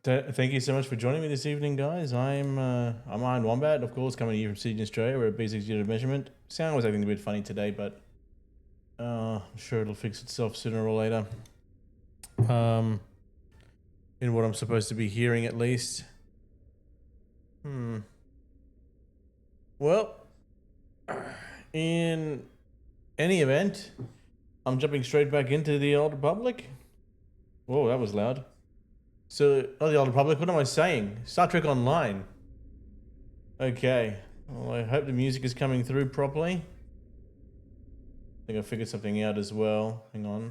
Thank you so much for joining me this evening, guys. I'm Iron Wombat, of course, coming to you from Sydney, Australia. We're at B6 unit of measurement. Sound was acting a bit funny today, but I'm sure it'll fix itself sooner or later. In what I'm supposed to be hearing, at least. Well, in any event, I'm jumping straight back into the Old Republic. Whoa, that was loud. So, not the Old Republic, what am I saying? Star Trek Online. Okay. Well, I hope the music is coming through properly. I think I figured something out as well. Hang on.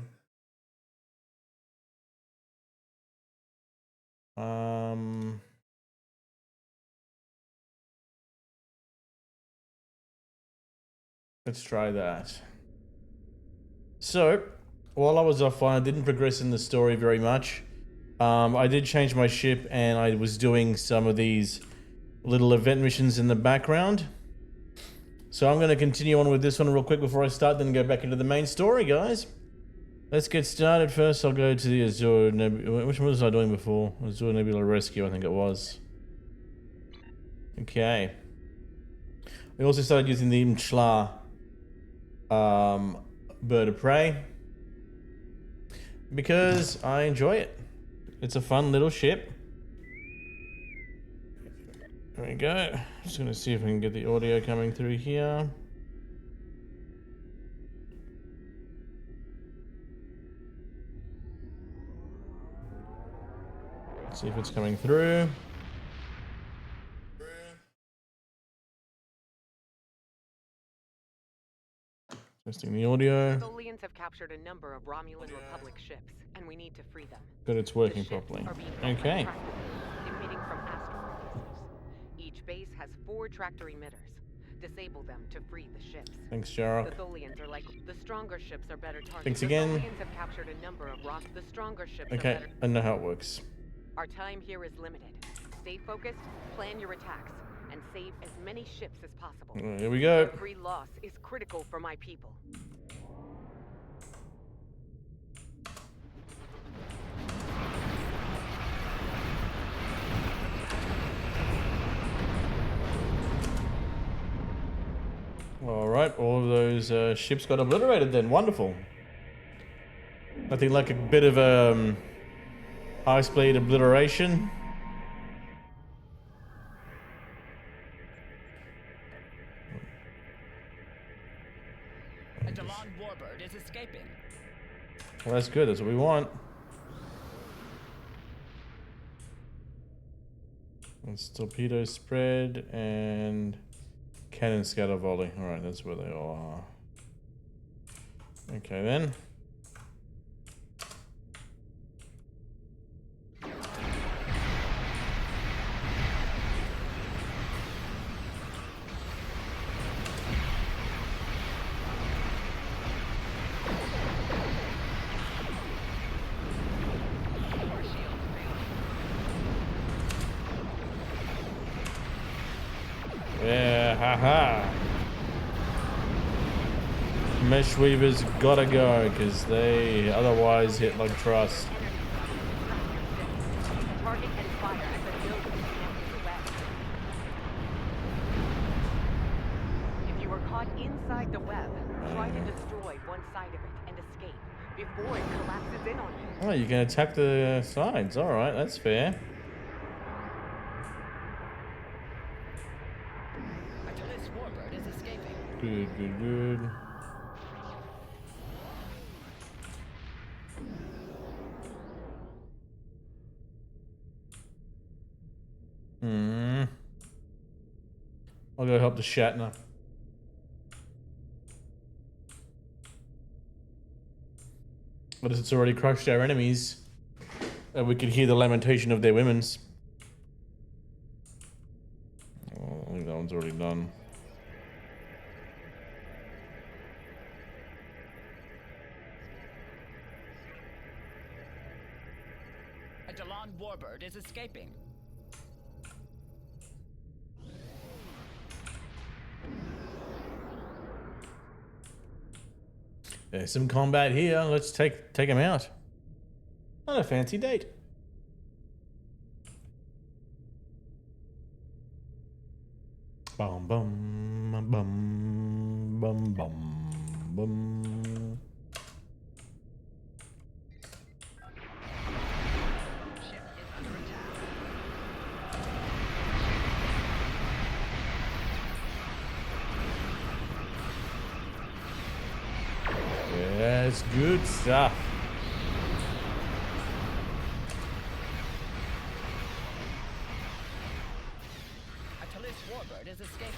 Let's try that. So, while I was offline, I didn't progress in the story very much. I did change my ship and I was doing some of these little event missions in the background. So I'm going to continue on with this one real quick before I start, then go back into the main story, guys. Let's get started. First, I'll go to the Azure Nebula. Which one was I doing before? Azure Nebula Rescue, I think it was. Okay. We also started using the Mchla bird of prey because I enjoy it. It's a fun little ship. There we go. Just gonna see if we can get the audio coming through here. Let's see if it's coming through. Testing the audio. The Tholians have captured a number of Romulan Republic ships, and we need to free them. But it's working properly. Okay. Emitting from asteroids. Each base has 4 tractor emitters. Disable them to free the ships. Thanks, Jarok. The Tholians are like the stronger ships are better targeted. Thanks again. The Tholians have captured a number of the stronger ships. Okay, are better. I know how it works. Our time here is limited. Stay focused, plan your attacks, and save as many ships as possible. Here we go. Every loss is critical for my people. Alright, all of those ships got obliterated then. Wonderful. Nothing like a bit of high speed obliteration. A Delon warbird is escaping. Well, that's good. That's what we want. Let's torpedo spread and cannon scatter volley. Alright, that's where they all are. Okay then. Yeah, haha. Mesh Weavers gotta go because they otherwise hit like trust. Target and fire at the building connecting the web. If you are caught inside the web, try to destroy one side of it and escape before it collapses in on you. Oh, you can attack the sides. Alright, that's fair. A Talis warbird is escaping. Good, good, good. I'll go help the Shatner. But as it's already crushed our enemies, we could hear the lamentation of their women's. Oh, I think that one's already done. A Delon warbird is escaping. There's some combat here. Let's take him out. On a fancy date. Bum bum bum bum bum bum. Ship is under attack. Yeah, it's good stuff. A Talis warbird is escaping.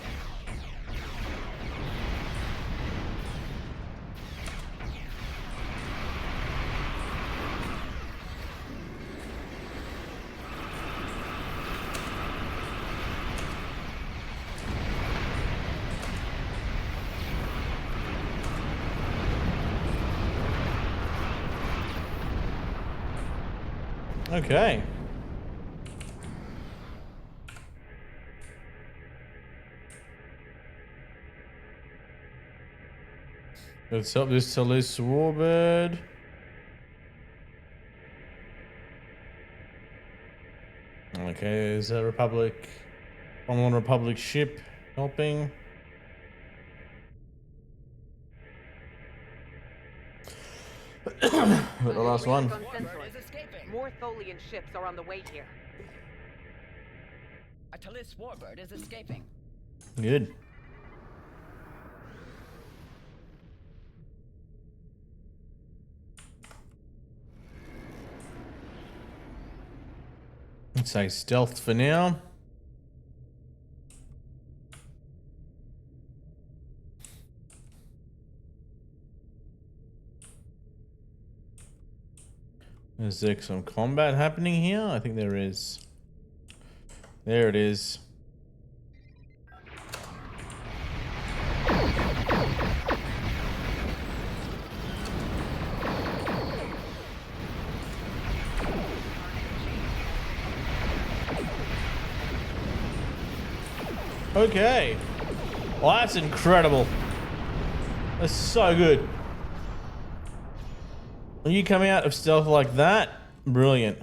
Okay. Let's help this Talis warbird. Okay, there's a Republic, one Republic ship helping. But the last one. Warbird is escaping. More Tholian ships are on the way here. A Talis warbird is escaping. Good. Let's say stealth for now. Is there some combat happening here? I think there is. There it is. Okay. Well, that's incredible. That's so good. When you come out of stealth like that, brilliant.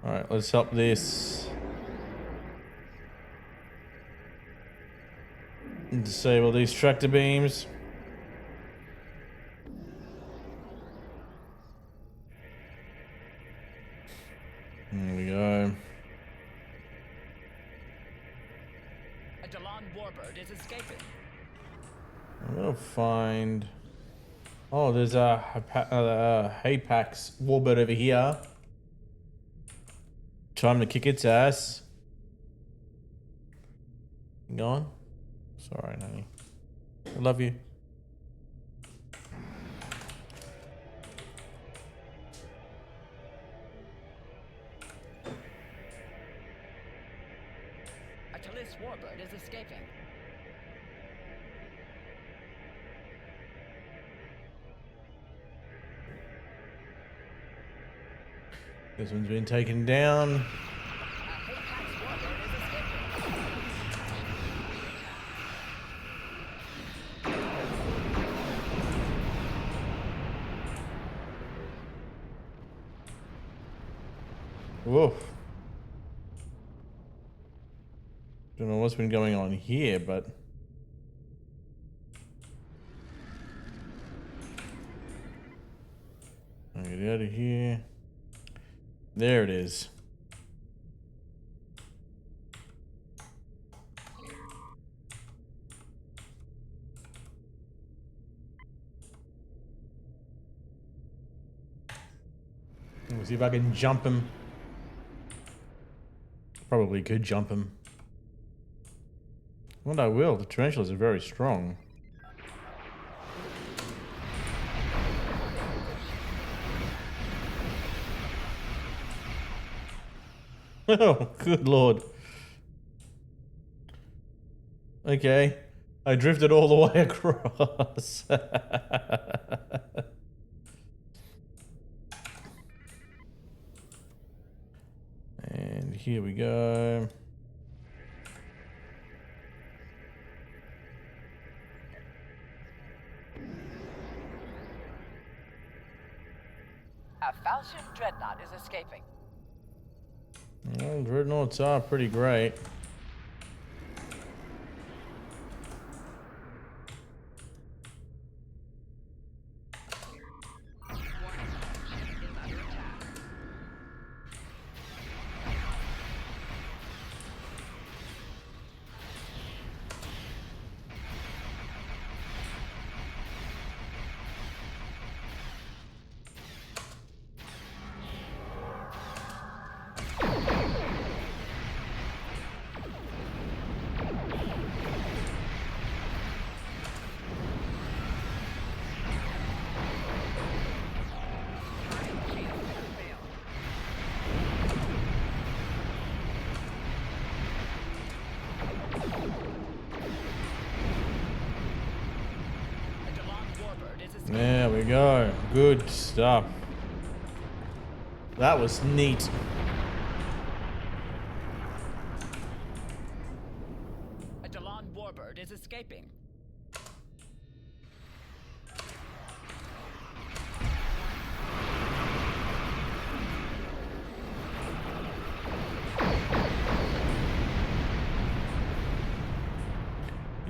Alright, let's help this. And disable these tractor beams. There we go. A Delon warbird is escaping. I'm gonna find. Oh, there's a Haypax warbird over here. Time to kick its ass. You going? Sorry, honey. I love you. A Talis warbird is escaping. This one's been taken down. A Haypax warbird is escaping. Woof. Don't know what's been going on here, but I'll get out of here. There it is. We'll see if I can jump him. Probably could jump him. What I will, the tarantulas are very strong. Oh, good lord. Okay. I drifted all the way across. And here we go. A Falchion dreadnought is escaping. Well, dreadnoughts are pretty great. There we go. Good stuff. That was neat. A Delon warbird is escaping.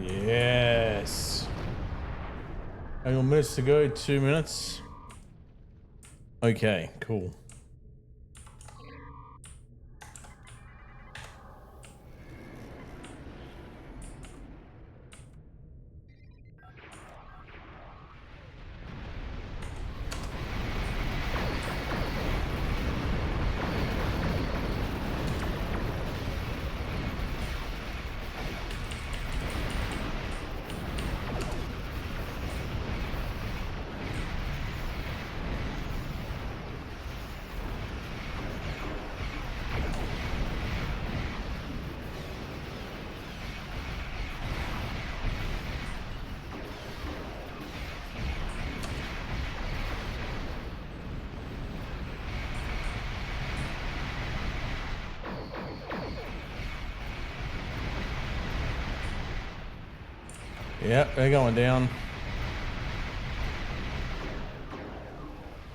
Yes. Hang on, minutes to go. 2 minutes. Okay, cool. Yep, they're going down.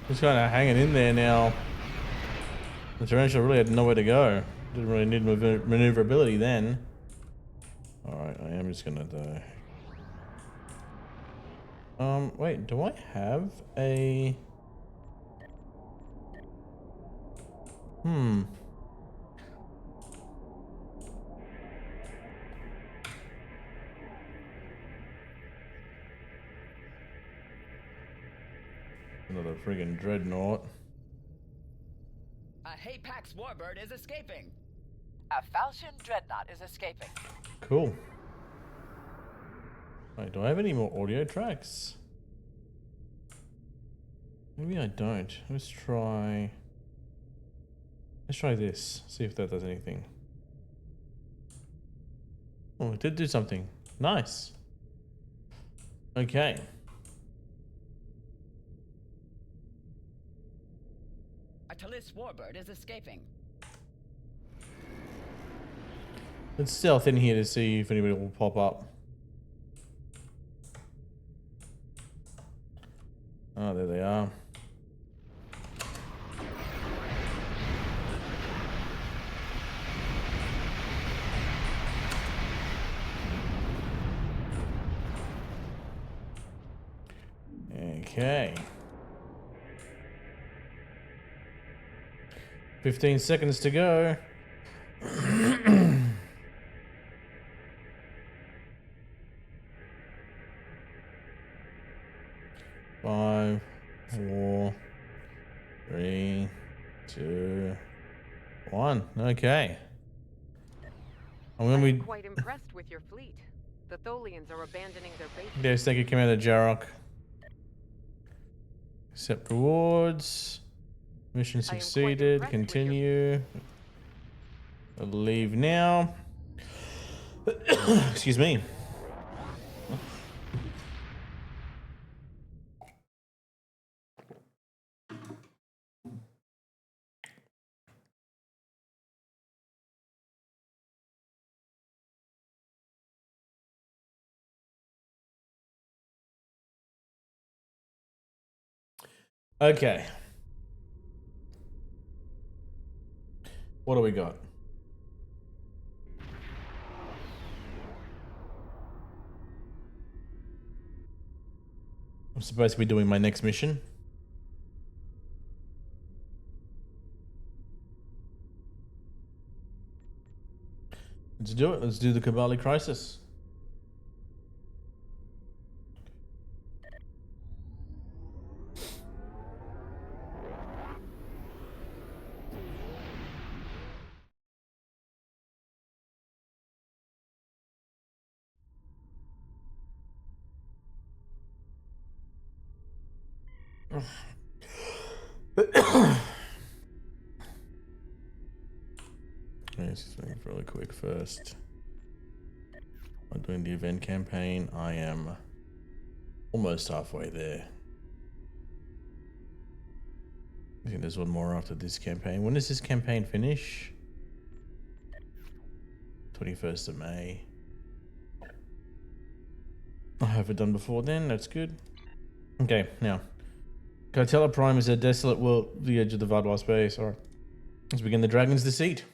Just kind of hanging in there now. The tarantula really had nowhere to go. Didn't really need maneuverability then. Alright, I am just gonna die. Wait, do I have a... Another friggin' dreadnought. A Hapax warbird is escaping. A Falchion dreadnought is escaping. Cool. Wait, do I have any more audio tracks? Maybe I don't. Let's try this. See if that does anything. Oh, it did do something. Nice. Okay. A Talis warbird is escaping. Let's stealth in here to see if anybody will pop up. Oh, there they are. Okay. 15 seconds to go. Five, 4, 3, 2, 1. Okay. I'm gonna I'm be. quite impressed with your fleet. The Tholians are abandoning their base. Yes, thank you, Commander Jarrock. Accept rewards. Mission I am quite succeeded. impressed with your- Continue. I'll leave now. Excuse me. Okay. What do we got? I'm supposed to be doing my next mission. Let's do it. Let's do the Kabali Crisis. Let's just make it really quick first. I'm doing the event campaign. I am almost halfway there. I think there's one more after this campaign. When does this campaign finish? 21st of May. I have it done before then. That's good. Okay, now. Cartella Prime is a desolate world, the edge of the Vadwa space. Alright. Let's begin the Dragon's Deceit.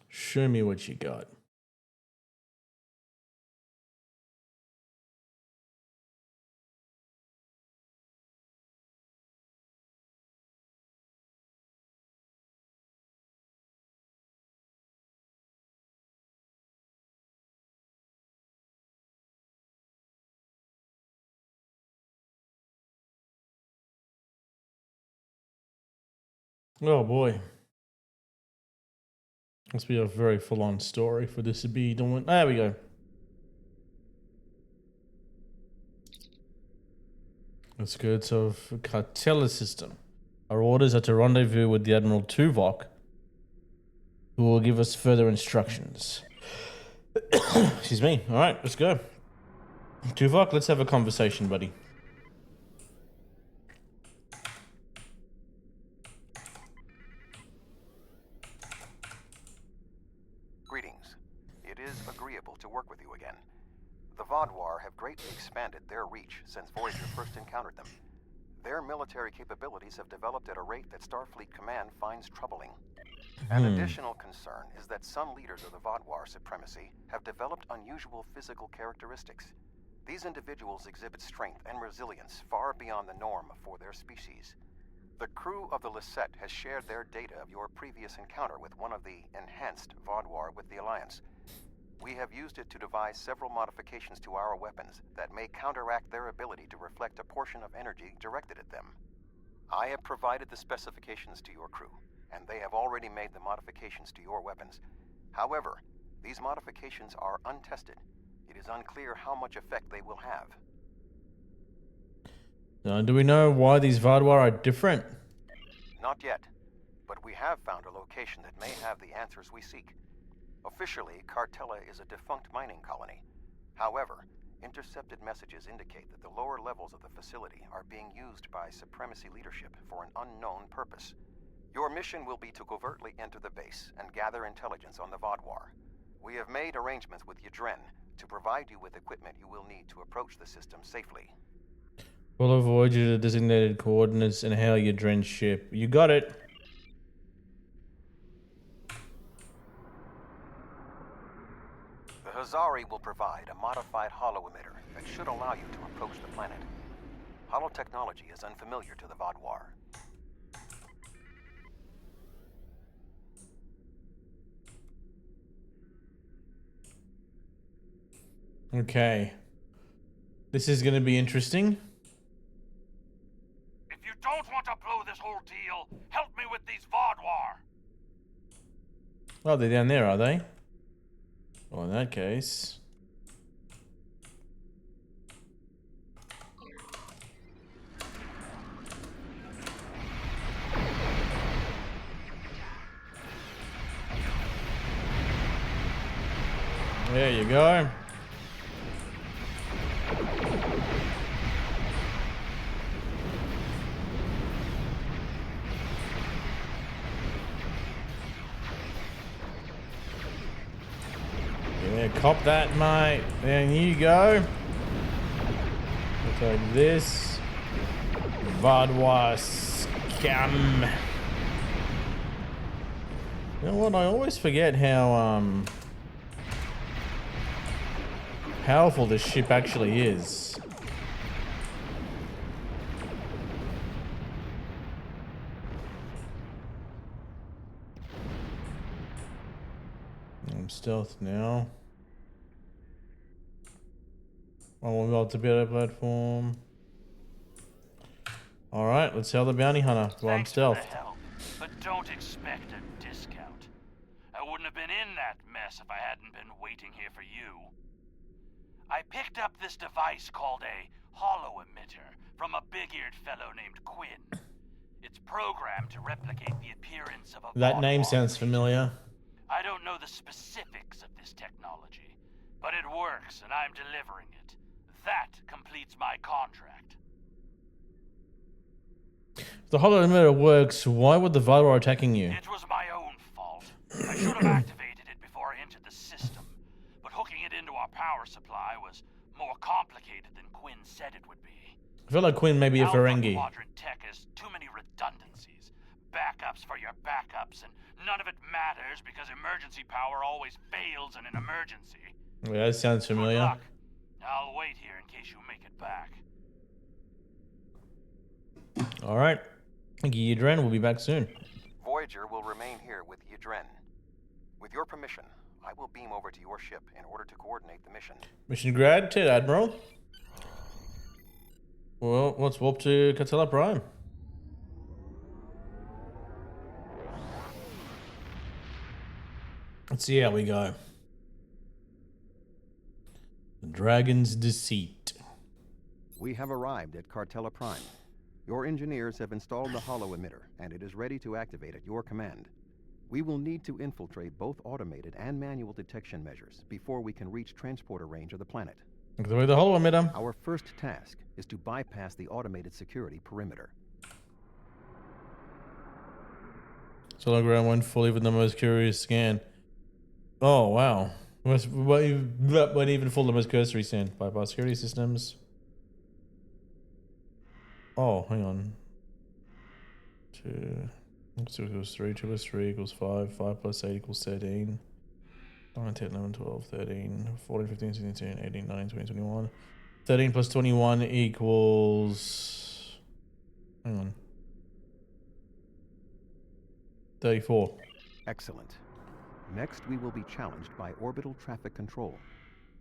Show me what you got. Oh boy. Must be a very full-on story for this to be doing. There we go. That's good. So, for Cartella system, our orders are to rendezvous with the Admiral Tuvok, who will give us further instructions. Excuse me. All right, let's go. Tuvok, let's have a conversation, buddy. Greetings. It is agreeable to work with you again. The Vaadwaur have greatly expanded their reach since Voyager first encountered them. Their military capabilities have developed at a rate that Starfleet Command finds troubling. An additional concern is that some leaders of the Vaadwaur supremacy have developed unusual physical characteristics. These individuals exhibit strength and resilience far beyond the norm for their species. The crew of the Lisette has shared their data of your previous encounter with one of the enhanced Vaadwaur with the Alliance. We have used it to devise several modifications to our weapons that may counteract their ability to reflect a portion of energy directed at them. I have provided the specifications to your crew, and they have already made the modifications to your weapons. However, these modifications are untested. It is unclear how much effect they will have. Do we know why these Vaadwaur are different? Not yet, but we have found a location that may have the answers we seek. Officially, Cartella is a defunct mining colony. However, intercepted messages indicate that the lower levels of the facility are being used by Supremacy leadership for an unknown purpose. Your mission will be to covertly enter the base and gather intelligence on the Vaadwaur. We have made arrangements with Yadren to provide you with equipment you will need to approach the system safely. Follow Voyager to the designated coordinates and hail Yadren's ship. You got it. The Hazari will provide a modified holo-emitter that should allow you to approach the planet. Holotechnology is unfamiliar to the Vaadwaur. Okay. This is going to be interesting. If you don't want to blow this whole deal, help me with these Vaadwaur. Oh, they're down there, are they? Well, in that case... There you go. Yeah, cop that, mate. There you go. Looks like this. Vaadwaur scam. You know what? I always forget how powerful this ship actually is. I'm stealth now. Oh, we're about to be on a platform. Alright, let's hail the bounty hunter while I'm Thanks stealth. for the help, but don't expect a discount. I wouldn't have been in that mess if I hadn't been waiting here for you. I picked up this device called a holo-emitter from a big-eared fellow named Quinn. It's programmed to replicate the appearance of a That name Vaadwaur sounds creature. familiar. I don't know the specifics of this technology, but it works and I'm delivering it. That completes my contract. If the holo emitter works, why would the Vaadwaur attacking you? It was my own fault. I should have activated it before I entered the system, but hooking it into our power supply was more complicated than Quinn said it would be. I feel like Quinn may be a Alpha Ferengi. Quadrant tech has too many redundancies. Backups for your backups, and none of it matters because emergency power always fails in an emergency. Yeah, that sounds Good familiar. luck. I'll wait here in case you make it back. Alright. Thank you, Yadren. We'll be back soon. Voyager will remain here with Yadren. With your permission, I will beam over to your ship in order to coordinate the mission. Mission granted, Admiral. Well, let's warp to Cartella Prime. Let's see how we go. The Dragon's Deceit. We have arrived at Cartella Prime. Your engineers have installed the holo-emitter, and it is ready to activate at your command. We will need to infiltrate both automated and manual detection measures before we can reach transporter range of the planet. Look at the way the holo emitter. Our first task is to bypass the automated security perimeter. Hologram went fully with the most curious scan. Oh, wow. Won't even fall the most cursory sin. Bypass security systems. Oh, hang on. 2 equals 3, 2 plus 3 equals 5, 5 plus 8 equals 13. 9, 10, 11, 12, 13, 14, 15, 16, 17, 18, 19, 20, 21. 13 plus 21 equals... Hang on. 34. Excellent. Next, we will be challenged by orbital traffic control.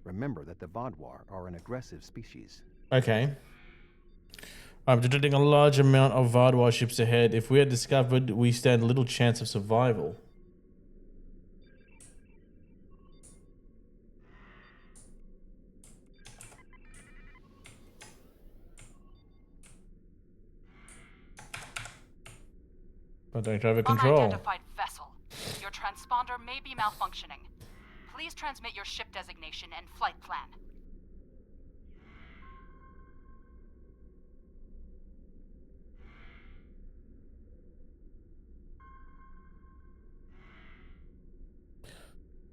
Remember that the Vodwar are an aggressive species. Okay. I'm detecting a large amount of Vardwar ships ahead. If we are discovered, we stand little chance of survival. I don't have a control. Unidentified vessel. Your transponder may be malfunctioning. Please transmit your ship designation and flight plan.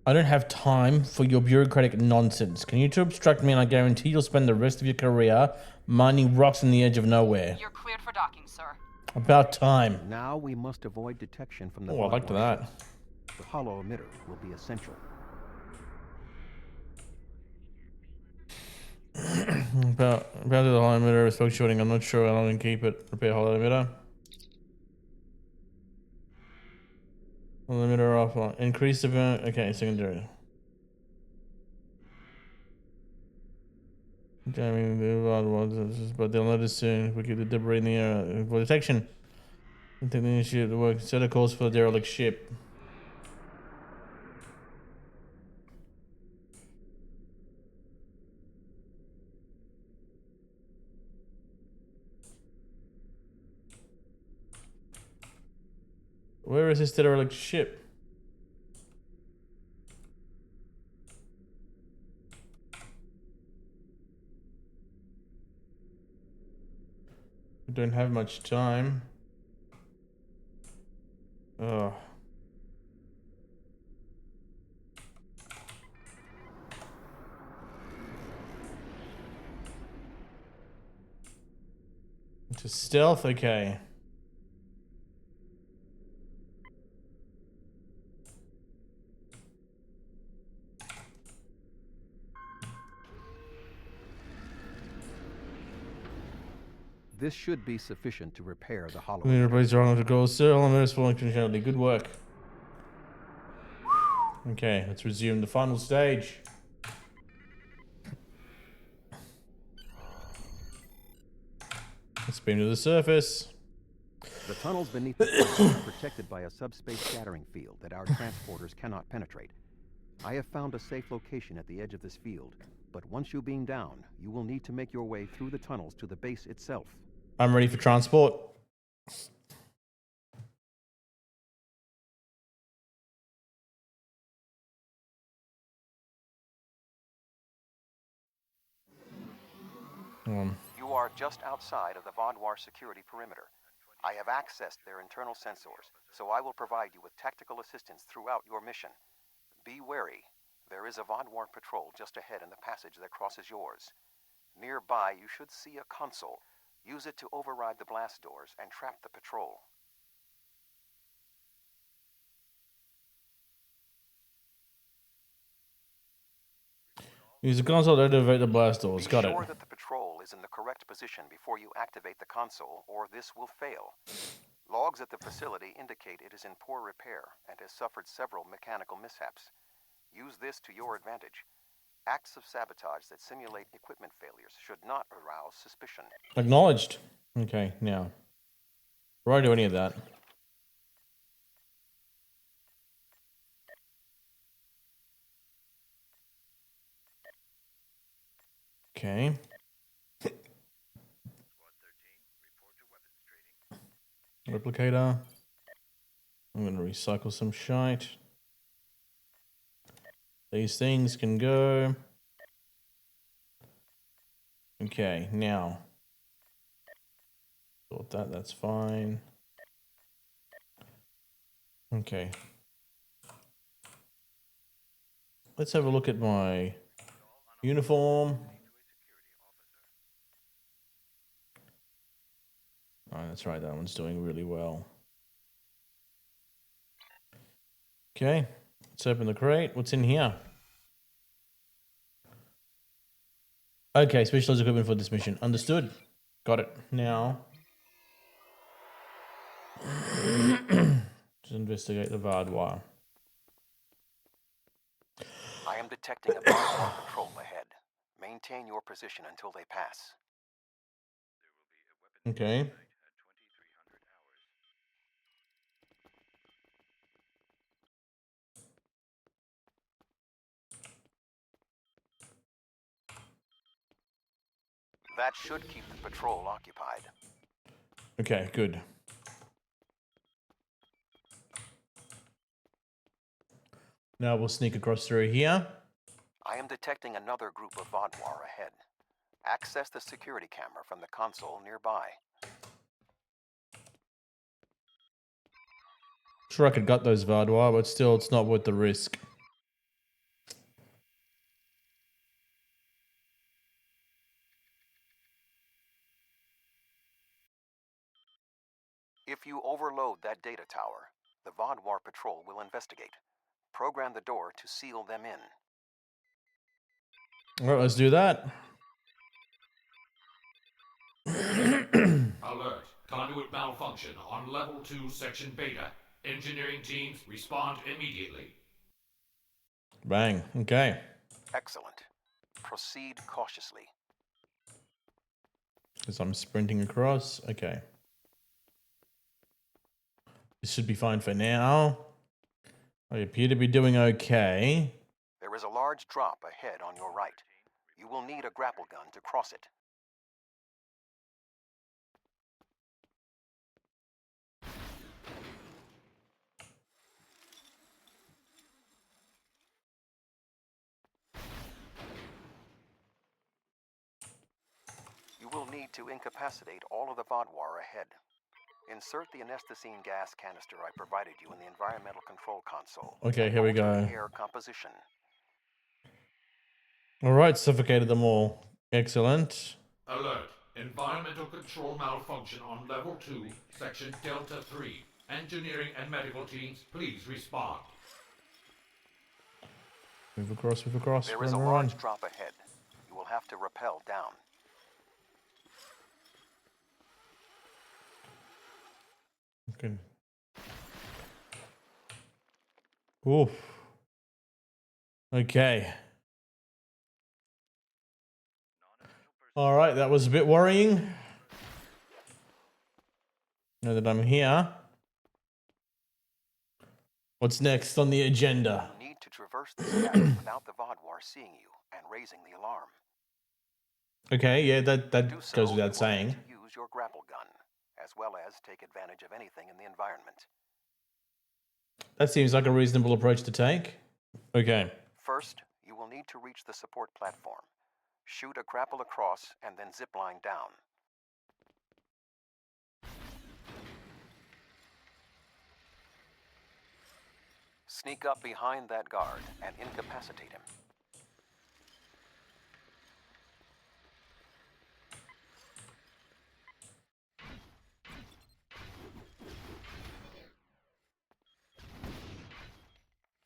I don't have time for your bureaucratic nonsense. Can you two obstruct me and I guarantee you'll spend the rest of your career mining rocks on the edge of nowhere. You're cleared for docking, sir. About time. Now we must avoid detection from the Oh, I liked Vodwar that. ships. The hollow emitter will be essential. About the hollow emitter is fluctuating. I'm not sure how long I can keep it. Repair hollow emitter. Hollow emitter offline. Increase the burn. Okay, secondary. Jamming the ones, but they'll notice soon if we keep the debris in the air for detection. I think the ship to work. Set a course for the derelict ship. Where is this derelict ship? We don't have much time. Oh. To stealth, okay. This should be sufficient to repair the hollow We need to emitter. replace wrong to go. Sir, element is falling functionality. Good work. Okay, let's resume the final stage. Let's beam to the surface. The tunnels beneath the planet are protected by a subspace scattering field that our transporters cannot penetrate. I have found a safe location at the edge of this field, but once you beam down, you will need to make your way through the tunnels to the base itself. I'm ready for transport. You are just outside of the Vodwar security perimeter. I have accessed their internal sensors, so I will provide you with tactical assistance throughout your mission. Be wary. There is a Vodwar patrol just ahead in the passage that crosses yours. Nearby, you should see a console. Use it to override the blast doors and trap the patrol. Use the console to activate the blast doors. Got it. Be sure that the patrol is in the correct position before you activate the console, or this will fail. Logs at the facility indicate it is in poor repair and has suffered several mechanical mishaps. Use this to your advantage. Acts of sabotage that simulate equipment failures should not arouse suspicion. Acknowledged. Okay, now. Before I do any of that. Okay. Replicator. I'm going to recycle some shite. These things can go. Okay, now. Sort that, that's fine. Okay. let's have a look at my uniform. Oh, that's right. That one's doing really well. Okay, let's open the crate. What's in here? Okay, specialized equipment for this mission. Understood. Got it. Now, just investigate the Vard wire. I am detecting a Vardwar patrol ahead. Maintain your position until they pass. Okay. That should keep the patrol occupied. Okay, good. Now we'll sneak across through here. I am detecting another group of Vardwar ahead. Access the security camera from the console nearby. Sure, I could gut those Vardwar, but still, it's not worth the risk. If you overload that data tower, the Vardwar patrol will investigate. Program the door to seal them in. All right, let's do that. Alert. Conduit malfunction on level 2, section beta. Engineering teams respond immediately. Bang. Okay. Excellent. Proceed cautiously. Because I'm sprinting across. Okay. This should be fine for now. I appear to be doing okay. There is a large drop ahead on your right. You will need a grapple gun to cross it. You will need to incapacitate all of the Vardwar ahead. Insert the anesthetine gas canister I provided you in the environmental control console. Okay, here we Alter go. the air composition. All right, suffocated them all. Excellent. Alert. Environmental control malfunction on level 2, section Delta 3. Engineering and medical teams, please respond. Move across, move across. There is a Run, large run. drop ahead. You will have to rappel down. Okay. Oof. Okay. All right, that was a bit worrying. Now that I'm here, what's next on the agenda? You need to traverse this cavern without the Vardwar seeing you and raising the alarm. Okay, yeah, that Do so, goes you without will saying. need to use your grapple gun, as well as take advantage of anything in the environment. That seems like a reasonable approach to take. Okay. First, you will need to reach the support platform. Shoot a grapple across and then zip line down. Sneak up behind that guard and incapacitate him.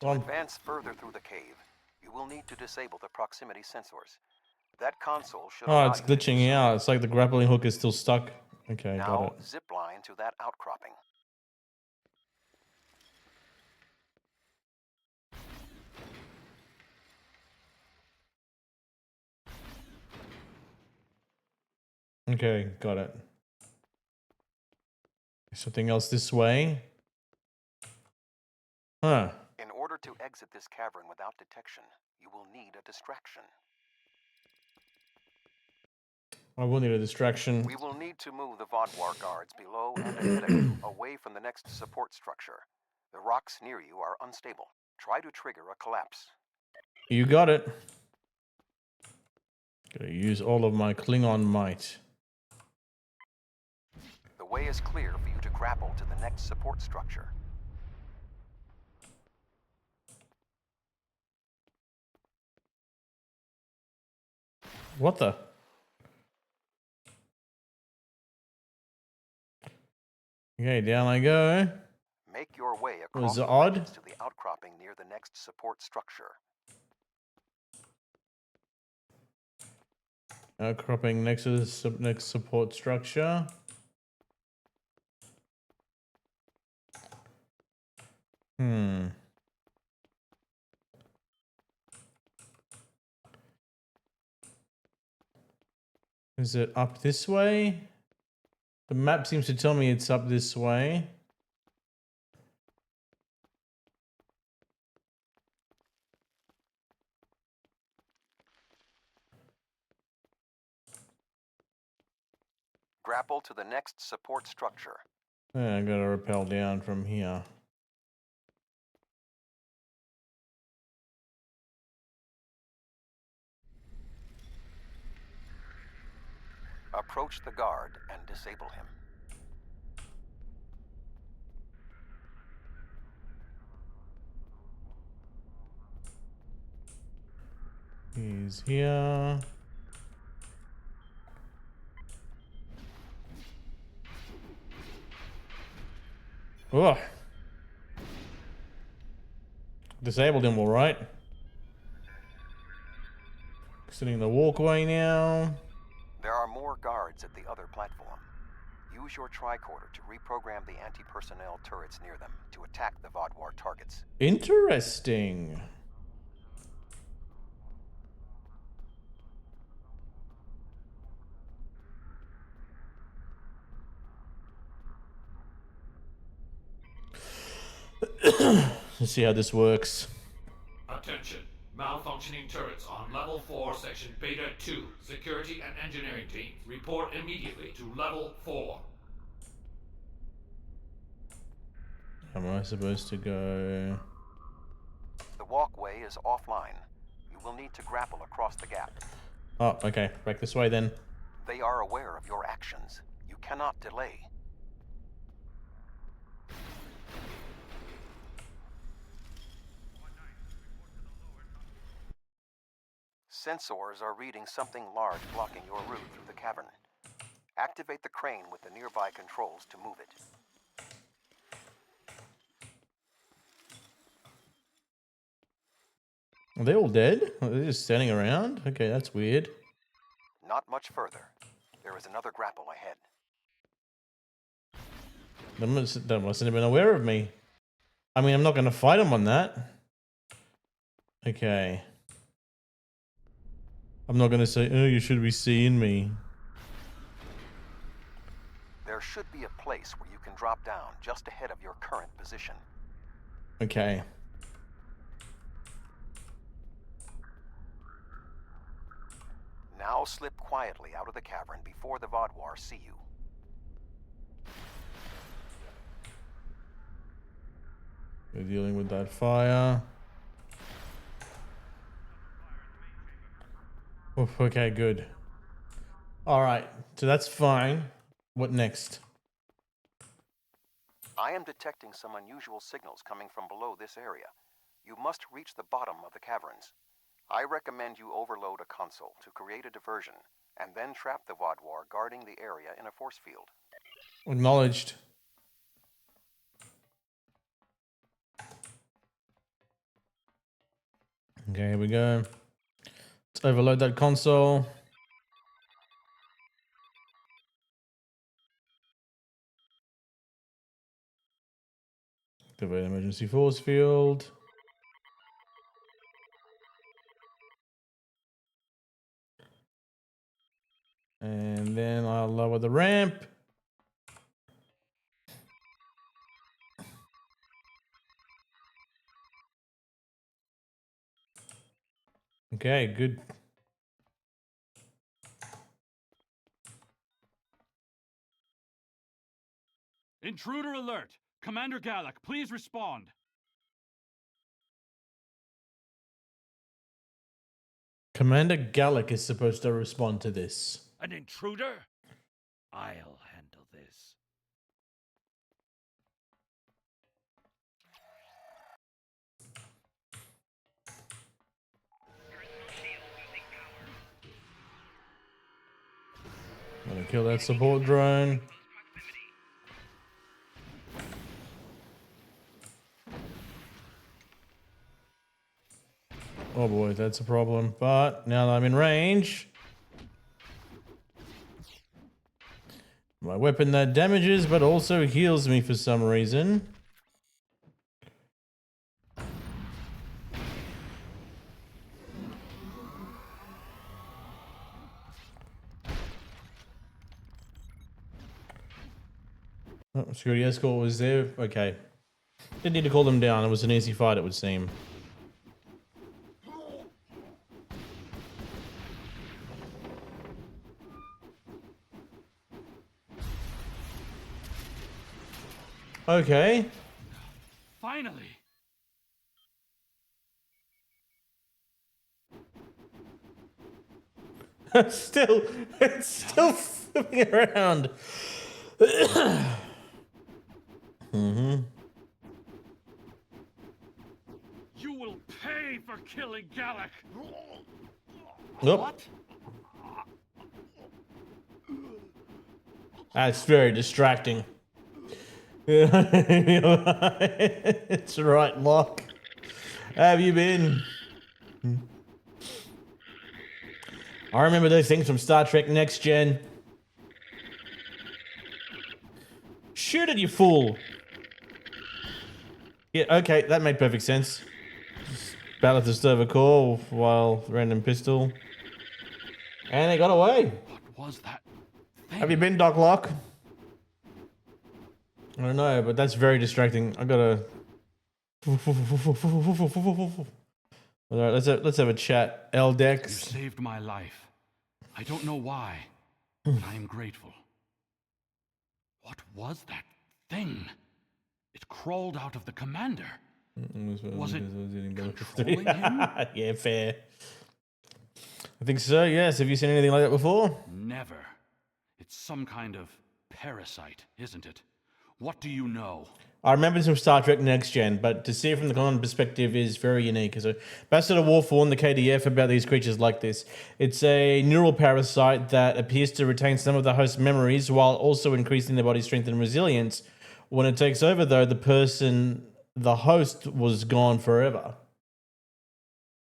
To advance further through the cave, you will need to disable the proximity sensors. That console should Oh, allow it's you to do glitching so. out. It's like the grappling hook is still stuck. Okay, got Now it. zip line to that outcropping. Okay, got it. Something else this way. Huh. In order to exit this cavern without detection, you will need a distraction. I will need a distraction. We will need to move the Vardwar guards below and ahead of you, away from the next support structure. The rocks near you are unstable. Try to trigger a collapse. You got it. Gotta use all of my Klingon might. The way is clear for you to grapple to the next support structure. What the? Okay, down I go. Make your way Was across it the odd? ledges to the outcropping near the next support structure. Outcropping next to the next support structure. Hmm. Is it up this way? The map seems to tell me it's up this way. Grapple to the next support structure. Yeah, I gotta rappel down from here. Approach the guard and disable him. He's here. Oh. Disabled him all right. Sitting in the walkway now. There are more guards at the other platform. Use your tricorder to reprogram the anti-personnel turrets near them to attack the Vodwar targets. Interesting. Let's see how this works. Attention. Malfunctioning turrets on Level 4, Section Beta 2. Security and engineering teams, report immediately to Level 4. How am I supposed to go? The walkway is offline. You will need to grapple across the gap. Oh, okay. Back this way then. They are aware of your actions. You cannot delay. Sensors are reading something large blocking your route through the cavern. Activate the crane with the nearby controls to move it. Are they all dead? Are they just standing around? Okay, that's weird. Not much further. There is another grapple ahead. They mustn't have been aware of me. I mean, I'm not going to fight them on that. Okay. I'm not going to say, oh, you should be seeing me. There should be a place where you can drop down just ahead of your current position. Okay. Now slip quietly out of the cavern before the Vodwar see you. We're dealing with that fire. Oof, okay, good. Alright, so that's fine. What next? I am detecting some unusual signals coming from below this area. You must reach the bottom of the caverns. I recommend you overload a console to create a diversion, and then trap the Vodwar guarding the area in a force field. Acknowledged. Okay, here we go. Let's overload that console. Activate emergency force field. And then I'll lower the ramp. Okay, good. Intruder alert! Commander Gallic, please respond. Commander Gallic is supposed to respond to this. An intruder? I'll handle this. Gonna kill that support drone. Oh boy, that's a problem. But now that I'm in range, my weapon that damages but also heals me for some reason. Oh, security escort was there. Okay. Didn't need to call them down. It was an easy fight, it would seem. Okay. Finally! It's still flipping around. You will pay for killing Galak! Nope. That's very distracting. It's right, Locke. How have you been? I remember those things from Star Trek Next Gen. Shoot it, you fool! Yeah, okay, that made perfect sense. Battle the server core while random pistol. And they got away. What was that thing? Have you been, Doc Locke? I don't know, but that's very distracting. I gotta. Alright, let's have a chat. You Eldex. saved my life. I don't know why, but I am grateful. What was that thing? It crawled out of the commander. Was it controlling him? Yeah, fair. I think so, yes. Have you seen anything like that before? Never. It's some kind of parasite, isn't it? What do you know? I remember this from Star Trek Next Gen, but to see it from the common perspective is very unique. So, Ambassador Worf warned the KDF about these creatures like this. It's a neural parasite that appears to retain some of the host's memories while also increasing their body strength and resilience. When it takes over, though, the host was gone forever.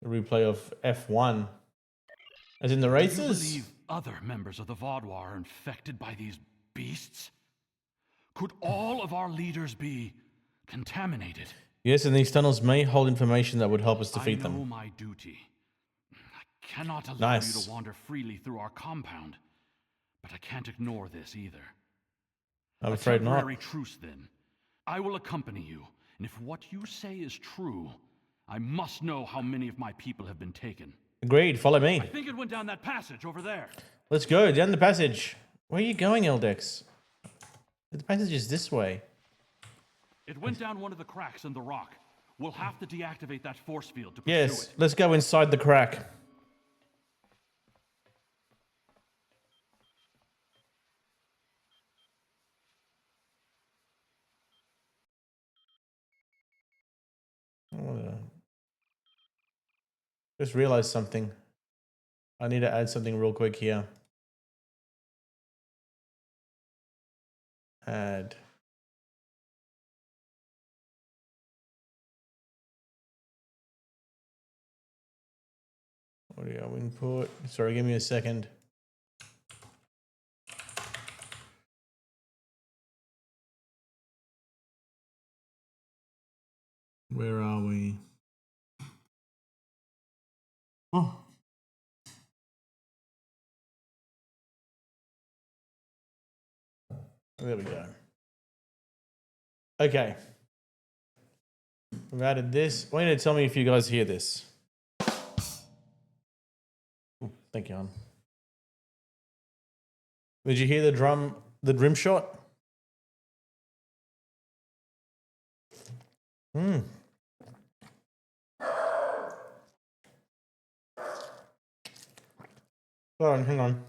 A replay of F1. As in the Do you races? believe other members of the Vaudouar are infected by these beasts? Could all of our leaders be contaminated? Yes, and these tunnels may hold information that would help us defeat I know them. my duty. I cannot allow Nice. you to wander freely through our compound, but I can't ignore this either. I'm A afraid not. temporary truce, then. I will accompany you, and if what you say is true, I must know how many of my people have been taken. Agreed, follow me. I think it went down that passage over there. Let's go, down the passage. Where are you going, Eldex? The passage is this way. It went down one of the cracks in the rock. We'll have to deactivate that force field to pursue Yes, it. let's go inside the crack. Just realized something. I need to add something real quick here. Add. Audio input. Sorry, give me a second. Where are we? Oh. There we go. Okay. We've added this. I want you to tell me if you guys hear this. Ooh, thank you, hon. Did you hear the drum shot? Hmm. Hold on, hang on.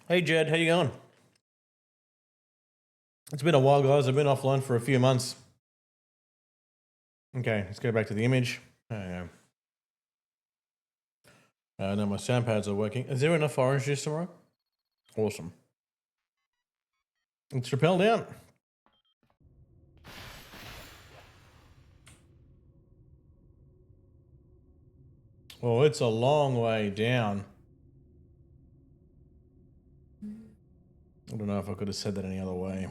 Hey Jed, how you going? It's been a while, guys. I've been offline for a few months. Okay, let's go back to the image. There we go. No, my sound pads are working. Is there enough orange juice tomorrow? Awesome. Let's rappel down. Oh, it's a long way down. I don't know if I could have said that any other way.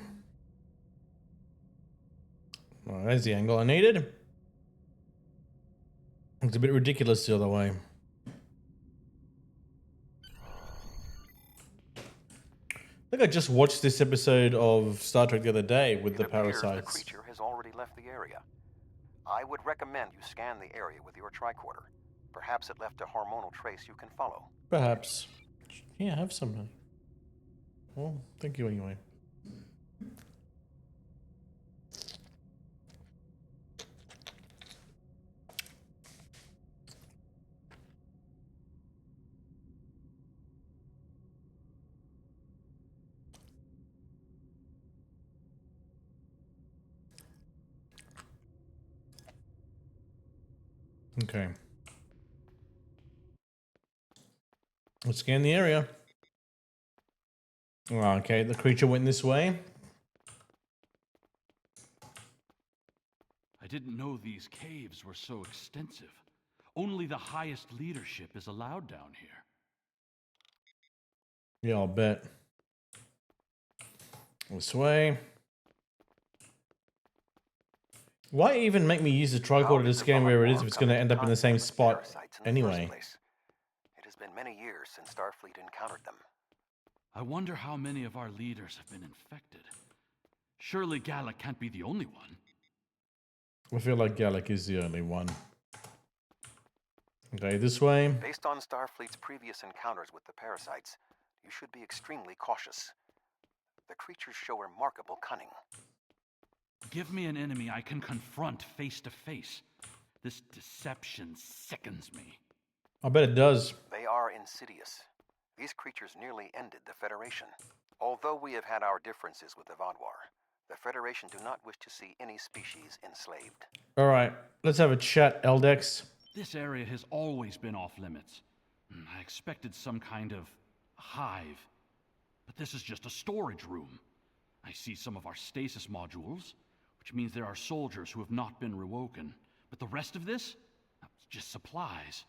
Oh, there's the angle I needed. It's a bit ridiculous the other way. I think I just watched this episode of Star Trek the other day with the parasites. The creature has already left the area. I would recommend you scan the area with your tricorder. Perhaps it left a hormonal trace you can follow. Perhaps. Yeah, have some, honey. Well, thank you anyway. Okay. Let's scan the area. Okay, the creature went this way. I didn't know these caves were so extensive. Only the highest leadership is allowed down here. Yeah, I'll bet. This way. Why even make me use the tricorder to scan where it is if it's going to end up in the same spot anyway? It has been many years since Starfleet encountered them. I wonder how many of our leaders have been infected. Surely Gallic can't be the only one. I feel like Gallic is the only one. Okay, this way. Based on Starfleet's previous encounters with the parasites, you should be extremely cautious. The creatures show remarkable cunning. Give me an enemy I can confront face to face. This deception sickens me. I bet it does. They are insidious. These creatures nearly ended the Federation. Although we have had our differences with the Vodwar, the Federation do not wish to see any species enslaved. All right, let's have a chat, Eldex. This area has always been off limits. I expected some kind of hive, but this is just a storage room. I see some of our stasis modules, which means there are soldiers who have not been rewoken. But the rest of this? It's just supplies.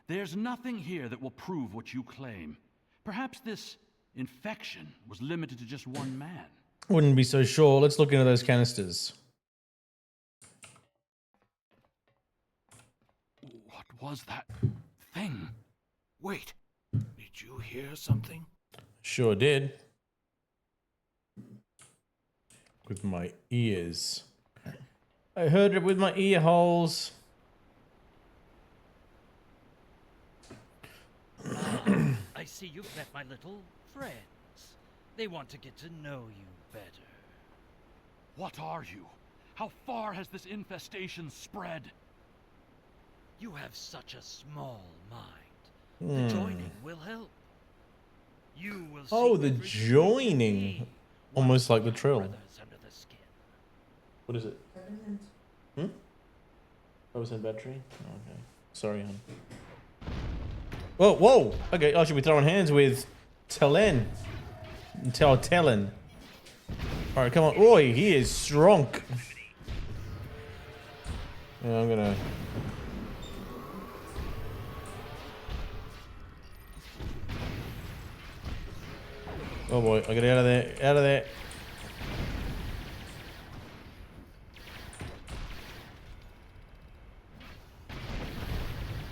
There's nothing here that will prove what you claim. Perhaps this infection was limited to just one man. Wouldn't be so sure. Let's look into those canisters. What was that thing? Wait, did you hear something? Sure did. With my ears. I heard it with my ear holes. I see you've met my little friends. They want to get to know you better. What are you? How far has this infestation spread? You have such a small mind. The joining will help. You will Oh, see the everything joining. we Almost want like the my trill. brothers under the skin. What is it? 5% battery? Oh, okay. Sorry, hon. Whoa, whoa! Okay, I should be throwing hands with Telen. Telen. Alright, come on. Oi, he is strong. Yeah, I'm gonna... Oh boy, I get out of there. Out of there.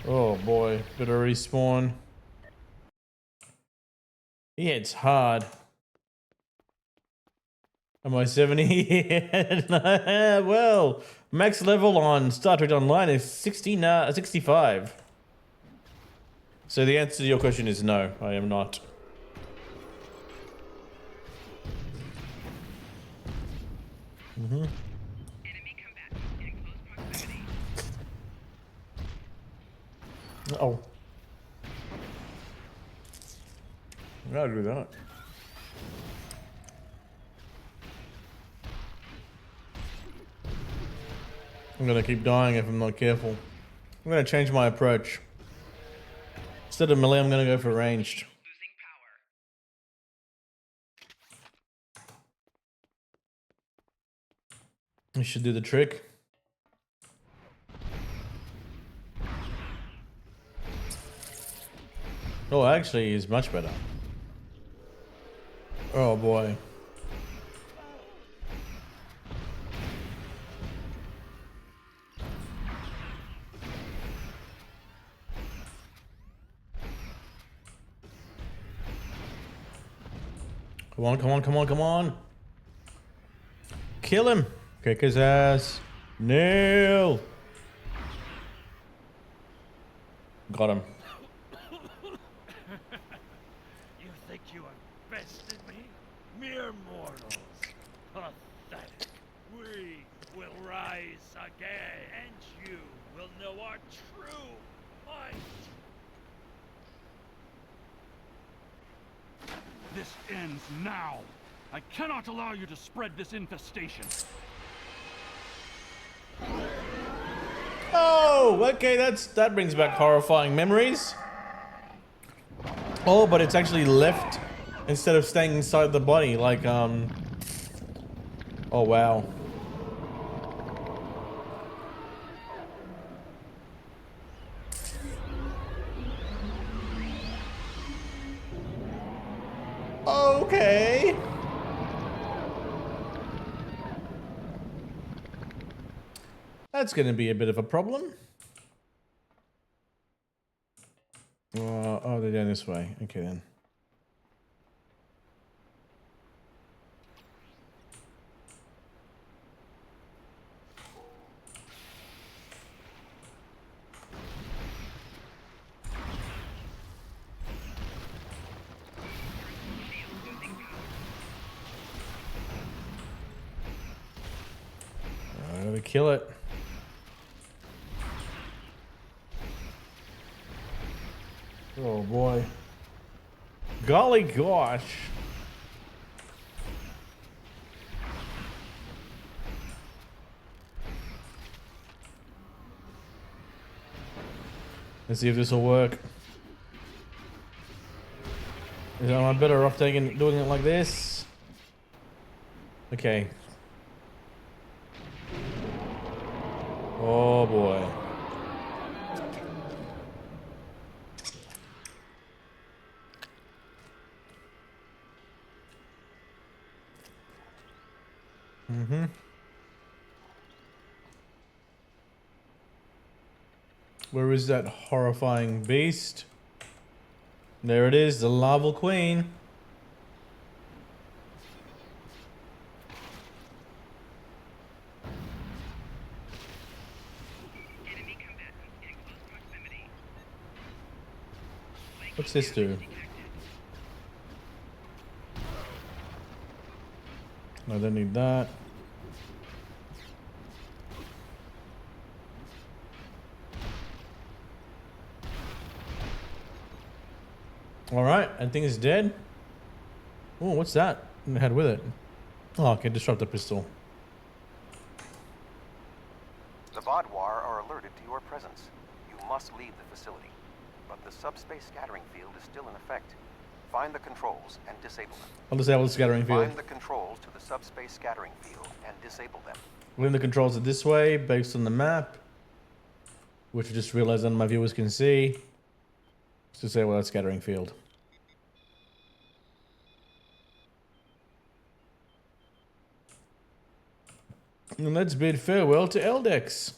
Oh boy, bit of respawn. He hits hard. Am I 70? Well, max level on Star Trek Online is 65. So the answer to your question is no, I am not. Enemy combatants in close proximity. Oh. I gotta do that. I'm gonna keep dying if I'm not careful. I'm gonna change my approach. Instead of melee, I'm gonna go for ranged. Losing power. This should do the trick. Oh, actually, he's much better. Oh boy. Come on, come on, come on, come on. Kill him. Kick his ass. Nail. Got him. You think you have bested me? Mere mortals. Pathetic. We will rise again, and you will know our true might. This ends now. I cannot allow you to spread this infestation. Oh, okay, that brings back horrifying memories. Oh, but it's actually left instead of staying inside the body, like oh wow. Okay. That's going to be a bit of a problem. Oh, they're down this way. Okay, then. I gotta kill it. Oh boy. Golly gosh. Let's see if this will work. Am I better off doing it like this? Okay. Oh boy. Mm-hmm. Where is that horrifying beast? There it is, the Lava Queen. Enemy combatants in close proximity. What's this do? No, I don't need that. Alright, I think it's dead. Oh, what's that? It had with it. Oh, okay, disruptor pistol. The Vodwar are alerted to your presence. You must leave the facility. But the subspace scattering field is still in effect. Find the controls and disable them. I'll disable the scattering field. Find the controls to the subspace scattering field and disable them. When the controls are this way, based on the map. Which I just realized none of my viewers can see. Let's disable that scattering field. And let's bid farewell to Eldex.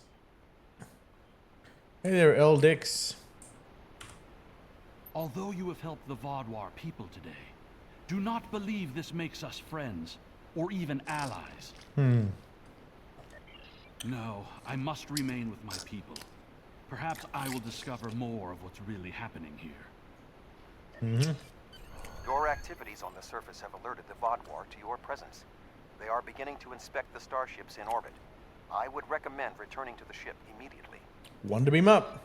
Hey there, Eldex. Although you have helped the Vodwar people today, do not believe this makes us friends, or even allies. No, I must remain with my people. Perhaps I will discover more of what's really happening here. Your activities on the surface have alerted the Vodwar to your presence. They are beginning to inspect the starships in orbit. I would recommend returning to the ship immediately. Wonder beam up.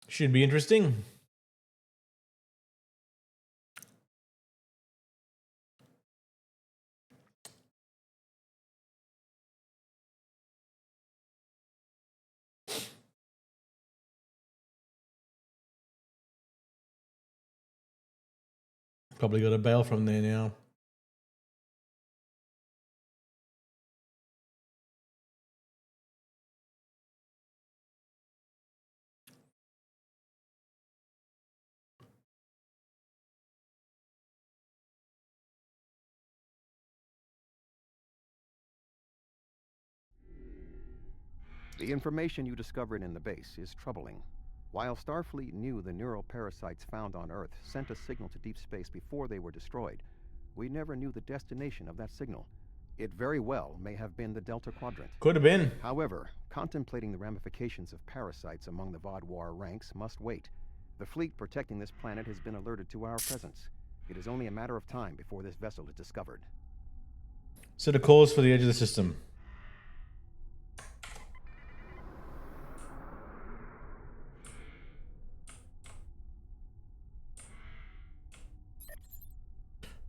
Should be interesting. Probably got a bail from there now. The information you discovered in the base is troubling. While Starfleet knew the neural parasites found on Earth sent a signal to deep space before they were destroyed, we never knew the destination of that signal. It very well may have been the Delta Quadrant. Could have been. However, contemplating the ramifications of parasites among the Vaadwaur ranks must wait. The fleet protecting this planet has been alerted to our presence. It is only a matter of time before this vessel is discovered. Set a course for the edge of the system.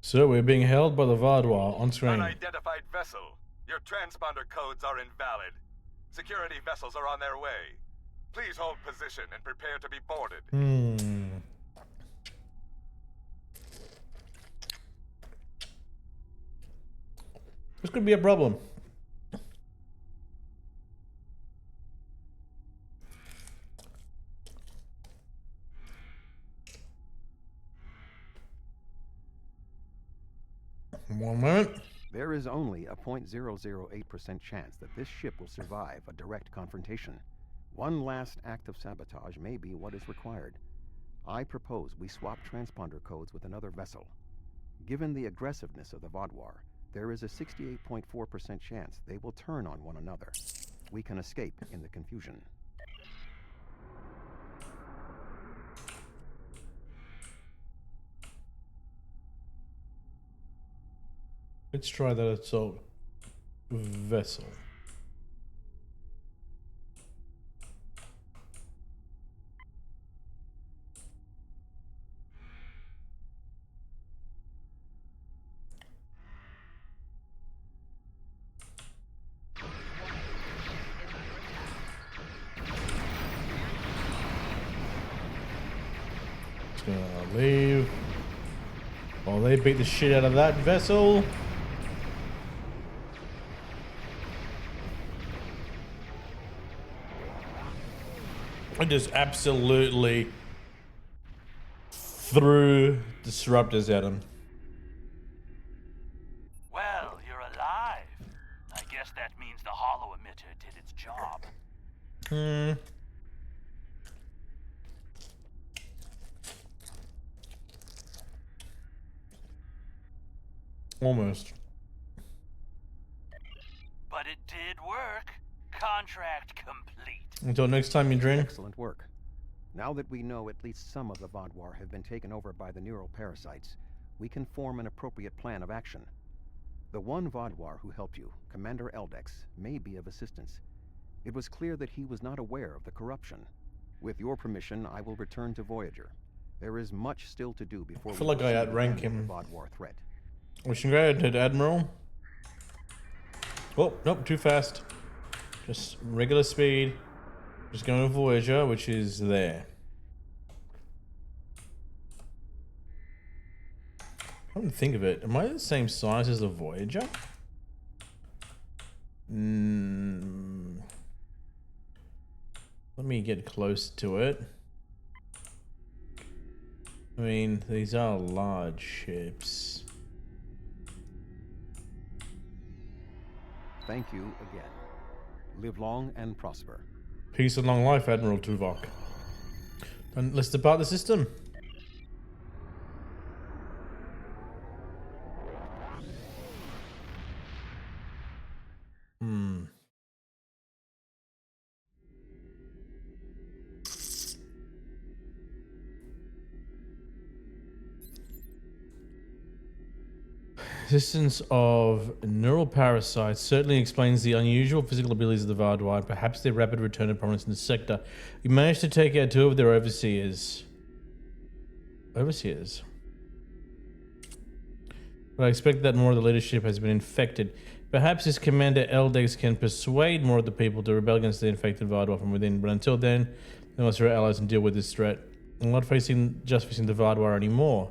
So we're being held by the Vaadwaur on screen. Unidentified vessel. Your transponder codes are invalid. Security vessels are on their way. Please hold position and prepare to be boarded. This could be a problem. One moment. There is only a 0.008% chance that this ship will survive a direct confrontation. One last act of sabotage may be what is required. I propose we swap transponder codes with another vessel. Given the aggressiveness of the Vaadwaur, there is a 68.4% chance they will turn on one another. We can escape in the confusion. Let's try that assault vessel. Just gonna leave while they beat the shit out of that vessel. I just absolutely threw disruptors at him. Well, you're alive. I guess that means the holo emitter did its job. Almost. But it did work. Contract complete. Until next time, you dream. Excellent work. Now that we know at least some of the Vaadwaur have been taken over by the neural parasites, we can form an appropriate plan of action. The one Vaadwaur who helped you, Commander Eldex, may be of assistance. It was clear that he was not aware of the corruption. With your permission, I will return to Voyager. There is much still to do before I feel like I outrank him. the Vaadwaur threat. Wishing go ahead, Admiral. Oh, nope, too fast. Just regular speed. Just going to Voyager, which is there. I don't think of it. Am I the same size as the Voyager? Let me get close to it. I mean, these are large ships. Thank you again. Live long and prosper. Peace and long life, Admiral Tuvok. And let's depart the system. Existence of neural parasites certainly explains the unusual physical abilities of the Vaadwaur, perhaps their rapid return to prominence in the sector. We managed to take out 2 of their overseers. But I expect that more of the leadership has been infected. Perhaps this Commander Eldex can persuade more of the people to rebel against the infected Vaadwaur from within, but until then, they must be our allies and deal with this threat. I'm not just facing the Vaadwaur anymore.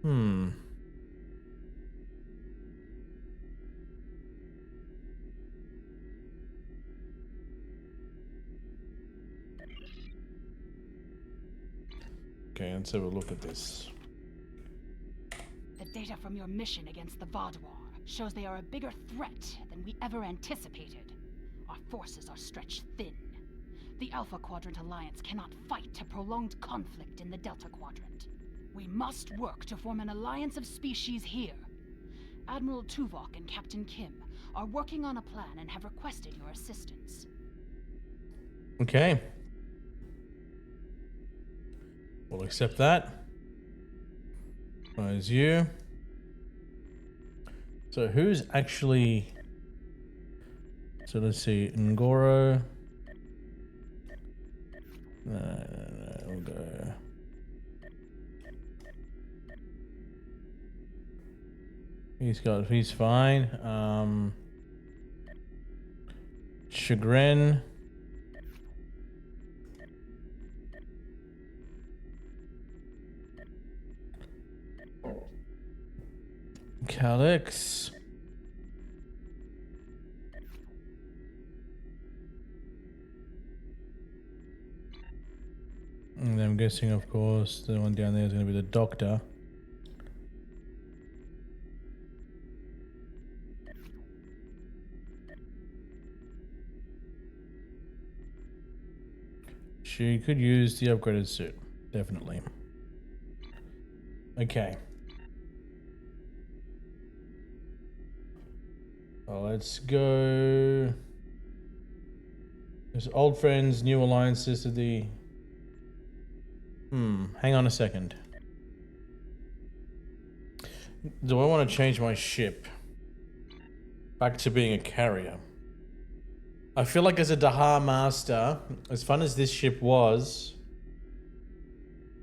Hmm. Okay, let's have a look at this. The data from your mission against the Vaadwaur shows they are a bigger threat than we ever anticipated. Our forces are stretched thin. The Alpha Quadrant Alliance cannot fight a prolonged conflict in the Delta Quadrant. We must work to form an alliance of species here. Admiral Tuvok and Captain Kim are working on a plan and have requested your assistance. Okay. We'll accept that. As you. So who's actually... So let's see, Ngoro. No, we'll go. He's fine. Chagrin. Calyx. And I'm guessing, of course, the one down there is going to be the doctor. She could use the upgraded suit, definitely. Okay. Well, let's go. There's old friends, new alliances to the... hang on a second. Do I want to change my ship back to being a carrier? I feel like as a Dahar Master, as fun as this ship was,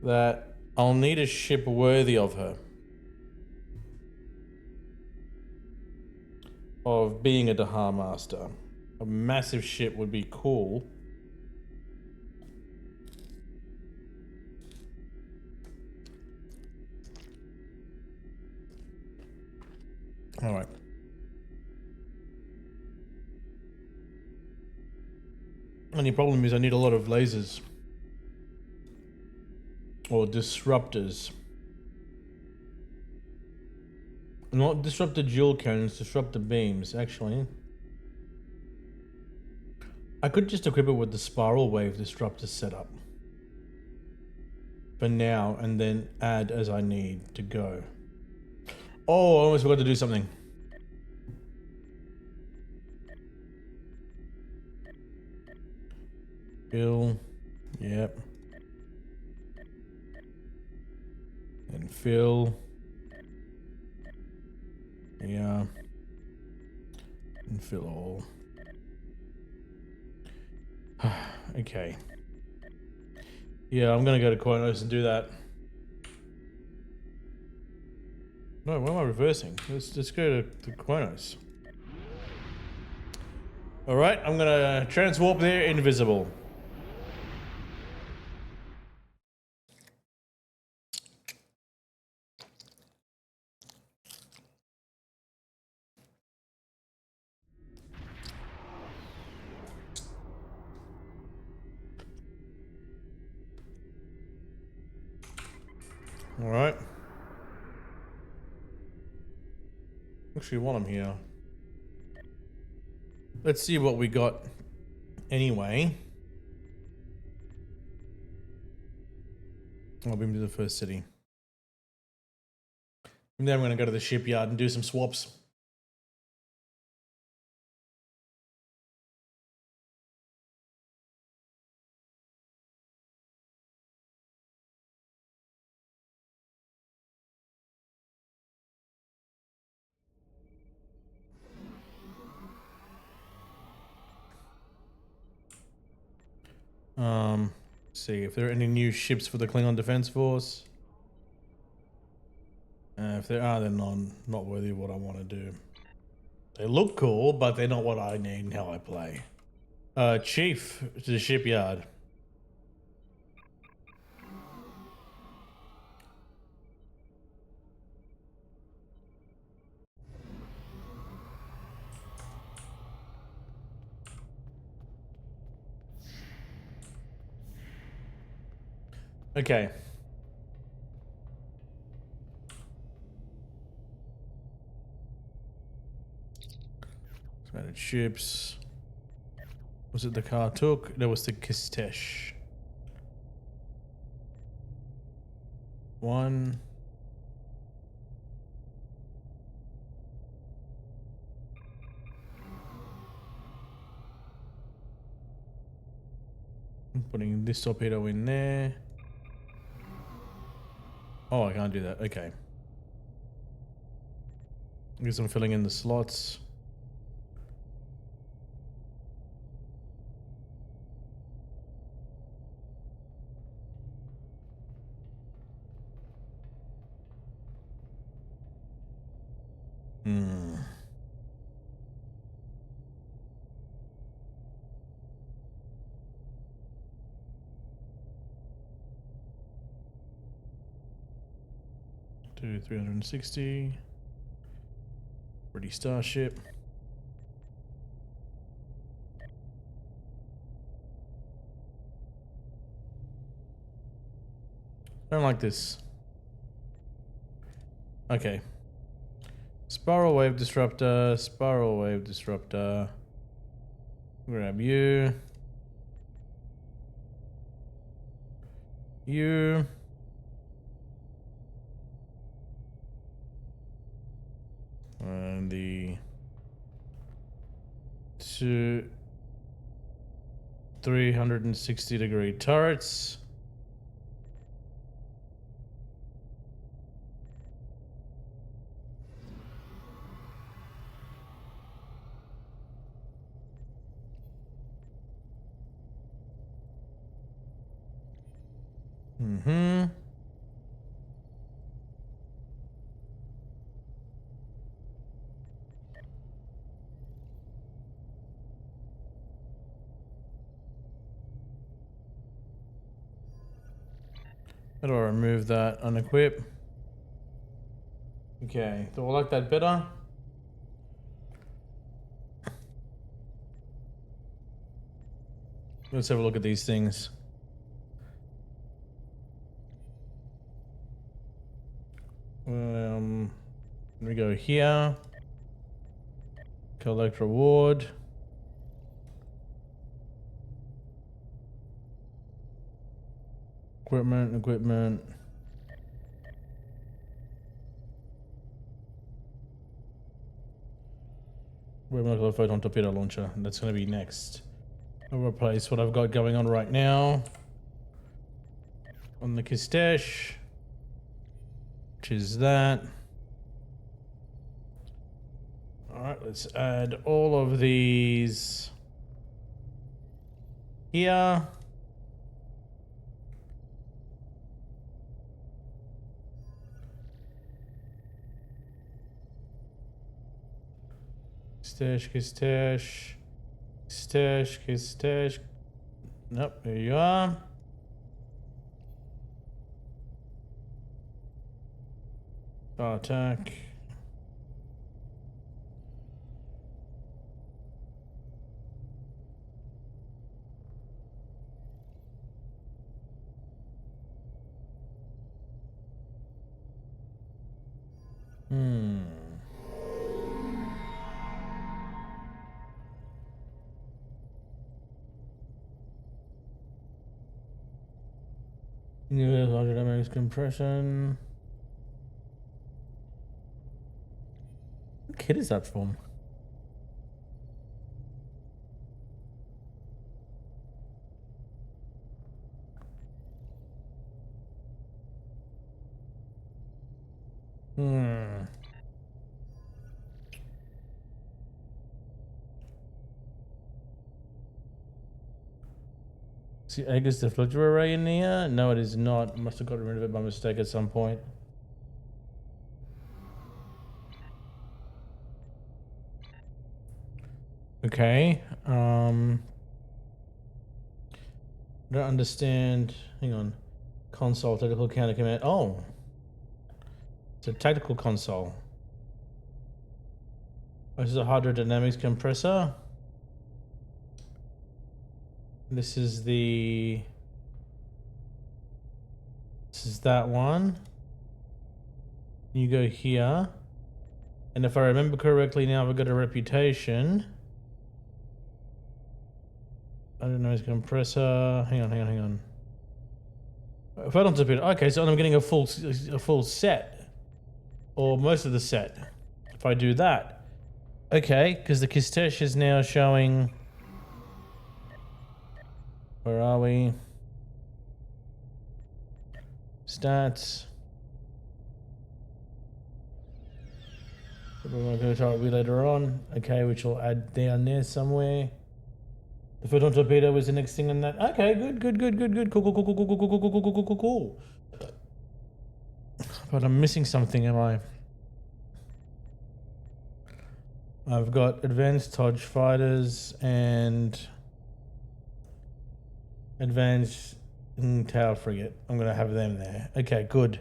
that I'll need a ship worthy of her. Of being a Dahar Master. A massive ship would be cool. Alright. Only problem is I need a lot of lasers. Or disruptors. Not disruptor dual cannons, disruptor beams, actually. I could just equip it with the spiral wave disruptor setup. For now, and then add as I need to go. Oh, I almost forgot to do something. Fill. Yep. And fill. Yeah. And fill all. Okay. Yeah, I'm gonna go to Kronos and do that. No, why am I reversing? Let's go to Kronos. Alright, I'm gonna transwarp there, invisible. Alright. Actually, while I'm here, let's see what we got anyway. I'll beam to the first city. And then I'm going to go to the shipyard and do some swaps. See if there are any new ships for the Klingon Defense Force. If there are, they're not worthy of what I want to do. They look cool, but they're not what I need and how I play. Chief to the shipyard. Okay. Spotted ships. Was it the car took? There was the Kistesh. One. I'm putting this torpedo in there. Oh, I can't do that. Okay. I guess I'm filling in the slots. Hmm. To 360. Pretty starship. Don't like this. Okay. Spiral wave disruptor. Spiral wave disruptor. Grab you. You. And the 360-degree turrets. Mm-hmm. How do I remove that? Unequip. Okay, do I like that better? Let's have a look at these things. We go here. Collect reward. Equipment. We're going to photon torpedo launcher. That's going to be next. I'll replace what I've got going on right now. On the Kistesh. Which is that. Alright, let's add all of these here. Kistesh. Nope, there you are. Attack. New hydrodynamics compression. What kit is that from? See, egg is the filter array in here? No, it is not. Must have gotten rid of it by mistake at some point. Okay. I don't understand. Hang on. Console, tactical counter command. Oh. It's a tactical console. This is a hydrodynamics compressor. This is the This is that one. You go here. And if I remember correctly now, we've got a reputation. I don't know, it's compressor. Hang on. Photon torpedo. Okay, so I'm getting a full set. Or most of the set. If I do that. Okay, because the Kistesh is now showing... Where are we? Stats. We're going to try it later on. Okay, which will add down there somewhere. The photon torpedo was the next thing on that. Okay, good. Cool. But I'm missing something, am I? I've got advanced Todge fighters and advanced tail frigate. I'm gonna have them there. Okay, good.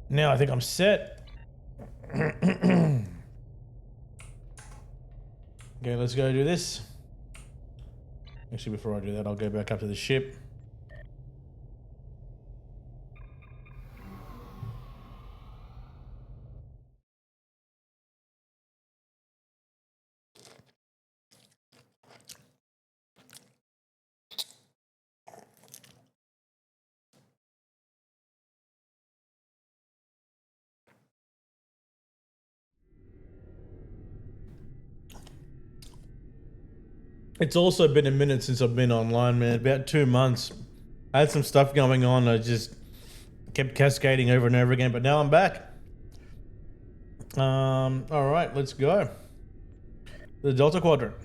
Now I think I'm set. Okay, let's go do this. Actually, before I do that, I'll go back up to the ship. It's also been a minute since I've been online, man. About 2 months. I had some stuff going on. I just kept cascading over and over again, but now I'm back. All right, let's go. The Delta Quadrant.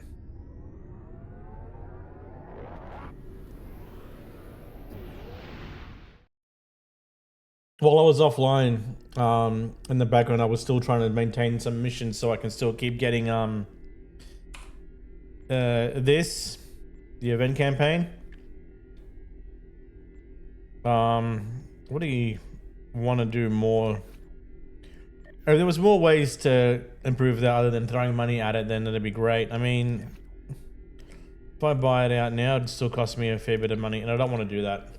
While I was offline, in the background, I was still trying to maintain some missions so I can still keep getting the event campaign. What do you want to do more? If there was more ways to improve that other than throwing money at it, then that'd be great. I mean, if I buy it out now, it'd still cost me a fair bit of money, and I don't want to do that.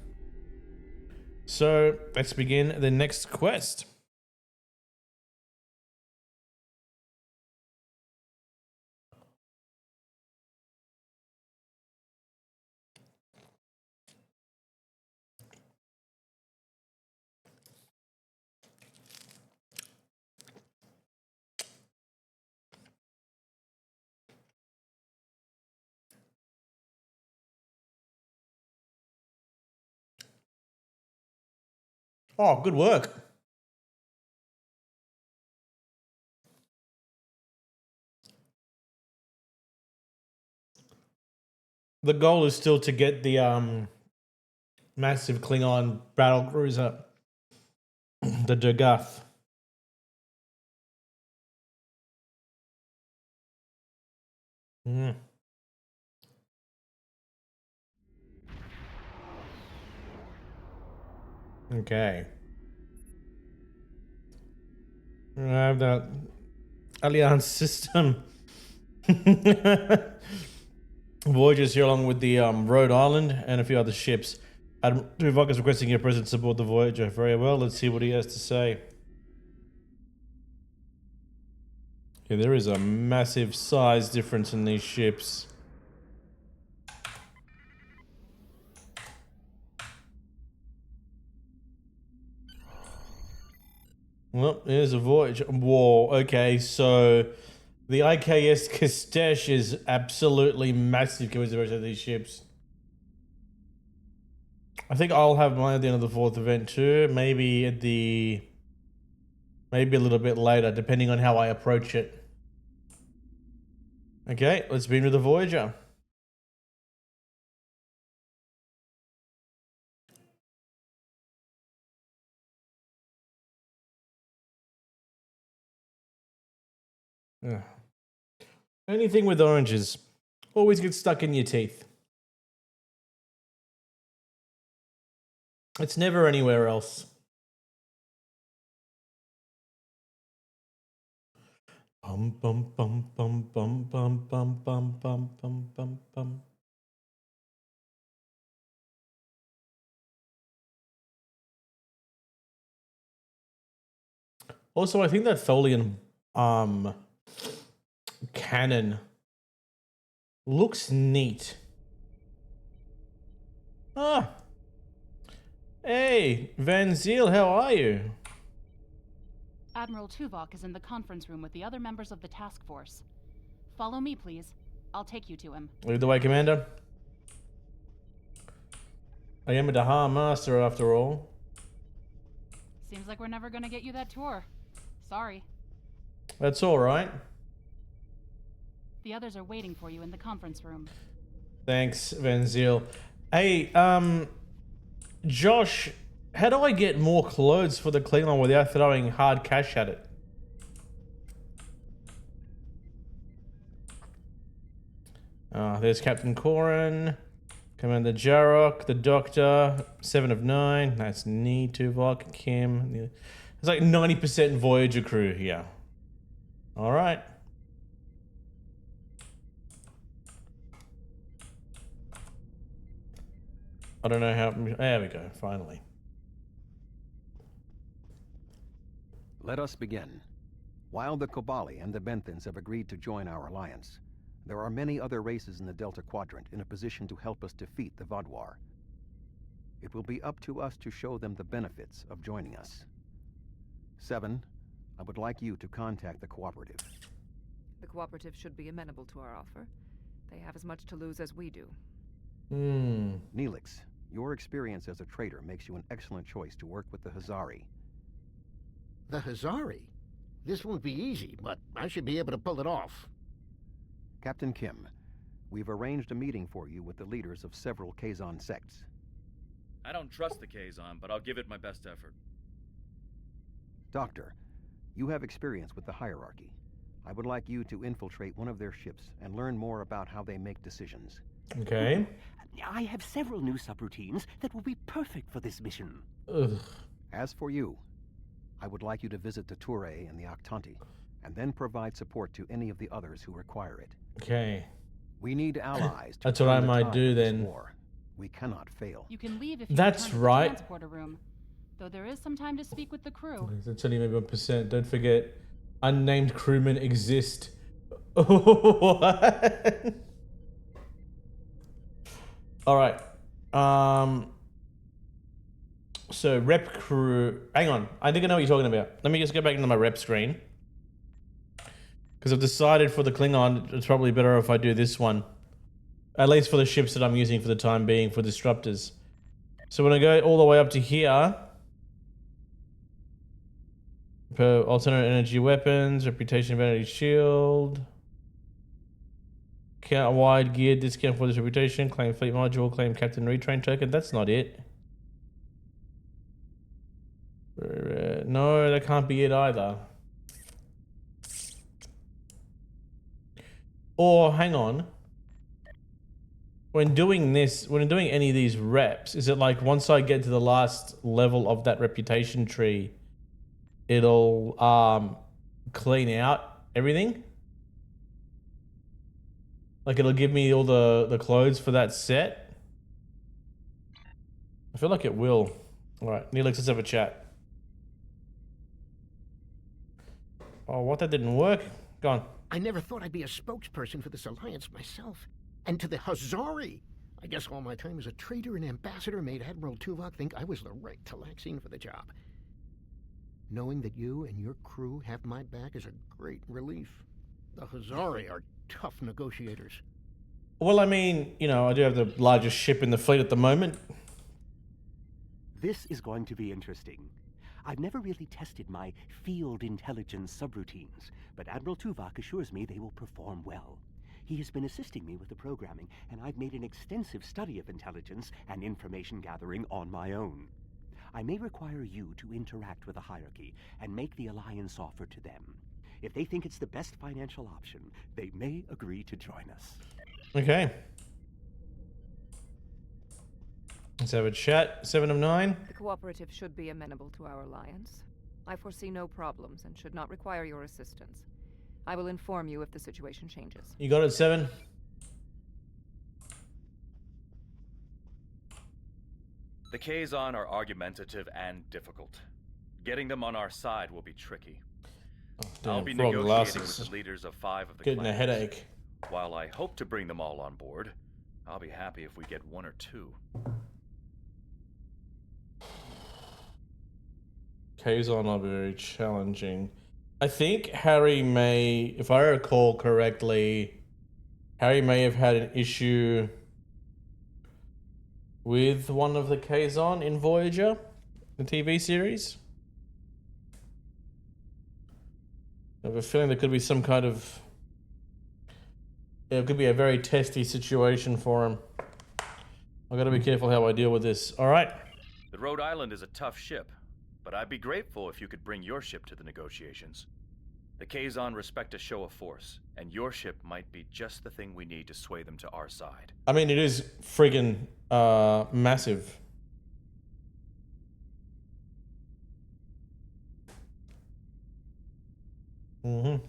So let's begin the next quest. Oh, good work. The goal is still to get the massive Klingon battle cruiser, the Dogath. Okay. I have that Alliance system. Voyagers here along with the Rhode Island and a few other ships. Admiral Tuvok is requesting your presence aboard the Voyager. Very well, let's see what he has to say. Yeah, there is a massive size difference in these ships. Well, there's a Voyager. Whoa, okay, so the IKS Kistesh is absolutely massive compared to the rest of these ships. I think I'll have mine at the end of the fourth event too. Maybe a little bit later, depending on how I approach it. Okay, let's begin with the Voyager. Ugh. Anything with oranges always gets stuck in your teeth. It's never anywhere else. Bum bum bum bum bum bum bum bum bum bum bum bum. Also, I think that Tholian cannon looks neat. Ah. Hey, Van Ziel, how are you? Admiral Tuvok is in the conference room with the other members of the task force. Follow me, please. I'll take you to him. Lead the way, Commander. I am a Daha Master after all. Seems like we're never gonna get you that tour. Sorry. That's alright. The others are waiting for you in the conference room. Thanks, Van Ziel. Hey, Josh, how do I get more clothes for the Klingon without throwing hard cash at it? There's Captain Corin, Commander Jarok, the Doctor, 7 of 9. That's neat. Tuvok, Kim. There's like 90% Voyager crew here. All right. I don't know how. There we go. Finally. Let us begin. While the Kobali and the Benthans have agreed to join our alliance, there are many other races in the Delta Quadrant in a position to help us defeat the Vaadwaur. It will be up to us to show them the benefits of joining us. 7, I would like you to contact the Cooperative. The Cooperative should be amenable to our offer. They have as much to lose as we do. Neelix, your experience as a trader makes you an excellent choice to work with the Hazari. The Hazari? This won't be easy, but I should be able to pull it off. Captain Kim, we've arranged a meeting for you with the leaders of several Kazon sects. I don't trust the Kazon, but I'll give it my best effort. Doctor, you have experience with the hierarchy. I would like you to infiltrate one of their ships and learn more about how they make decisions. Okay. I have several new subroutines that will be perfect for this mission. Ugh. As for you, I would like you to visit the Toure and the Octanti, and then provide support to any of the others who require it. Okay. We need allies to That's what I turn the might tide do of this then. war. We cannot fail. You can leave if you That's return to right. the transporter room, though there is some time to speak with the crew. It's only maybe 1%. Don't forget, unnamed crewmen exist. What? All right. So rep crew. Hang on. I think I know what you're talking about. Let me just go back into my rep screen. Because I've decided for the Klingon, it's probably better if I do this one. At least for the ships that I'm using for the time being for disruptors. So when I go all the way up to here, per alternate energy weapons, reputation vanity shield, count wide gear, discount for this reputation, claim fleet module, claim captain retrain token. That's not it. No, that can't be it either. Or hang on. When doing this, when doing any of these reps, is it like once I get to the last level of that reputation tree, it'll clean out everything? Like it'll give me all the clothes for that set? I feel like it will. Alright, Neelix, let's have a chat. Oh, what? That didn't work? Go on. I never thought I'd be a spokesperson for this alliance myself. And to the Hazari! I guess all my time as a trader and ambassador made Admiral Tuvok think I was the right Talaxian for the job. Knowing that you and your crew have my back is a great relief. The Hazari are tough negotiators. Well, I mean, you know, I do have the largest ship in the fleet at the moment. This is going to be interesting. I've never really tested my field intelligence subroutines, but Admiral Tuvok assures me they will perform well. He has been assisting me with the programming, and I've made an extensive study of intelligence and information gathering on my own. I may require you to interact with the hierarchy and make the alliance offer to them. If they think it's the best financial option, they may agree to join us. Okay. Let's have a chat. 7 of 9. The Cooperative should be amenable to our alliance. I foresee no problems and should not require your assistance. I will inform you if the situation changes. You got it, 7. The Kazon are argumentative and difficult. Getting them on our side will be tricky. I'll be frog negotiating glasses. with the leaders of 5 of the Getting a clans. headache. While I hope to bring them all on board, I'll be happy if we get 1 or 2. Kazon are very challenging. I think Harry may, if I recall correctly, Harry may have had an issue with one of the Kazon in Voyager, the TV series. I have a feeling there could be some kind of... It could be a very testy situation for him. I've got to be careful how I deal with this. All right. The Rhode Island is a tough ship, but I'd be grateful if you could bring your ship to the negotiations. The Kazon respect a show of force, and your ship might be just the thing we need to sway them to our side. I mean, it is friggin' massive. Mm-hmm.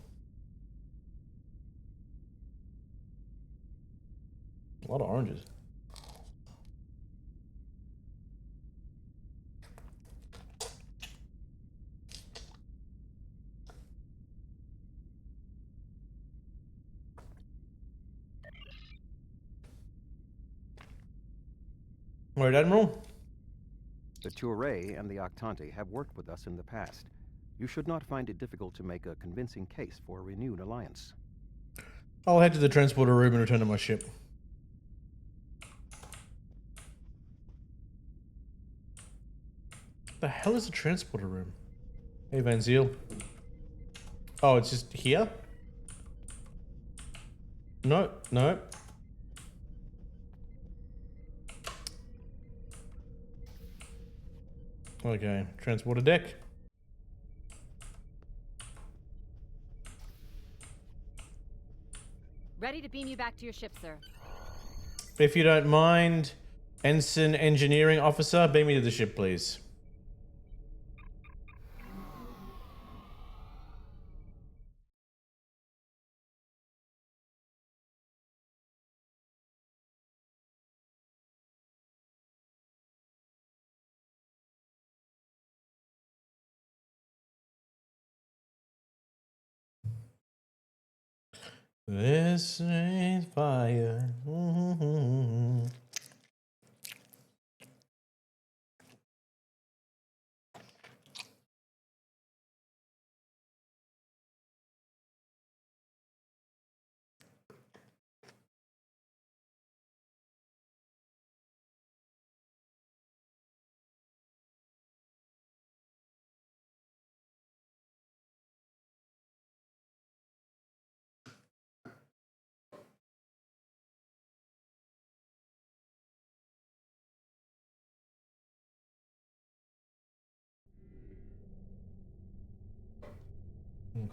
A lot of oranges. Right, Admiral? The Touré and the Octante have worked with us in the past. You should not find it difficult to make a convincing case for a renewed alliance. I'll head to the transporter room and return to my ship. The hell is a transporter room? Hey, Van Ziel. Oh, it's just here? No, no. Okay, transporter deck. Ready to beam you back to your ship, sir. If you don't mind, Ensign Engineering Officer, beam me to the ship, please. This ain't fire.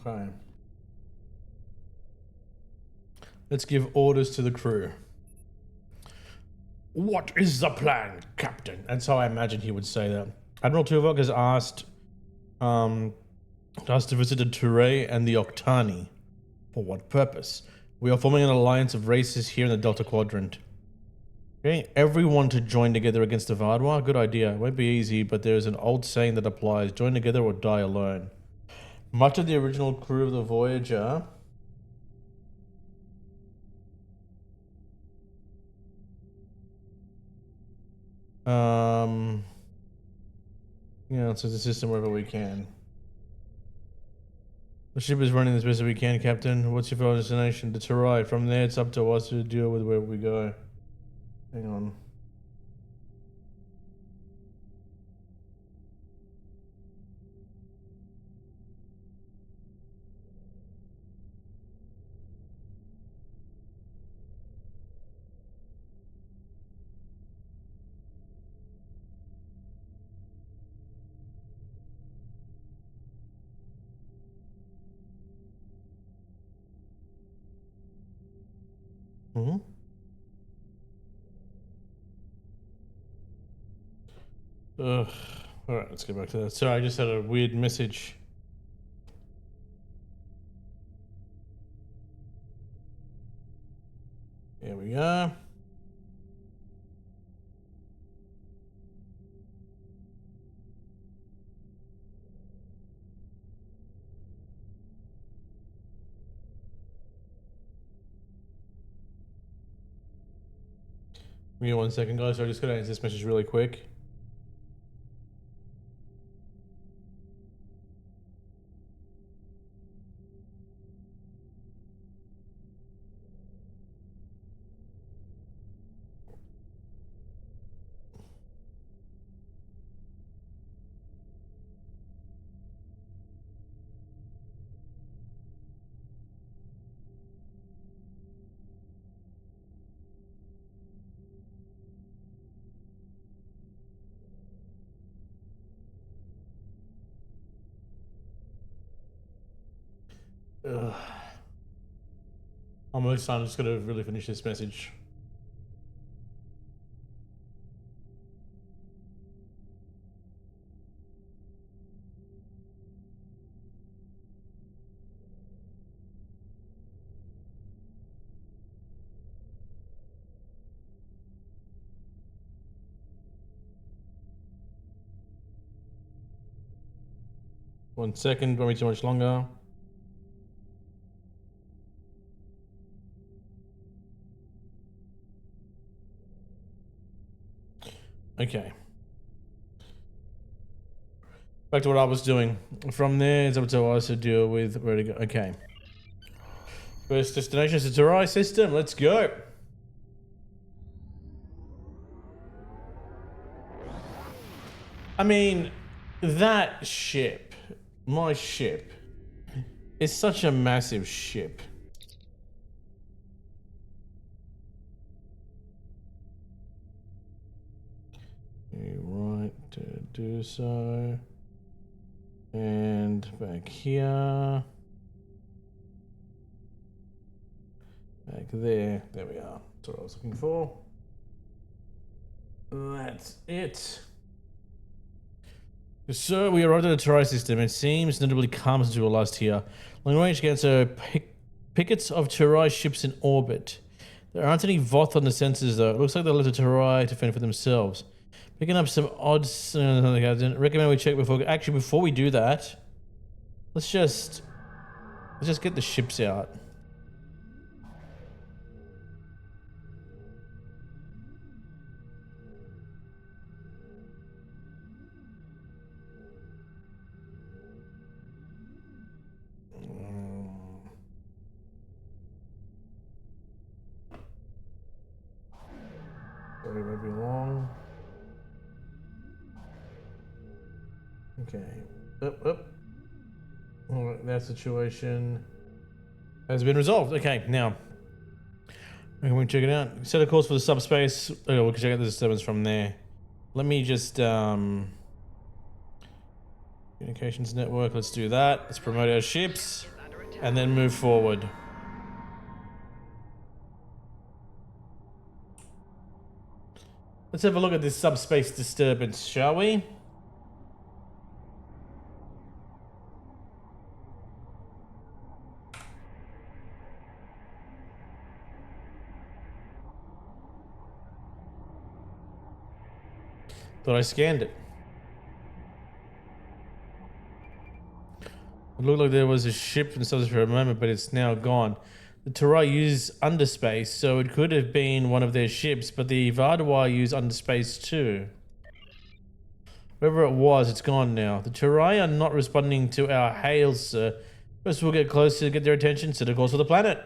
Okay. Let's give orders to the crew. What is the plan, Captain? That's how I imagine he would say that. Admiral Tuvok has asked us to visit the Touré and the Octani. For what purpose? We are forming an alliance of races here in the Delta Quadrant. Getting everyone to join together against the Vardois? Good idea. It won't be easy, but there is an old saying that applies. Join together or die alone. Much of the original crew of the Voyager yeah, so the system wherever we can. The ship is running as best as we can, Captain. What's your final destination? The Touré. From there, it's up to us to deal with where we go. Hang on. Mm-hmm. Ugh. Alright, let's get back to that. Sorry, I just had a weird message. Here we go. Give me 1 second, guys. So I just gotta answer this message really quick. Ugh. Almost done. I'm just gonna really finish this message. One second, won't be too much longer. Okay. Back to what I was doing. From there, it's up to us to deal with where to go. Okay. First destination is the Tarai system. Let's go. I mean, that ship, my ship, is such a massive ship. You're right to do so. And back here. Back there. There we are. That's what I was looking for. That's it. So we arrived at the Tarai system. It seems notably calm since we were last here. Long range against pickets of Tarai ships in orbit. There aren't any Voth on the sensors though. It looks like they left the Tarai to fend for themselves. Picking up some odds. I recommend we check before. Actually, before we do that, let's just get the ships out. Sorry, it might be long. Okay. Up. Alright, that situation has been resolved. Okay, now we can check it out. Set a course for the subspace. Okay, we can check out the disturbance from there. Let me just communications network. Let's do that. Let's promote our ships and then move forward. Let's have a look at this subspace disturbance, shall we? Thought I scanned it. It looked like there was a ship in subspace for a moment, but it's now gone. The Tarai use underspace, so it could have been one of their ships, but the Vardawa use underspace too. Wherever it was, it's gone now. The Tarai are not responding to our hails, sir. First we'll get closer to get their attention, set a course for the planet.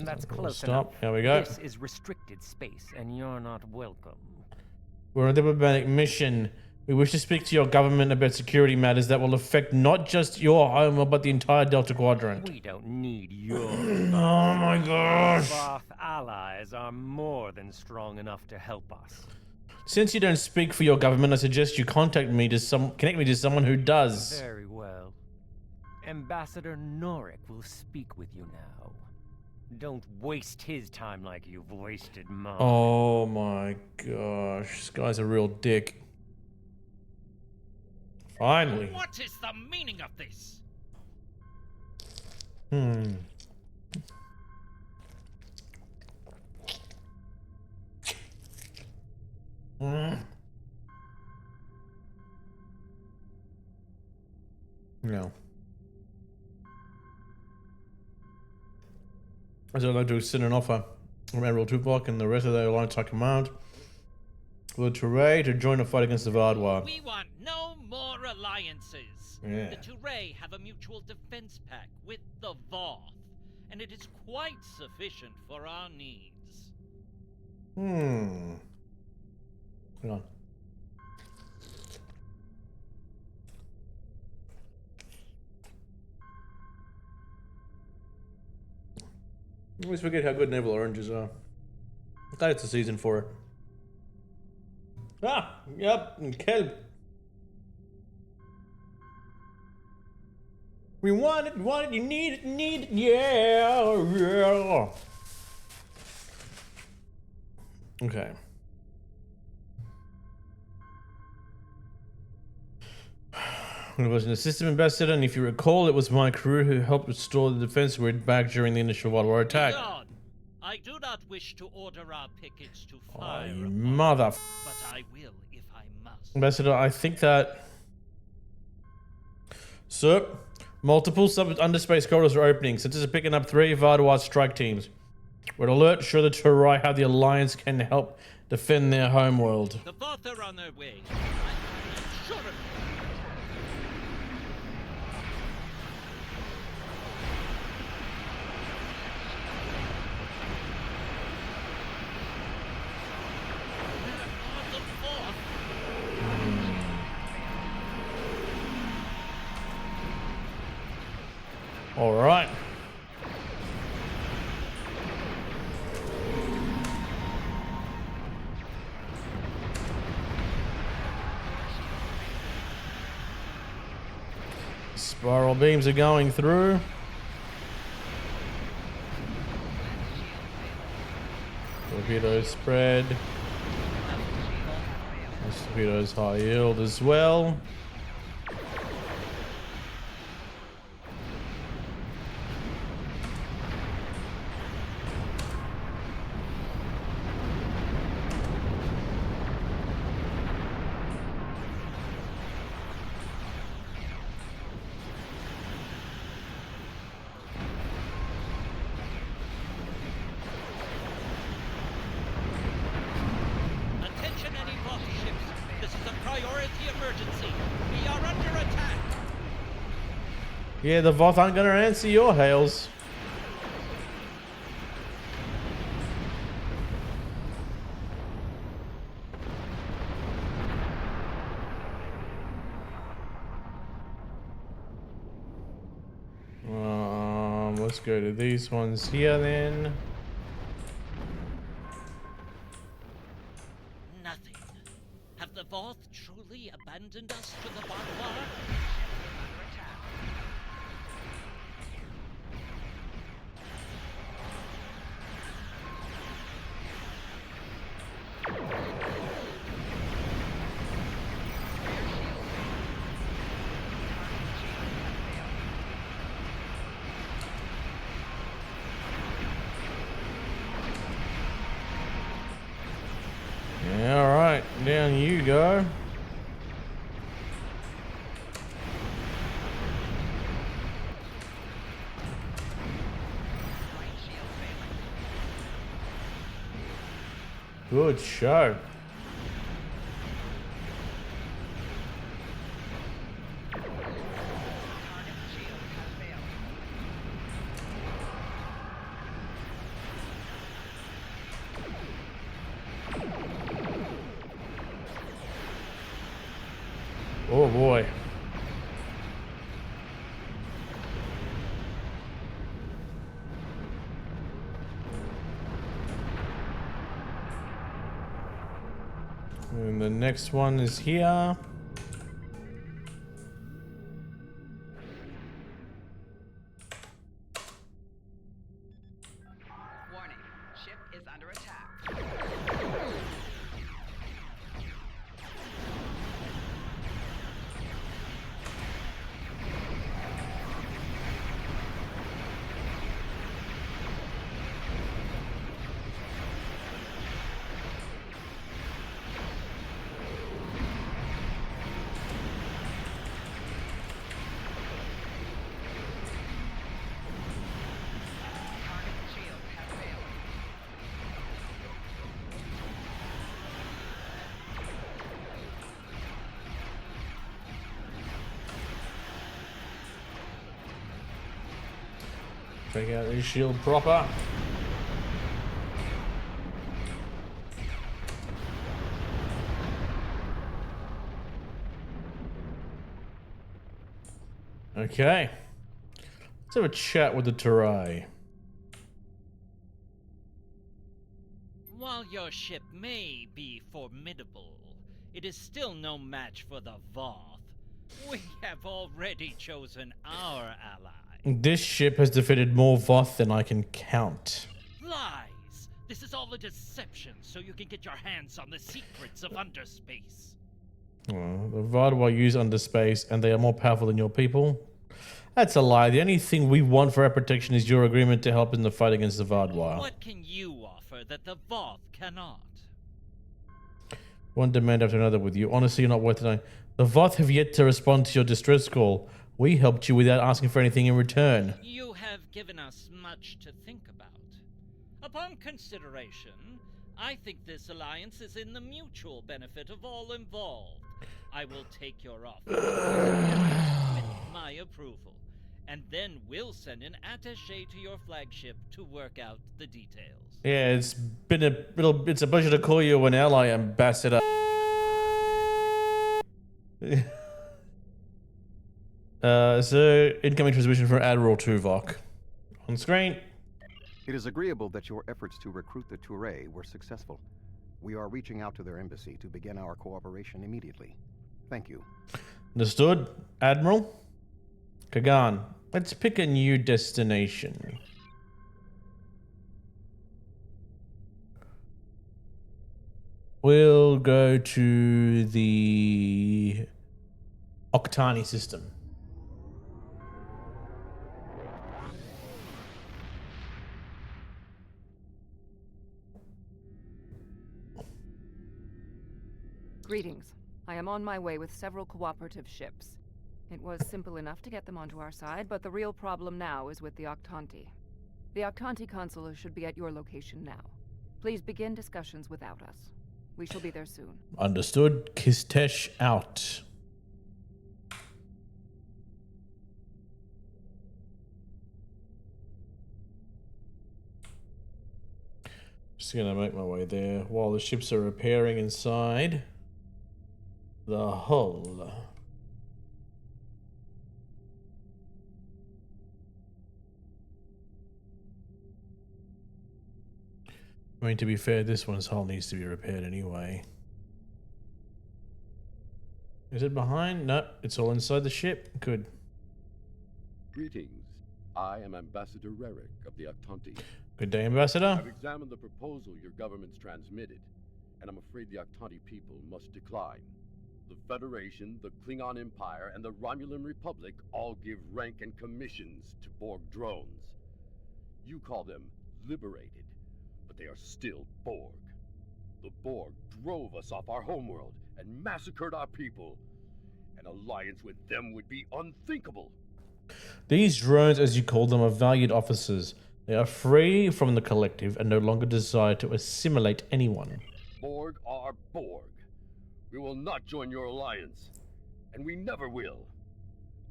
That's close Stop. enough. Here we go. This is restricted space, and you're not welcome. We're on a diplomatic mission. We wish to speak to your government about security matters that will affect not just your home, but the entire Delta Quadrant. We don't need your... Oh my gosh. Voth allies are more than strong enough to help us. Since you don't speak for your government, I suggest you connect me to someone who does. Very well. Ambassador Norik will speak with you now. Don't waste his time like you've wasted mine. Oh my gosh, this guy's a real dick. Finally. What is the meaning of this? No. As I'd like to extend an offer from Admiral Tuvok and the rest of the Alliance High Command for Turay to join the fight against the Vardwar. We want no more alliances. Yeah. The Turay have a mutual defense pact with the Voth, and it is quite sufficient for our needs. Hang on. I always forget how good naval oranges are. I'm glad it's a season for it. Ah, yep, and Kelp. We want it, you need it, yeah. Okay. I was an assistant ambassador, and if you recall, it was my crew who helped restore the defense grid back during the initial World War attack. Beyond, I do not wish to order our pickets to Oh, fire, you upon mother... them, but I will if I must. Ambassador, I think that... Sir, multiple underspace corridors are opening. Sensors are picking up 3 Vardwar strike teams. We're alert, sure the Turai how the Alliance can help defend their homeworld. The Voth are on their way. I'm sure of it. All right. Spiral beams are going through. Torpedoes spread. This torpedoes high yield as well. Attention any Voth ships. This is a priority emergency. We are under attack. Yeah, the Voth aren't gonna answer your hails. Let's go to these ones here then. Nothing. Have the Voth truly abandoned us to the Vardwar? Yeah, all right, down you go. Good show. Oh boy. And the next one is here. Warning, ship is under attack. Take out his shield proper. Okay. Let's have a chat with the Terai. While your ship may be formidable, it is still no match for the Voth. We have already chosen our ally. This ship has defeated more Voth than I can count. Lies! This is all a deception so you can get your hands on the secrets of underspace. Well, the Vaadwaur use underspace and they are more powerful than your people. That's a lie. The only thing we want for our protection is your agreement to help in the fight against the Vaadwaur. What can you offer that the Voth cannot? One demand after another with you. Honestly, you're not worth it. The Voth have yet to respond to your distress call. We helped you without asking for anything in return. You have given us much to think about. Upon consideration, I think this alliance is in the mutual benefit of all involved. I will take your offer with my approval, and then we'll send an attaché to your flagship to work out the details. Yeah, it's a pleasure to call you an ally, Ambassador. So incoming transmission from Admiral Tuvok. On screen. It is agreeable that your efforts to recruit the Touré were successful. We are reaching out to their embassy to begin our cooperation immediately. Thank you. Understood, Admiral. Kagan, let's pick a new destination. We'll go to the Octani system. Greetings. I am on my way with several cooperative ships. It was simple enough to get them onto our side, but the real problem now is with the Octanti. The Octanti consul should be at your location now. Please begin discussions without us. We shall be there soon. Understood. Kistesh out. Just gonna make my way there while the ships are repairing inside the hull. I mean, to be fair, this one's hull needs to be repaired anyway. Is it behind? Nope, it's all inside the ship. Good. Greetings. I am Ambassador Rerick of the Octanti. Good day, Ambassador. I've examined the proposal your government's transmitted, and I'm afraid the Octanti people must decline. The Federation, the Klingon Empire, and the Romulan Republic all give rank and commissions to Borg drones. You call them liberated, but they are still Borg. The Borg drove us off our homeworld and massacred our people. An alliance with them would be unthinkable. These drones, as you call them, are valued officers. They are free from the collective and no longer desire to assimilate anyone. Borg are Borg. We will not join your alliance, and we never will.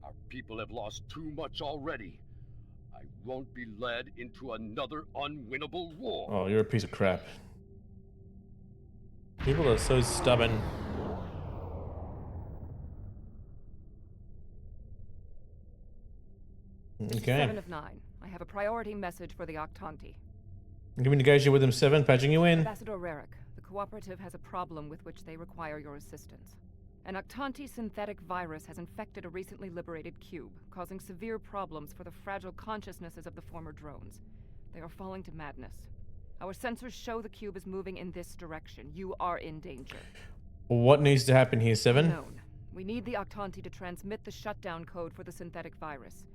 Our people have lost too much already. I won't be led into another unwinnable war. Oh, you're a piece of crap. People are so stubborn. Okay. 7 of 9. I have a priority message for the Octanti. Communication with them, 7, patching you in. Ambassador Rerick, the cooperative has a problem with which they require your assistance. An Octanti synthetic virus has infected a recently liberated cube, causing severe problems for the fragile consciousnesses of the former drones. They are falling to madness. Our sensors show the cube is moving in this direction. You are in danger. What needs to happen here, 7? Unknown. We need the Octanti to transmit the shutdown code for the synthetic virus.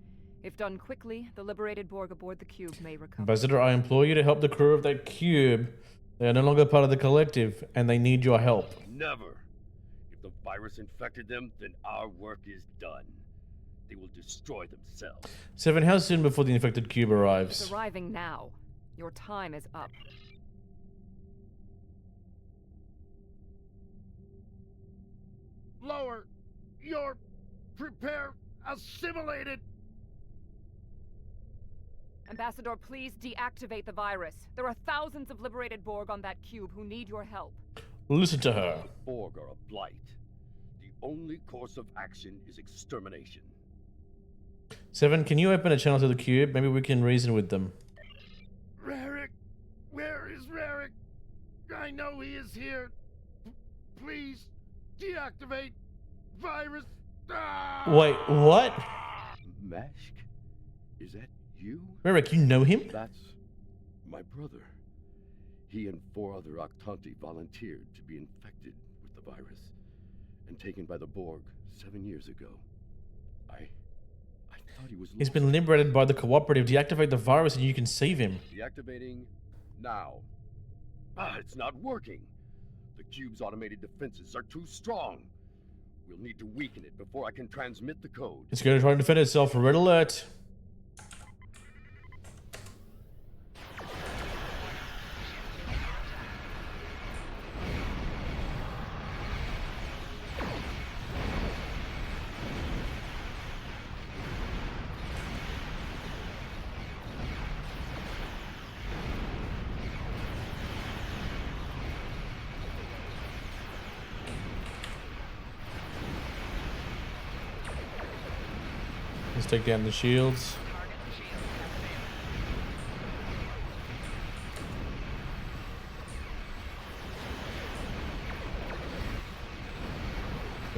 If done quickly, the liberated Borg aboard the cube may recover. Ambassador, I implore you to help the crew of that cube. They are no longer part of the collective, and they need your help. Never. If the virus infected them, then our work is done. They will destroy themselves. 7, how soon before the infected cube arrives? It's arriving now. Your time is up. Lower! Prepare! Assimilated! Ambassador, please deactivate the virus. There are thousands of liberated Borg on that cube who need your help. Listen to her. The Borg are a blight. The only course of action is extermination. 7, can you open a channel to the cube? Maybe we can reason with them. Rarick! Where is Rarick? I know he is here. Please, deactivate virus. Ah! Wait, what? Meshk? Is that you? Merrick, you know him? That's my brother. He and 4 other Octanti volunteered to be infected with the virus and taken by the Borg 7 years ago. I thought he was He's been liberated by the cooperative. Deactivate the virus and you can save him. Deactivating now. It's not working. The cube's automated defenses are too strong. We'll need to weaken it before I can transmit the code. It's going to try and defend itself. Red alert. Let's take down the shields.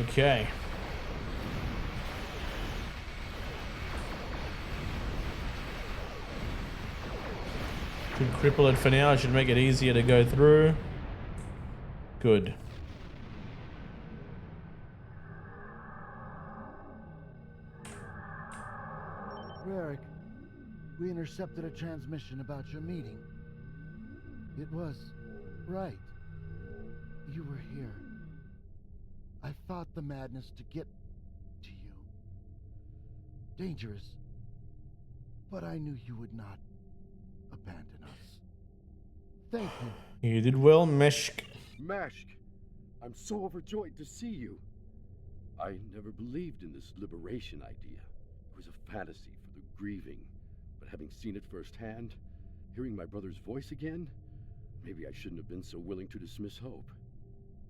Okay. Could cripple it for now. It should make it easier to go through. Good. Rarick, we intercepted a transmission about your meeting. It was right. You were here. I fought the madness to get to you. Dangerous. But I knew you would not abandon us. Thank you. You did well, Meshk. Meshk, I'm so overjoyed to see you. I never believed in this liberation idea. It was a fantasy for the grieving. But having seen it firsthand, hearing my brother's voice again, maybe I shouldn't have been so willing to dismiss hope.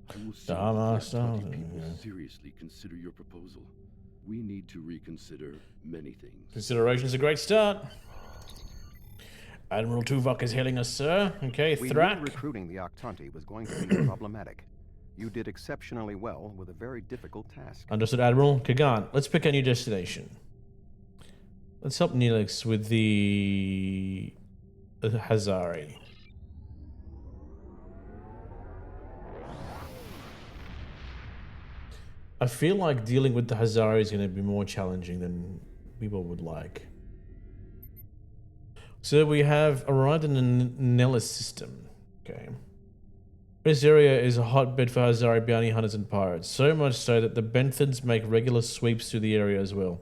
I will see if people seriously consider your proposal. We need to reconsider many things. Consideration's a great start. Admiral Tuvok is hailing us, sir. Okay, We Thrak. knew recruiting the Octanti was going to be problematic. You did exceptionally well with a very difficult task. Understood, Admiral. Kagan, let's pick a new destination. Let's help Neelix with the Hazari. I feel like dealing with the Hazari is going to be more challenging than people would like. So we have arrived in the Nellis system. Okay. This area is a hotbed for Hazari bounty hunters and pirates, so much so that the Benthans make regular sweeps through the area as well.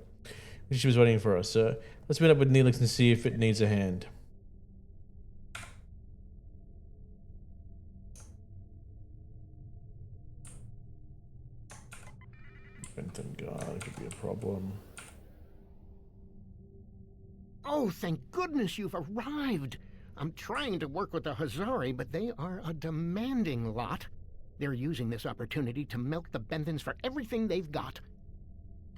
She was waiting for us, so let's meet up with Neelix and see if it needs a hand. Benthan guard could be a problem. Oh, thank goodness you've arrived. I'm trying to work with the Hazari, but they are a demanding lot. They're using this opportunity to milk the Benthans for everything they've got.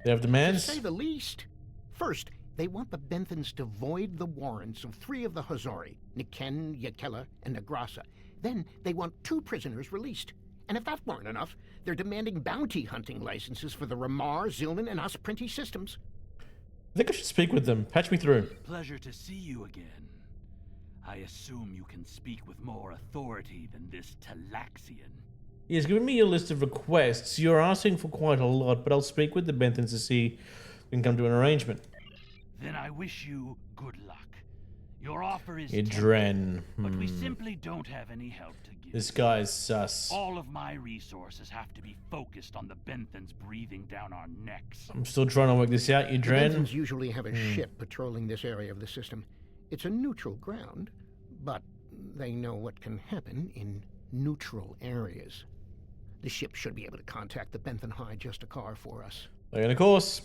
They have demands? To say the least. First, they want the Benthans to void the warrants of 3 of the Hazari, Niken, Yakella, and Negrasa. Then they want 2 prisoners released. And if that weren't enough, they're demanding bounty hunting licenses for the Ramar, Zilnan, and Osprinti systems. I think I should speak with them. Patch me through. Pleasure to see you again. I assume you can speak with more authority than this Talaxian. He's given me a list of requests. You're asking for quite a lot, but I'll speak with the Benthans to see if we can come to an arrangement. Then I wish you good luck. Your offer is Idren. but we simply don't have any help to give. This guy's sus. All of my resources have to be focused on the Benthans breathing down our necks. I'm still trying to work this out, The Idren. Benthans usually have a ship patrolling this area of the system. It's a neutral ground, but they know what can happen in neutral areas. The ship should be able to contact the Benthan High just a car for us. And of course.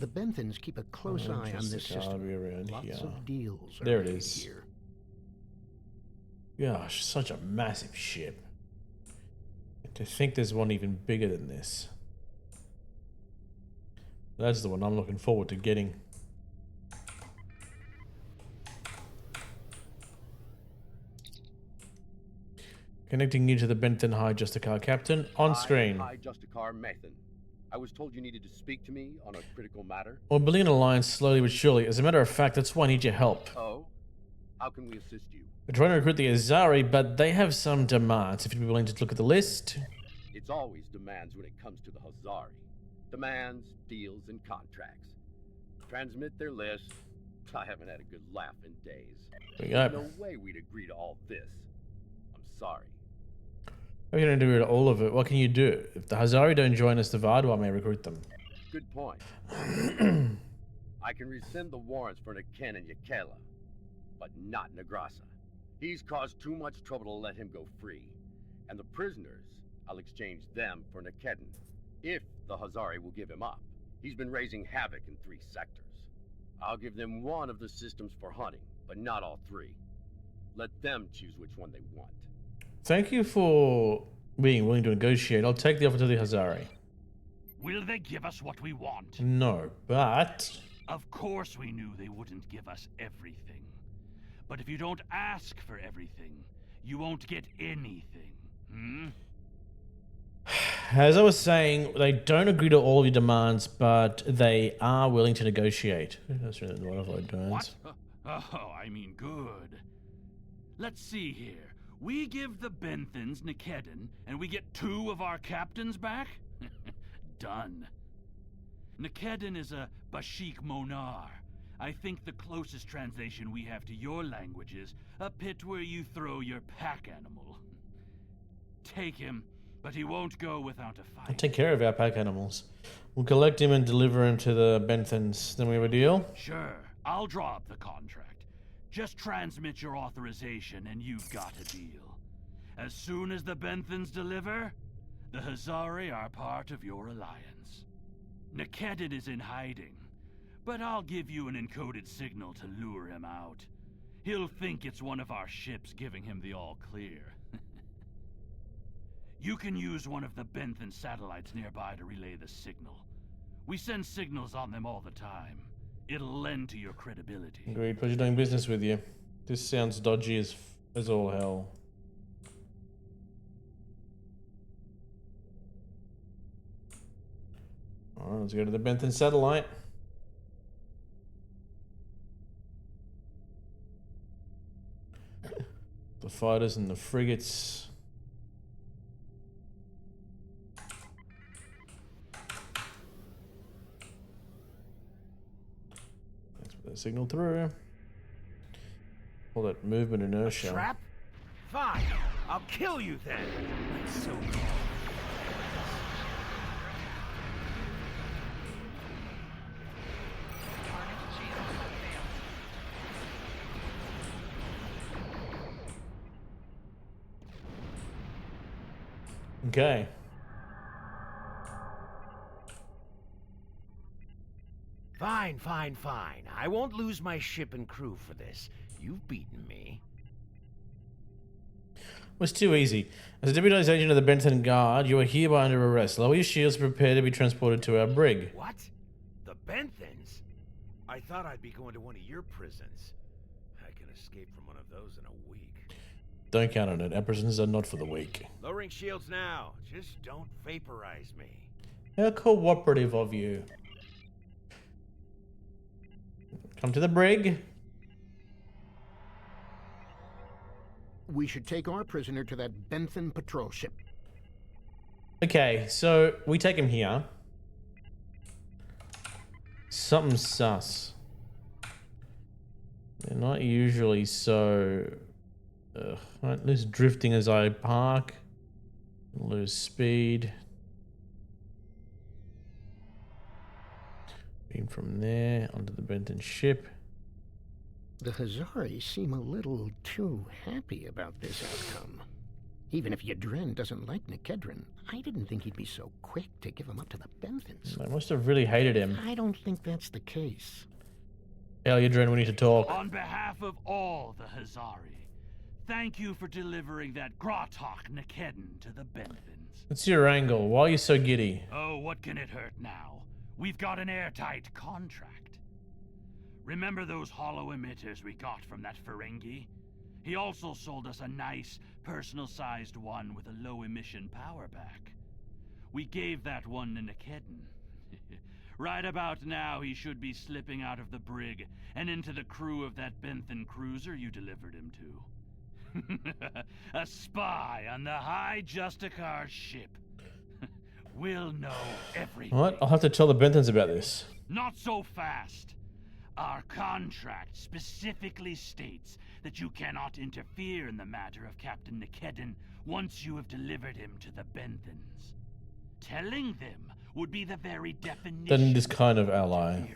The Benthans keep a close eye on this system. Around Lots here. of deals are There it made is. here. Gosh, such a massive ship. To think there's one even bigger than this. That's the one I'm looking forward to getting. Connecting you to the Benton High Justicar Captain on screen. Hi, Justicar Mathan. I was told you needed to speak to me on a critical matter. We're building an alliance slowly but surely. As a matter of fact, that's why I need your help. Oh? How can we assist you? We're trying to recruit the Azari, but they have some demands. If you'd be willing to look at the list. It's always demands when it comes to the Hazari. Demands, deals, and contracts. Transmit their list. I haven't had a good laugh in days. There we go. No way we'd agree to all this. I'm sorry. We're going to do all of it. What can you do? If the Hazari don't join us, the Vardwa may recruit them. Good point. I can rescind the warrants for Niken and Yakela, but not Negrasa. He's caused too much trouble to let him go free. And the prisoners, I'll exchange them for Nikedin, if the Hazari will give him up. He's been raising havoc in 3 sectors. I'll give them one of the systems for hunting, but not all 3. Let them choose which one they want. Thank you for being willing to negotiate. I'll take the offer to the Hazari. Will they give us what we want? No, but... Of course we knew they wouldn't give us everything. But if you don't ask for everything, you won't get anything. Hmm? As I was saying, they don't agree to all of your demands, but they are willing to negotiate. That's really a lot of our demands. What? Oh, I mean good. Let's see here. We give the Benthans Nikedin, and we get 2 of our captains back? Done. Nikedin is a Bashik Monar. I think the closest translation we have to your language is a pit where you throw your pack animal. Take him, but he won't go without a fight. I'll take care of our pack animals. We'll collect him and deliver him to the Benthans. Then we have a deal? Sure, I'll draw up the contract. Just transmit your authorization and you've got a deal. As soon as the Benthans deliver, the Hazari are part of your alliance. Nikedin is in hiding, but I'll give you an encoded signal to lure him out. He'll think it's one of our ships giving him the all-clear. You can use one of the Benthan satellites nearby to relay the signal. We send signals on them all the time. It'll lend to your credibility. Agreed. Pleasure doing business with you. This sounds dodgy as all hell. Alright, let's go to the Benthan satellite. The fighters and the frigates. Let's put that signal through. All that movement inertia. Trap? Fine. I'll kill you then. That's so cool. Okay. Fine, fine, fine. I won't lose my ship and crew for this. You've beaten me. It was too easy. As a deputized agent of the Benton Guard, you are hereby under arrest. Lower your shields and prepare to be transported to our brig. What? The Benthans? I thought I'd be going to one of your prisons. I can escape from one of those in a week. Don't count on it. Our prisons are not for the weak. Lowering shields now. Just don't vaporize me. How cooperative of you. Come to the brig. We should take our prisoner to that Benthan patrol ship. Okay, so we take him here. Something's sus. They're not usually so... I lose drifting as I park. Lose speed. Beam from there onto the Benton ship. The Hazari seem a little too happy about this outcome. Even if Yadren doesn't like Nikedren, I didn't think he'd be so quick to give him up to the Benthans. I must have really hated him. I don't think that's the case. Yadren, we need to talk. On behalf of all the Hazari, thank you for delivering that Grotok Nikedden to the Benthans. What's your angle? Why are you so giddy? Oh, what can it hurt now? We've got an airtight contract. Remember those hollow emitters we got from that Ferengi? He also sold us a nice, personal-sized one with a low-emission power pack. We gave that one to Nikedden. Right about now, he should be slipping out of the brig and into the crew of that Benthan cruiser you delivered him to. A spy on the High Justicar ship. We'll know everything. What? I'll have to tell the Benthans about this. Not so fast. Our contract specifically states that you cannot interfere in the matter of Captain Nikedden once you have delivered him to the Benthans. Telling them would be the very definition. Then this kind of ally.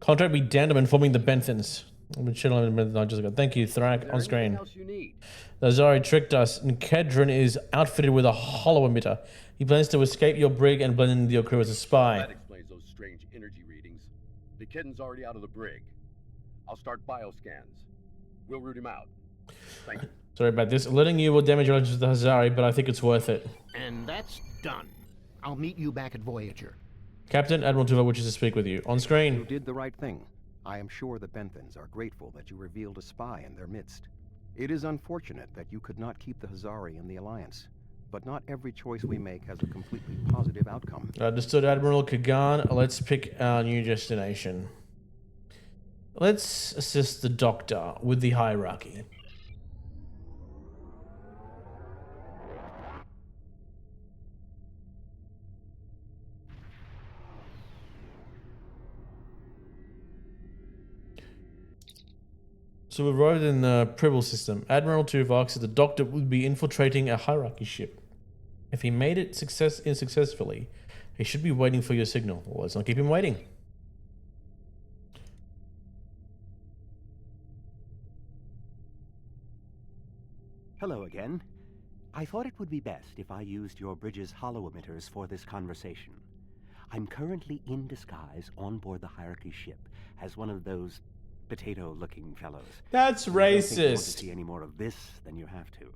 Contract be damned, I'm informing the Benthans. I've been chilling on the Benthans. I just got thank you, Thrak, on screen. The Azari tricked us. Nikedren is outfitted with a hollow emitter. He plans to escape your brig and blend into your crew as a spy. That explains those strange energy readings. Nikedden's already out of the brig. I'll start bioscans. We'll root him out. Thank you. Sorry about this. Letting you will damage your relations with the Hazari, but I think it's worth it. And that's done. I'll meet you back at Voyager. Captain, Admiral Tuva wishes to speak with you. On screen. You did the right thing. I am sure the Benthans are grateful that you revealed a spy in their midst. It is unfortunate that you could not keep the Hazari in the Alliance, but not every choice we make has a completely positive outcome. Understood, Admiral Kagan. Let's pick our new destination. Let's assist the Doctor with the hierarchy. So we've arrived in the Pribble system. Admiral Tuvok said the Doctor would be infiltrating a hierarchy ship. If he made it successfully, he should be waiting for your signal. Well, let's not keep him waiting. Hello again. I thought it would be best if I used your bridge's hollow emitters for this conversation. I'm currently in disguise on board the hierarchy ship as one of those potato-looking fellows. That's racist. I don't think you want to racist. see any more of this than you have to.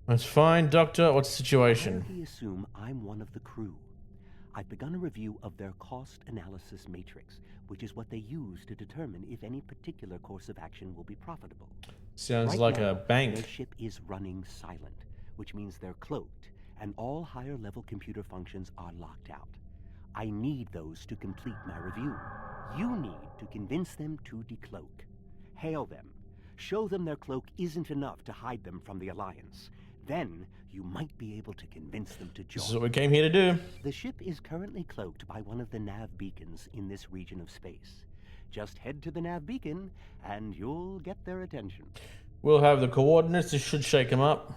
That's fine, Doctor. What's the situation? Hierarchy assume I'm one of the crew. I've begun a review of their cost analysis matrix, which is what they use to determine if any particular course of action will be profitable. Sounds Right like now, a bank. Their ship is running silent, which means they're cloaked, and all higher-level computer functions are locked out. I need those to complete my review. You need to convince them to decloak. Hail them. Show them their cloak isn't enough to hide them from the Alliance. Then you might be able to convince them to join. This is what we came here to do. The ship is currently cloaked by one of the nav beacons in this region of space. Just head to the nav beacon, and you'll get their attention. We'll have the coordinates. This should shake them up.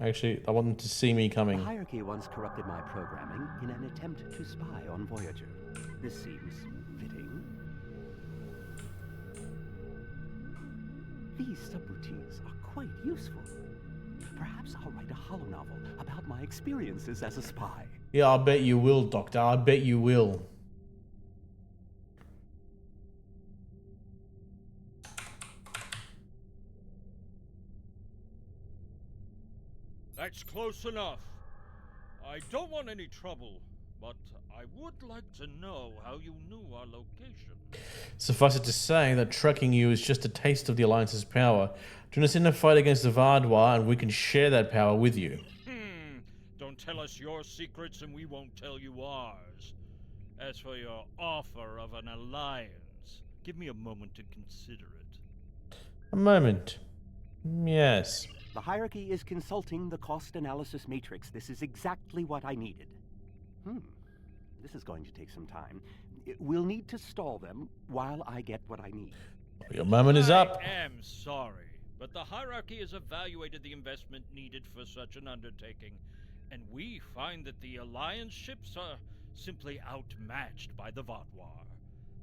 Actually, I want them to see me coming. The hierarchy once corrupted my programming in an attempt to spy on Voyager. This seems fitting. These subroutines are quite useful. Perhaps I'll write a holonovel about my experiences as a spy. Yeah, I bet you will, Doctor. I bet you will. That's close enough. I don't want any trouble, but I would like to know how you knew our location. Suffice it to say that tracking you is just a taste of the Alliance's power. Join us in a fight against the Vardwar, and we can share that power with you. Don't tell us your secrets and we won't tell you ours. As for your offer of an alliance, give me a moment to consider it. A moment. Yes. The hierarchy is consulting the cost analysis matrix. This is exactly what I needed. This is going to take some time. We'll need to stall them while I get what I need. Your moment is up. I am sorry, but the hierarchy has evaluated the investment needed for such an undertaking, and we find that the Alliance ships are simply outmatched by the Votwar.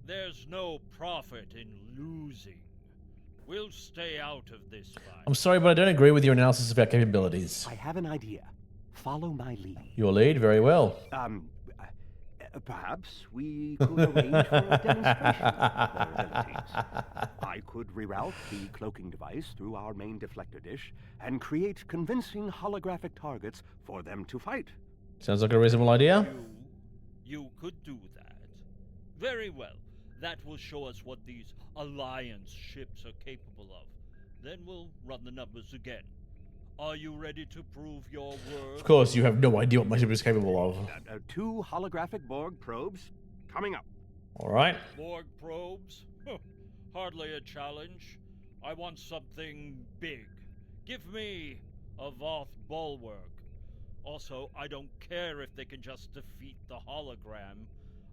There's no profit in losing. We'll stay out of this fight. I'm sorry, but I don't agree with your analysis of our capabilities. I have an idea. Follow my lead. Your lead? Very well. Perhaps we could arrange for a demonstration of their abilities. I could reroute the cloaking device through our main deflector dish and create convincing holographic targets for them to fight. Sounds like a reasonable idea. You could do that. Very well. That will show us what these Alliance ships are capable of. Then we'll run the numbers again. Are you ready to prove your worth? Of course, you have no idea what my ship is capable of. 2 holographic Borg probes coming up. All right. Borg probes? Hardly a challenge. I want something big. Give me a Voth bulwark. Also, I don't care if they can just defeat the hologram.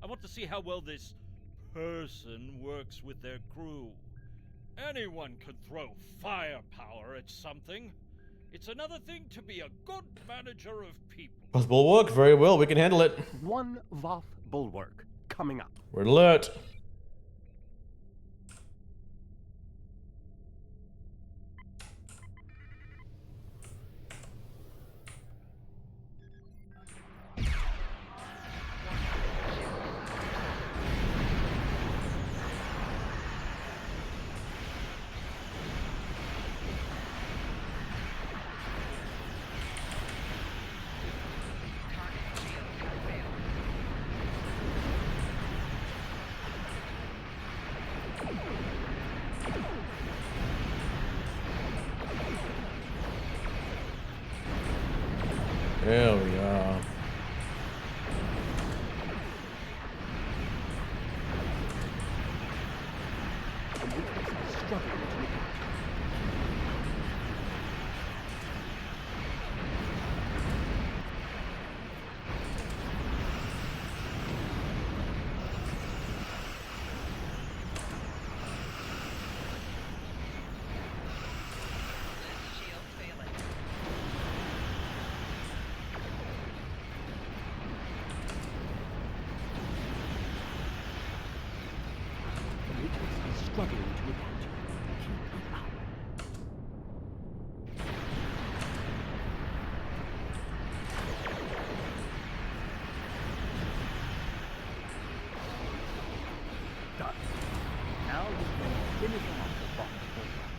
I want to see how well this person works with their crew. Anyone could throw firepower at something. It's another thing to be a good manager of people. Voth bulwark? Very well, we can handle it. 1 Voth bulwark coming up. We're alert. There we are. Struggling to adapt. Keep up. Done. Now you can finish off the box program.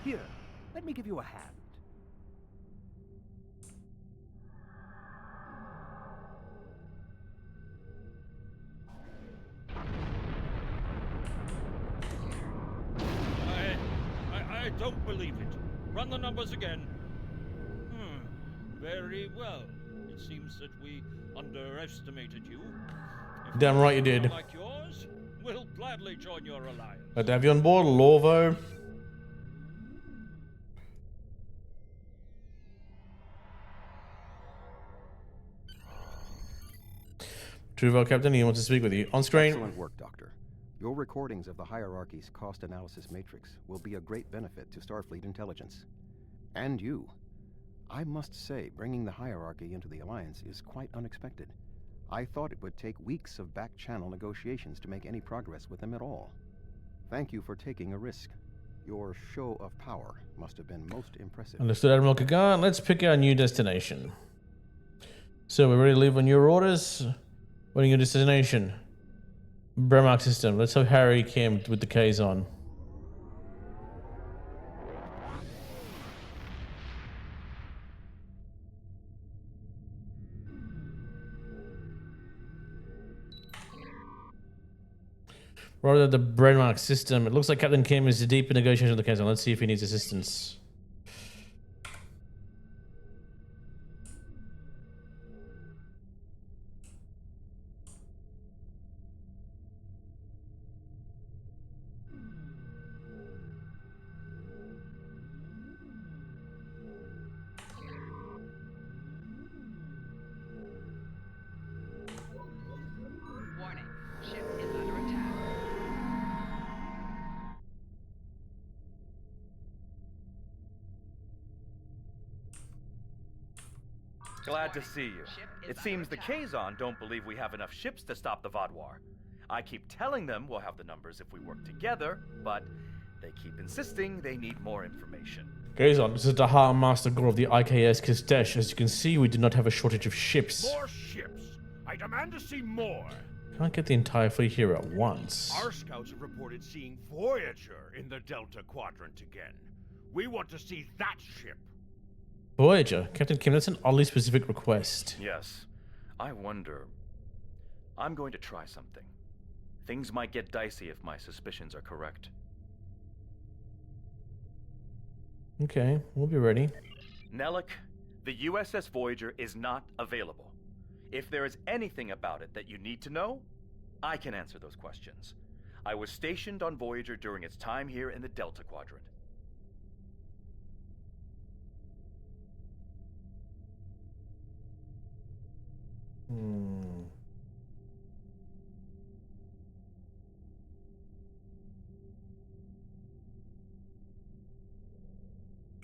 Here, let me give you a hand. I don't believe it. Run the numbers again. Very well. It seems that we underestimated you. If Damn right you did. like yours, we'll gladly join your alliance. Glad to have you on board, Lorvo. Truval, Captain, he wants to speak with you. On screen. Excellent work, Doctor. Your recordings of the Hierarchy's cost analysis matrix will be a great benefit to Starfleet intelligence. And you. I must say, bringing the Hierarchy into the Alliance is quite unexpected. I thought it would take weeks of back-channel negotiations to make any progress with them at all. Thank you for taking a risk. Your show of power must have been most impressive. Understood, Admiral Kagan. Let's pick our new destination. So, we're ready to leave on your orders? What are your destination? Bremark system. Let's have Harry Kim with the K's on. Rather the Bremark system. It looks like Captain Kim is deep in negotiations with the K's on. Let's see if he needs assistance. Glad to see you. It seems the Kazon don't believe we have enough ships to stop the Vaadwaur. I keep telling them we'll have the numbers if we work together, but They keep insisting they need more information. Kazon, this is the Heart Master Gore of the IKS Kistesh. As you can see, we do not have a shortage of ships. More ships! I demand to see more! Can't get the entire fleet here at once. Our scouts have reported seeing Voyager in the Delta Quadrant again. We want to see that ship. Voyager? Captain Kim, that's an oddly specific request. Yes. I wonder... I'm going to try something. Things might get dicey if my suspicions are correct. Okay, we'll be ready. Nellick, the USS Voyager is not available. If there is anything about it that you need to know, I can answer those questions. I was stationed on Voyager during its time here in the Delta Quadrant.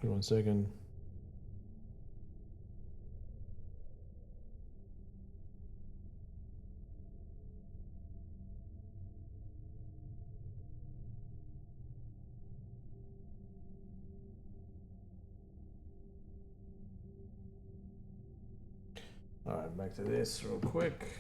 Give me 1 second. Alright, back to this real quick.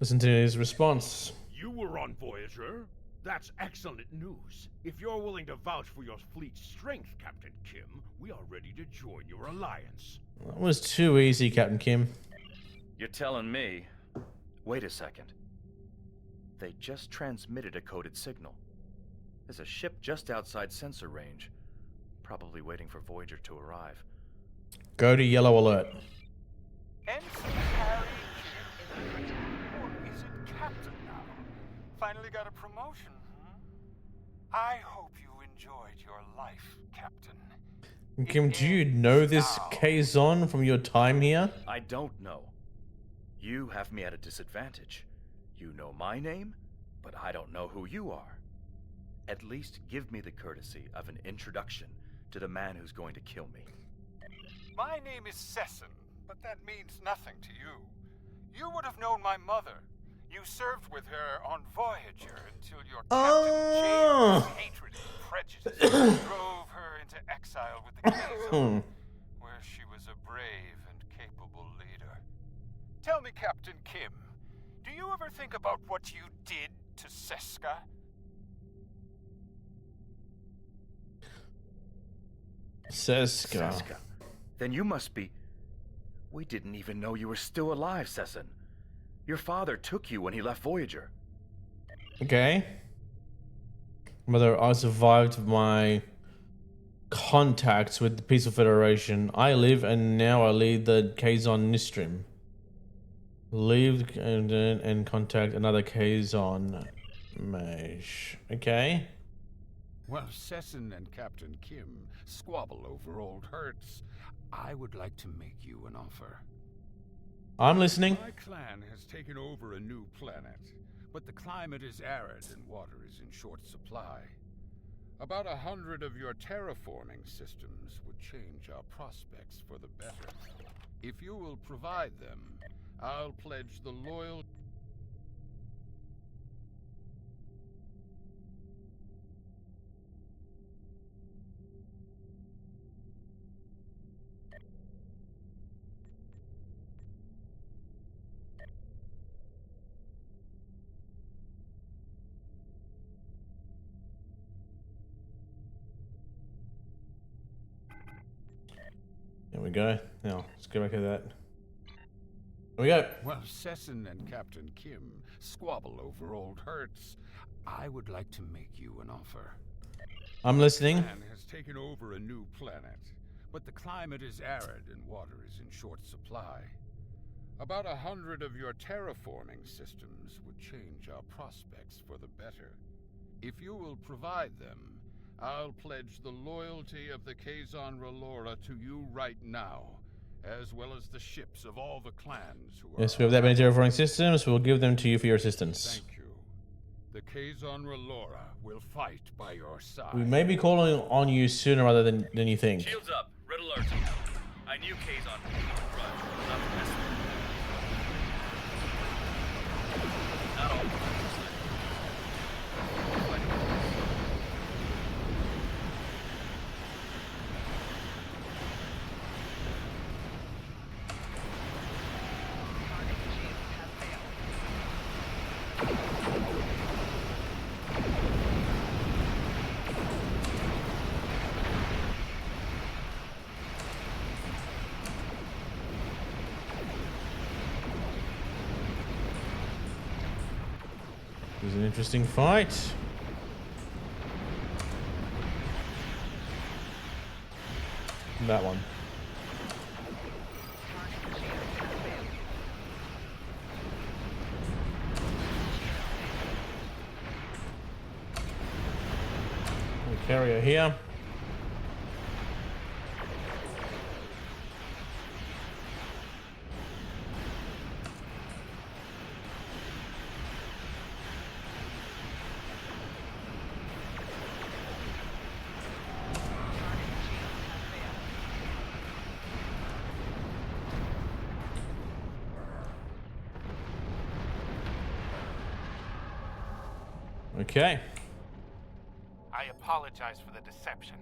Listen to his response. You were on Voyager? That's excellent news. If you're willing to vouch for your fleet's strength, Captain Kim, we are ready to join your alliance. That was too easy, Captain Kim. You're telling me... Wait a second. They just transmitted a coded signal. There's a ship just outside sensor range. Probably waiting for Voyager to arrive. Go to yellow alert. Ensign Harry Kim, or is it Captain now? Finally got a promotion, I hope you enjoyed your life, Captain. Kim, do you know this Kazon from your time here? I don't know. You have me at a disadvantage. You know my name, but I don't know who you are. At least give me the courtesy of an introduction to the man who's going to kill me. My name is Sesson, but that means nothing to you. You would have known my mother. You served with her on Voyager until your Captain James' hatred and prejudice drove her into exile with the Kazon, where she was a brave and capable leader. Tell me, Captain Kim, do you ever think about what you did to Seska? Seska. Then you must be... We didn't even know you were still alive, Sesson. Your father took you when he left Voyager. Okay. Whether I survived my contacts with the Peaceful Federation. I live and now I lead the Kazon Nistrim. Leave and contact another Kazon Mage. Okay. While Sesson and Captain Kim squabble over old hurts, I would like to make you an offer. I'm listening. My clan has taken over a new planet, but the climate is arid and water is in short supply. About 100 of your terraforming systems would change our prospects for the better. If you will provide them, I'll pledge the loyal... There we go. Now, let's go back to that. There we go. While Sesson and Captain Kim squabble over old hurts, I would like to make you an offer. I'm listening. Man has taken over a new planet, but the climate is arid and water is in short supply. About 100 of your terraforming systems would change our prospects for the better. If you will provide them, I'll pledge the loyalty of the Kazon Relora to you right now, as well as the ships of all the clans who are... Yes, we have that many terraforming systems. We'll give them to you for your assistance. Thank you. The Kazon Relora will fight by your side. We may be calling on you sooner rather than you think. Shields up. Red alert. I knew Kazon would be a grudge. Not to mess with. Not all. was an interesting fight. That one. Carrier here. Okay. I apologize for the deception.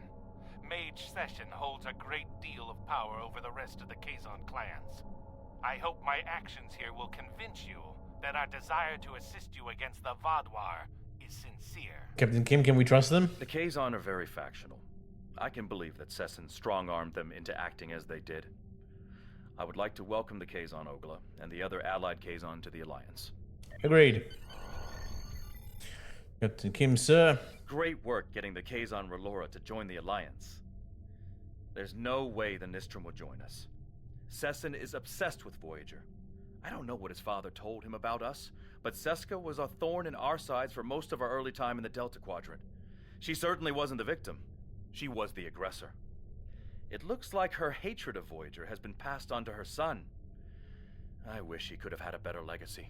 Mage Session holds a great deal of power over the rest of the Kazon clans. I hope my actions here will convince you that our desire to assist you against the Vaadwaur is sincere. Captain Kim, can we trust them? The Kazon are very factional. I can believe that Sesson strong-armed them into acting as they did. I would like to welcome the Kazon Ogla and the other allied Kazon to the Alliance. Agreed. Captain Kim, sir. Great work getting the Kazon Relora to join the Alliance. There's no way the Nistrum will join us. Sesson is obsessed with Voyager. I don't know what his father told him about us, but Seska was a thorn in our sides for most of our early time in the Delta Quadrant. She certainly wasn't the victim. She was the aggressor. It looks like her hatred of Voyager has been passed on to her son. I wish he could have had a better legacy.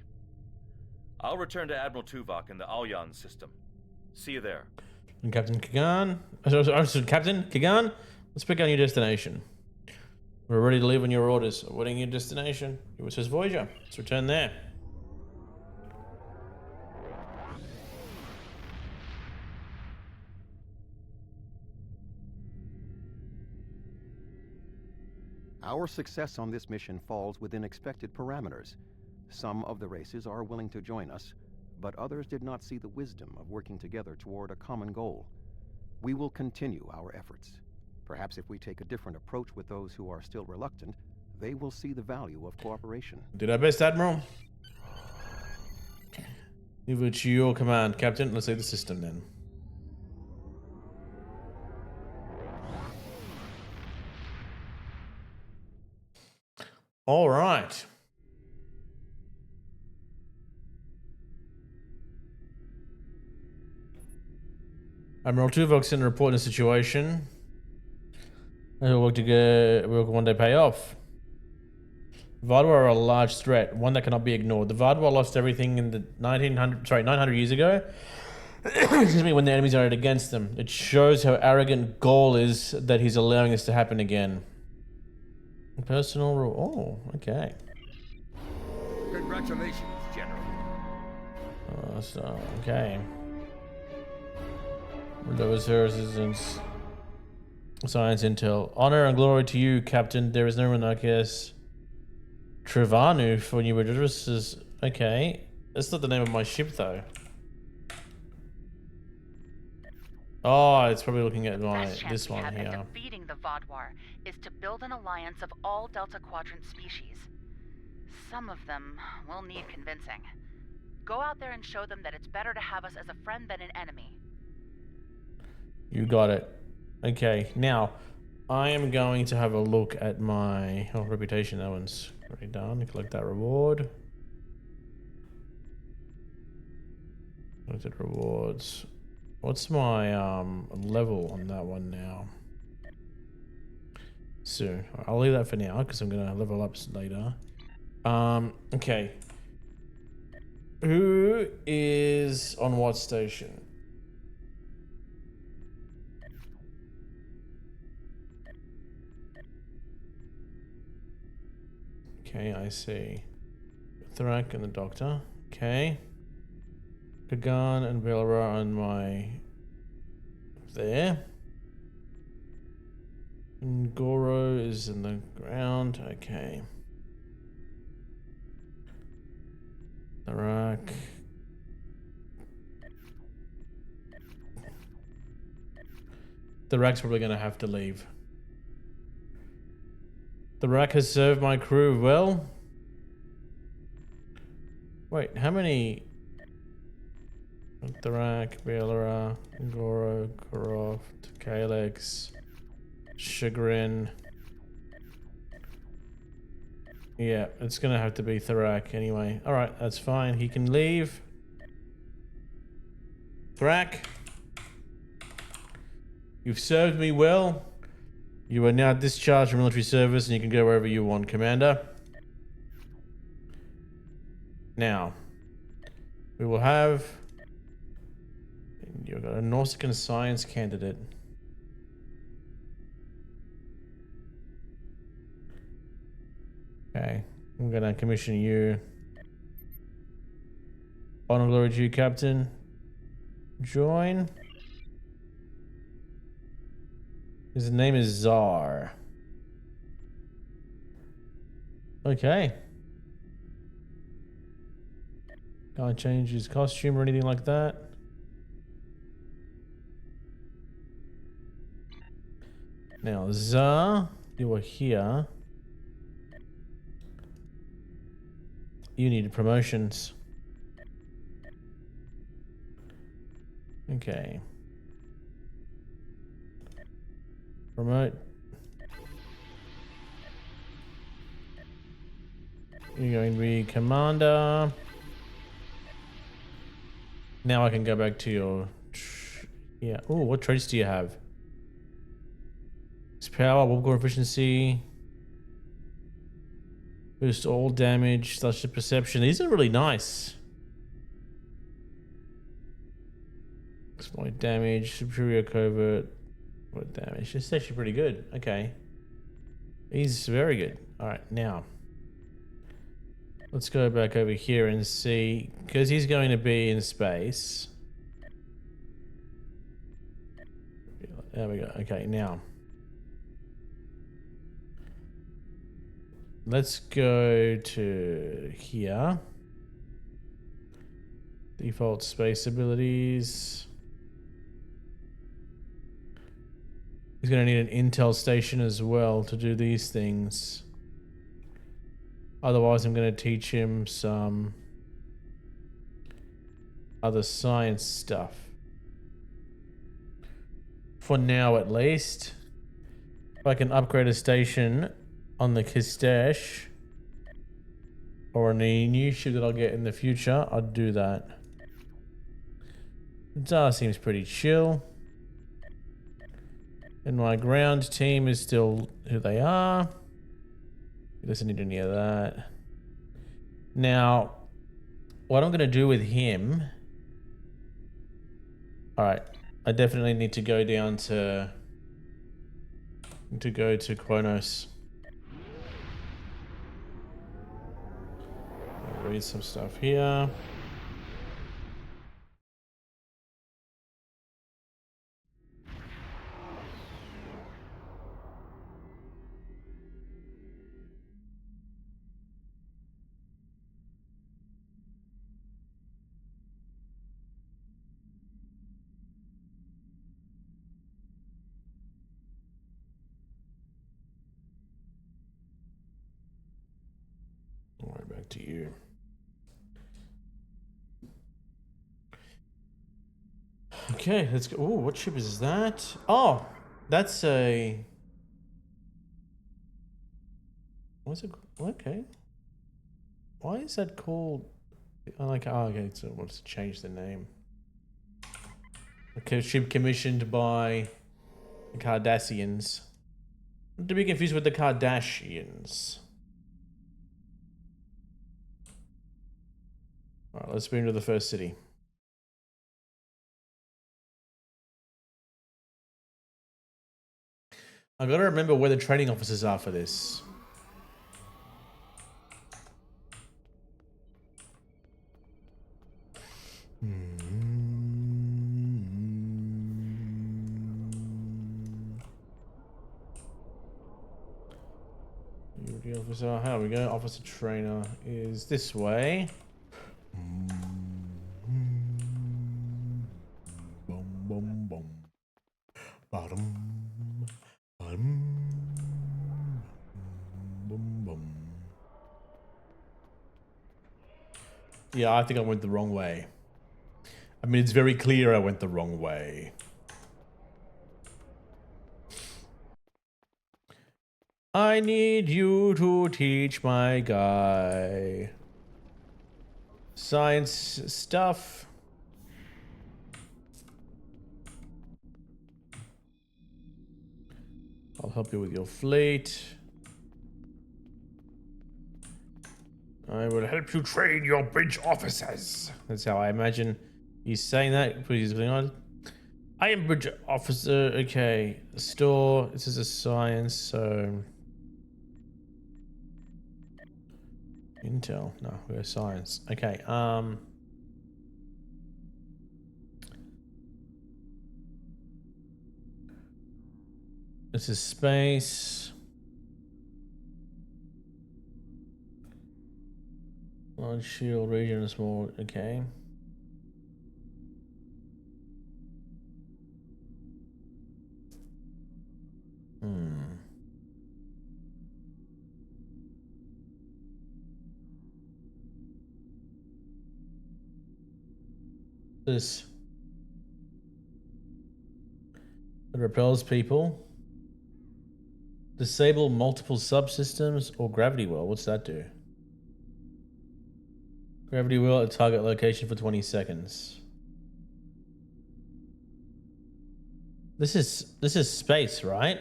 I'll return to Admiral Tuvok in the Alyan system. See you there. And Captain Kagan. Captain Kagan, let's pick out your destination. We're ready to leave on your orders. Awaiting your destination. USS Voyager. Let's return there. Our success on this mission falls within expected parameters. Some of the races are willing to join us, but others did not see the wisdom of working together toward a common goal. We will continue our efforts. Perhaps if we take a different approach with those who are still reluctant, they will see the value of cooperation. Did our best, Admiral. Leave it to your command, Captain. Let's leave the system then. All right. Admiral Tuvok sent a report in the situation. We'll work together. Will one day pay off. Vaadwaur are a large threat, one that cannot be ignored. The Vaadwaur lost everything in the 900 years ago. Excuse me, when the enemies are against them. It shows how arrogant Gaul is that he's allowing this to happen again. Personal rule. Oh, okay. Congratulations, General. Okay. Those her assistance. Science intel. Honor and glory to you, Captain. There is no one like us. Trevanu for new addresses. Okay. That's not the name of my ship, though. Oh, it's probably looking at this one here. Defeating the Vaadwaur is to build an alliance of all Delta Quadrant species. Some of them will need convincing. Go out there and show them that it's better to have us as a friend than an enemy. You got it. Okay, now I am going to have a look at my reputation. That one's already done. Collect that reward. Look at rewards. What's my level on that one now? So I'll leave that for now because I'm gonna level up later. Okay. Who is on what station? Okay, I see. Thrak and the Doctor. Okay. Kagan and Belra on my... there. And Goro is in the ground. Okay. Thrak. Thrak's probably going to have to leave. The rack has served my crew well. Wait, how many? Thorak, Belera, Goro, Croft, Kalex, Chagrin. Yeah, it's gonna have to be Thorak anyway. Alright, that's fine. He can leave. Thorak, you've served me well. You are now discharged from military service and you can go wherever you want, Commander. Now, we will have... You've got a Nausicaan science candidate. Okay, I'm gonna commission you. Honor glory to you, Captain. Join. His name is Czar. Okay. Can't change his costume or anything like that. Now, Czar, you are here. You need promotions. Okay. Promote. You're going to be commander. Now I can go back to your... Yeah. Oh, what traits do you have? It's power, warp efficiency. Boost all damage, slash the perception. These are really nice. Exploit damage, superior covert. What damage? It's actually pretty good. Okay. He's very good. Alright, now. Let's go back over here and see. Because he's going to be in space. There we go. Okay, now. Let's go to here. Default space abilities. He's going to need an intel station as well to do these things. Otherwise, I'm going to teach him some other science stuff. For now, at least. If I can upgrade a station on the Kistesh or any new ship that I'll get in the future, I'd do that. Zara seems pretty chill. And my ground team is still who they are. He doesn't need any of that. Now, what I'm going to do with him... Alright, I definitely need to go down to Kronos. I'll read some stuff here. Back to you. Okay, let's go. Oh, what ship is that? Oh, that's a... What's it? Okay. Why is that called... Like, oh, okay, so let's change the name. Okay, ship commissioned by the Cardassians. Not to be confused with the Kardashians. Alright, let's move to the first city. I gotta remember where the training officers are for this. Duty officer, how we go? Officer trainer is this way. Boom, boom, boom. Bottom. Boom, boom. Yeah, I think I went the wrong way. I mean, it's very clear I went the wrong way. I need you to teach my guy science stuff. I'll help you with your fleet. I will help you train your bridge officers. That's how I imagine he's saying that. Please, on. I am bridge officer. Okay, store. This is a science, so intel. No, we're science. Okay. This is space. Large shield region, small. Okay. This. It repels people. Disable multiple subsystems or gravity well. What's that do? Gravity well at target location for 20 seconds. This is space, right?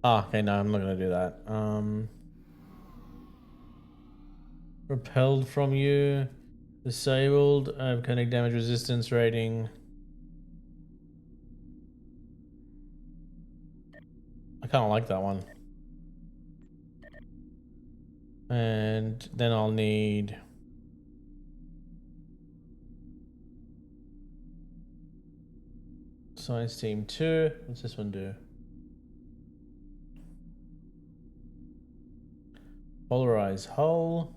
Ah, okay, no, I'm not gonna do that. Repelled from you. Disabled. I have kinetic damage resistance rating. I kind of like that one. And then I'll need Science Team 2. What's this one do? Polarize hull.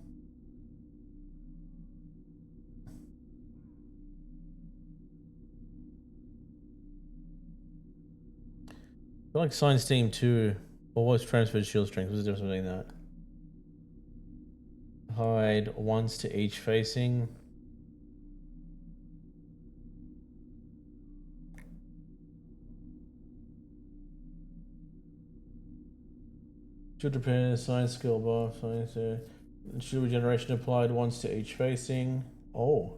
I feel like Science Team 2 always transferred shield strength. What's the difference between that? Hide once to each facing. Should repair science skill buff. Science shield regeneration applied once to each facing. Oh.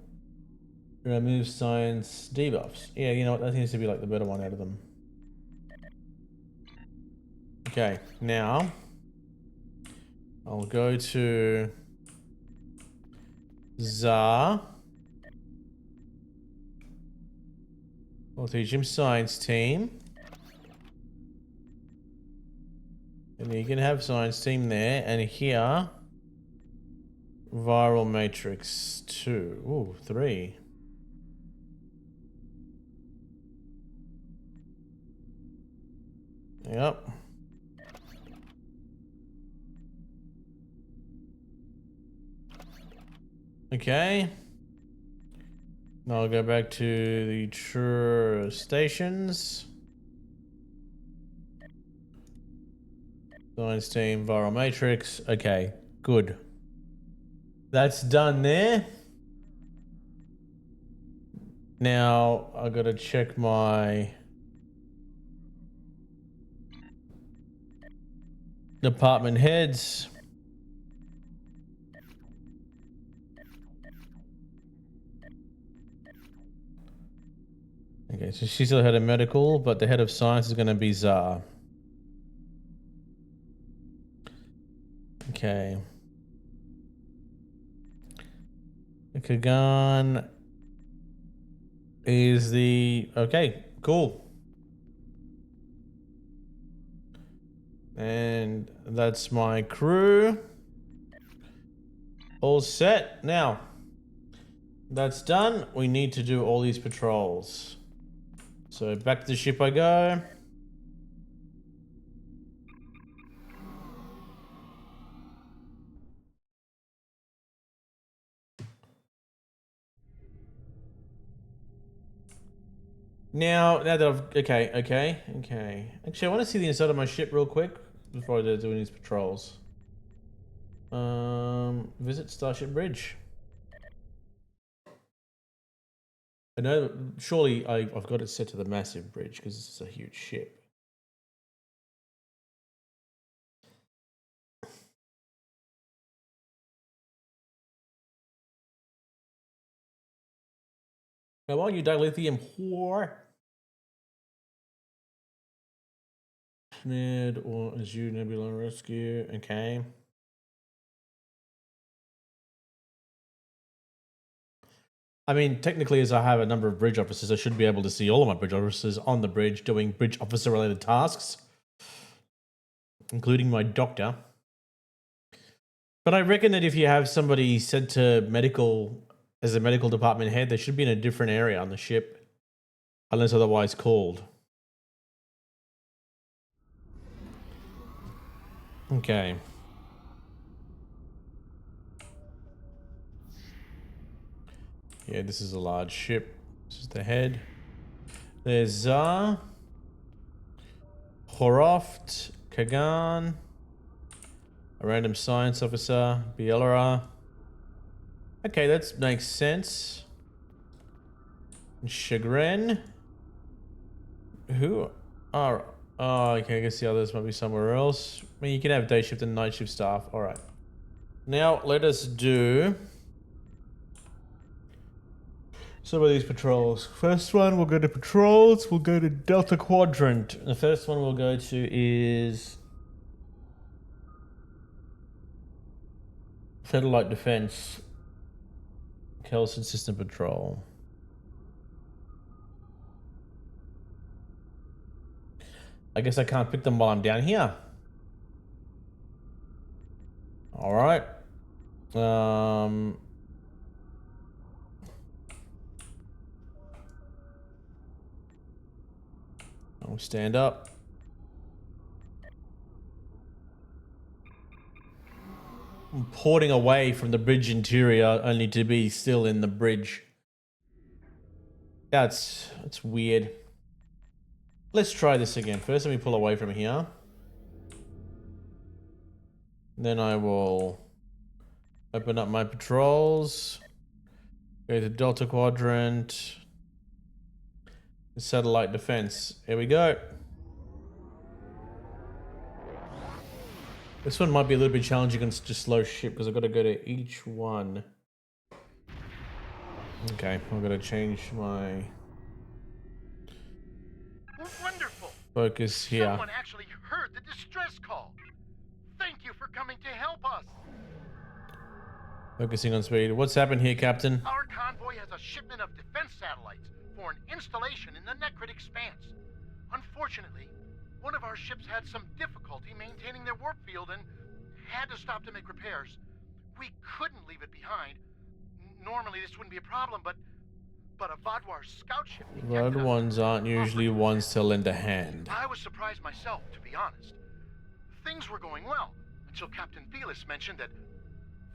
Remove science debuffs. Yeah, you know what? That seems to be like the better one out of them. Okay, now I'll go to Zar. I'll teach him Science Team. And you can have Science Team there. And here, Viral Matrix 2. Ooh, 3. Yep. Okay. Now I'll go back to the true stations. Science Team, Viral Matrix. Okay, good. That's done there. Now I gotta check my department heads. Okay, so she's still head of medical, but the head of science is going to be Zar. Okay. Kagan is the... Okay, cool. And that's my crew. All set. Now, that's done. We need to do all these patrols. So back to the ship I go. Now that I've... Okay. Actually, I want to see the inside of my ship real quick before I do any of these patrols. Visit Starship Bridge. I know, surely I've got it set to the massive bridge because it's a huge ship. Come on, you dilithium whore. Ned or Azure Nebula Rescue. Okay. I mean, technically, as I have a number of bridge officers, I should be able to see all of my bridge officers on the bridge doing bridge officer related tasks, including my doctor. But I reckon that if you have somebody sent to medical as a medical department head, they should be in a different area on the ship, unless otherwise called. Okay. Yeah, this is a large ship. This is the head. There's Zar, Horoft, Kagan, a random science officer, Bielara. Okay, that makes sense. Chagrin. Who are... Oh, okay, I guess the others might be somewhere else. I mean, you can have day shift and night shift staff. All right. Now, let us do some of these patrols. First one, we'll go to patrols. We'll go to Delta Quadrant. The first one we'll go to is Satellite Defense. Kelson System Patrol. I guess I can't pick them while I'm down here. All right. I'll stand up. I'm porting away from the bridge interior only to be still in the bridge. That's weird. Let's try this again. First, let me pull away from here. Then I will open up my patrols. Go to Delta Quadrant. Satellite Defense. Here we go. This one might be a little bit challenging on just slow ship because I've got to go to each one. Okay, I'm going to change my Wonderful. focus here. Someone actually heard the distress call. Thank you for coming to help us. Focusing on speed. What's happened here, Captain? Our convoy has a shipment of defense satellites for an installation in the Necrit Expanse. Unfortunately, one of our ships had some difficulty maintaining their warp field and had to stop to make repairs. We couldn't leave it behind. Normally this wouldn't be a problem, but a Vadwar scout ship... Road ones aren't usually ones to lend a hand. I was surprised myself, to be honest. Things were going well, until Captain Felis mentioned that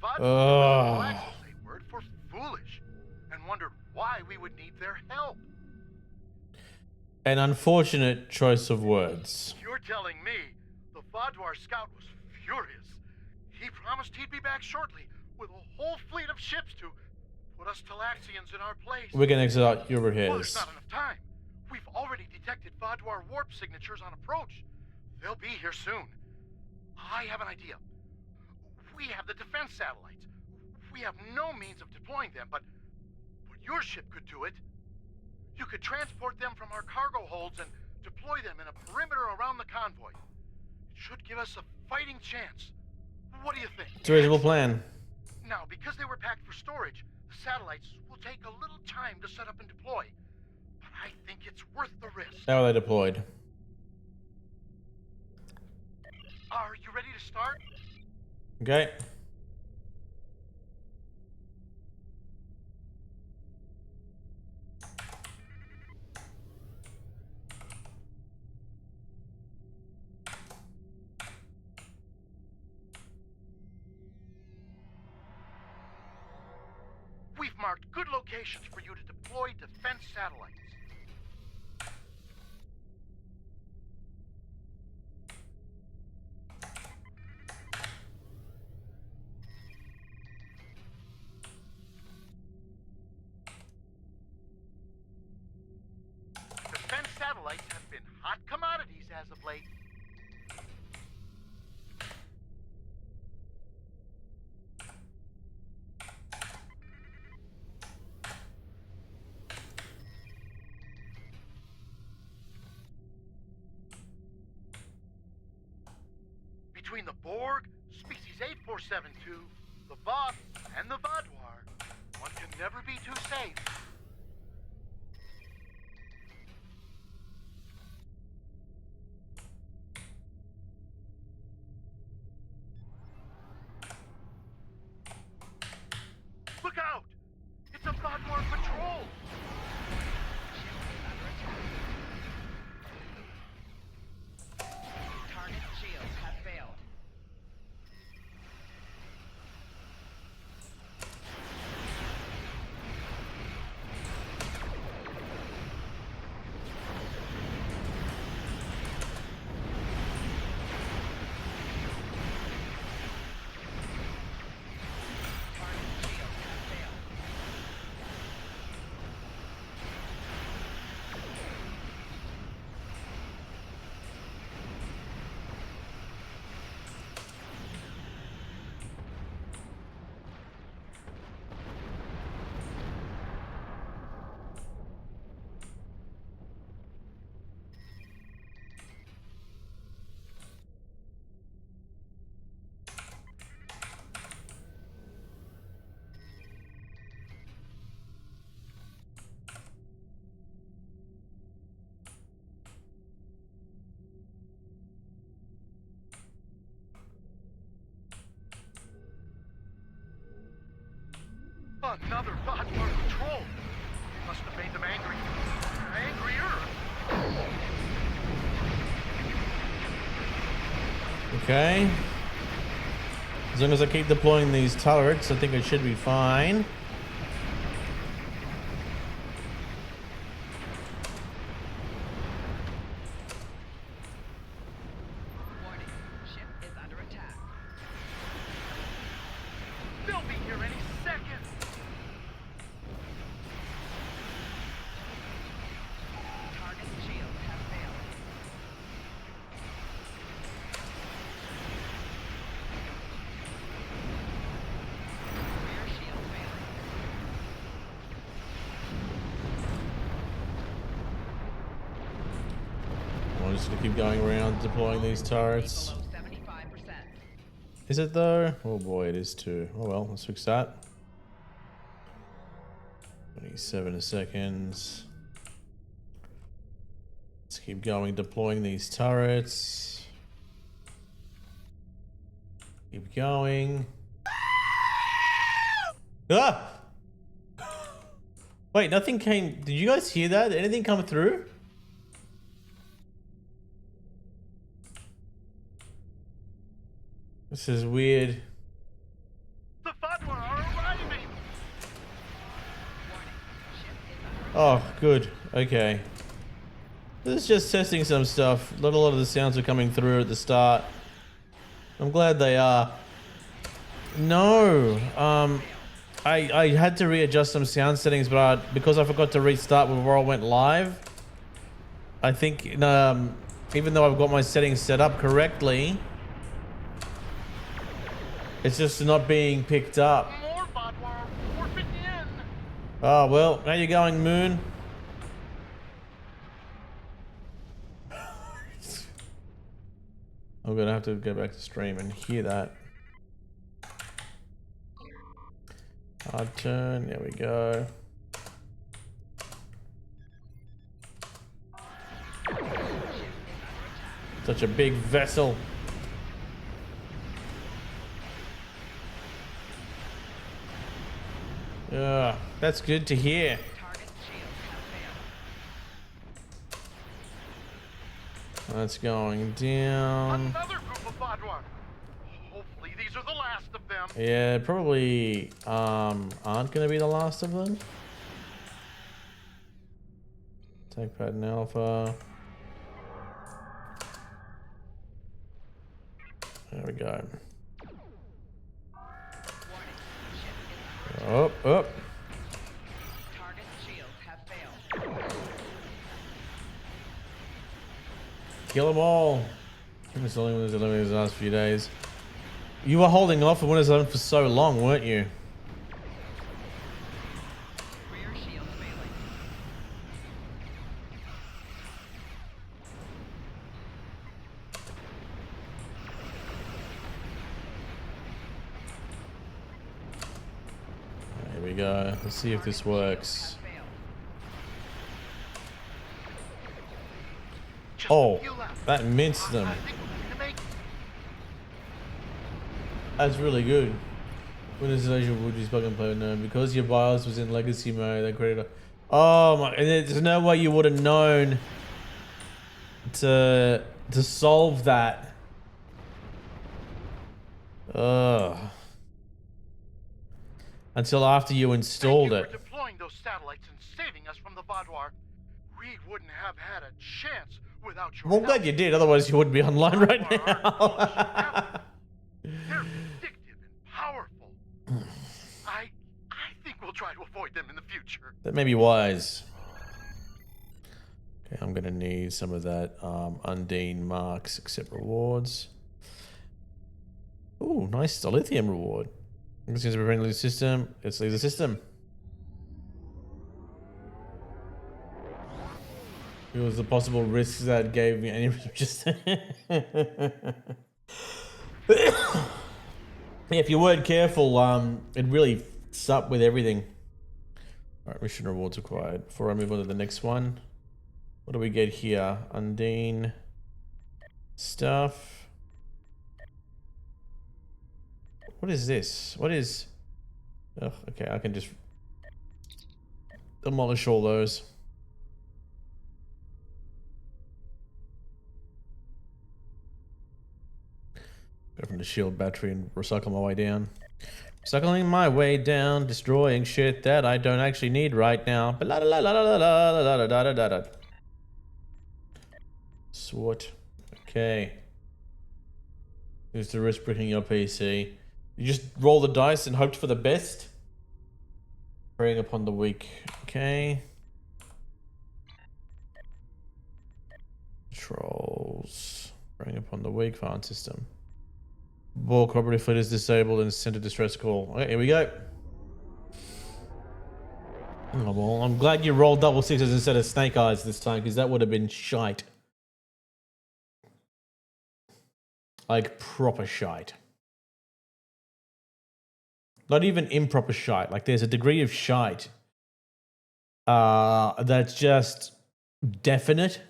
Vadwar was a word for foolish, and wondered why we would need their help. An unfortunate choice of words. You're telling me the Vadwar scout was furious. He promised he'd be back shortly with a whole fleet of ships to put us Talaxians in our place. We're gonna exit out your Well, hairs. there's not enough time. We've already detected Vadwar warp signatures on approach. They'll be here soon. I have an idea. We have the defense satellites. We have no means of deploying them, but your ship could do it. You could transport them from our cargo holds and deploy them in a perimeter around the convoy. It should give us a fighting chance. What do you think? It's a reasonable plan. Now, because they were packed for storage, the satellites will take a little time to set up and deploy. But I think it's worth the risk. How are they deployed? Are you ready to start? Okay. We've marked good locations for you to deploy defense satellites. hot commodities as of late. Between the Borg, species 8472, the Vought, and the Vaadwaur, one can never be too safe. Look out! It's a Vaadwaur patrol! Target shields have failed. Another Vaadwaur patrol! Must have made them angry. Angrier! Okay. As long as I keep deploying these turrets, I think I should be fine. Warning, ship is under attack. They'll be here any second! Target shields have failed. Rear shield failing. I'm just gonna keep going around deploying these turrets. Below 75%. Is it though? Oh boy, it is too. Oh well, let's fix that. 27 seconds. Let's keep going, deploying these turrets. Keep going. Ah! Wait, nothing came. Did you guys hear that? Did anything come through? This is weird. The Vaadwaur are arriving! Oh, good. Okay. This is just testing some stuff. Not a lot of the sounds are coming through at the start. I'm glad they are. No. I had to readjust some sound settings, but because I forgot to restart before I went live, I think even though I've got my settings set up correctly, it's just not being picked up. More Vaadwaur warping in! Oh, well, how you going, Moon? I'm gonna have to go back to stream and hear that. Hard turn, there we go. Such a big vessel. Yeah, that's good to hear. That's going down. Another group of Vaadwaur. Hopefully these are the last of them. Yeah, probably aren't gonna be the last of them. Take pattern alpha. There we go. Up, up. Target shields have failed. Kill them all. It's only Windows 11 these last few days. You were holding off on Windows 11 for so long, weren't you? There we go. Let's see if this works. Oh, that minced them. That's really good. Windows Asia would use plug and play no, because your BIOS was in legacy mode. They created a. Oh my! And there's no way you would have known to solve that. Ugh. Until after you installed it. Thank you for deploying those satellites and saving us from the Vaadwaur. We wouldn't have had a chance without your Well, I'm glad you did. Otherwise, you wouldn't be online right now. They're vindictive and powerful. I think we'll try to avoid them in the future. That may be wise. Okay, I'm gonna need some of that Undine marks, accept rewards. Ooh, nice lithium reward. This is a friendly system. Let's leave the system. It was the possible risks that gave me any just. If you weren't careful, it really f***s up with everything. Alright, mission rewards acquired. Before I move on to the next one, what do we get here? Undine stuff. What is this? What is... Oh, okay, I can just demolish all those. Open the shield battery and recycle my way down. Recycling my way down, destroying shit that I don't actually need right now. Swat. Okay. Here's the risk breaking your PC. You just roll the dice and hoped for the best. Preying upon the weak. Okay. Controls. Preying upon the weak. File system. Ball cooperative fleet is disabled and sent a distress call. Okay, here we go. Oh, well, I'm glad you rolled double sixes instead of snake eyes this time, because that would have been shite. Like proper shite. Not even improper shite. Like there's a degree of shite that's just definite.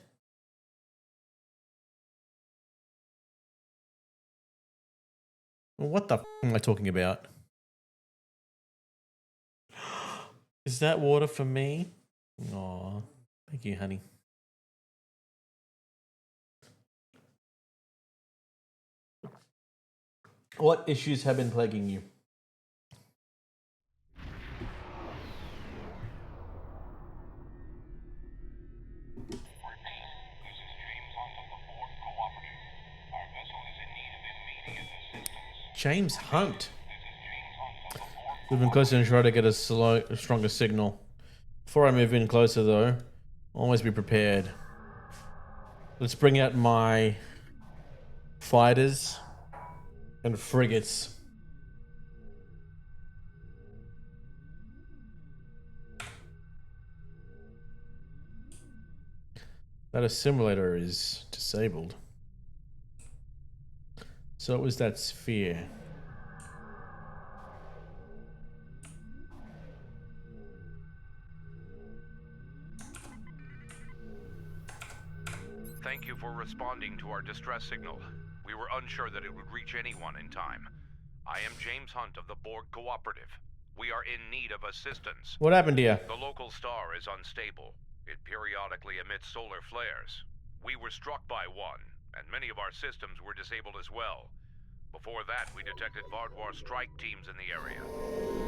What the f am I talking about? Is that water for me? Aw, thank you, honey. What issues have been plaguing you? James Hunt. Moving closer and try to get a stronger signal. Before I move in closer though, always be prepared. Let's bring out my fighters and frigates. That assimilator is disabled. So it was that sphere. Thank you for responding to our distress signal. We were unsure that it would reach anyone in time. I am James Hunt of the Borg Cooperative. We are in need of assistance. What happened here? The local star is unstable. It periodically emits solar flares. We were struck by one, and many of our systems were disabled as well. Before that, we detected Vaadwaur strike teams in the area.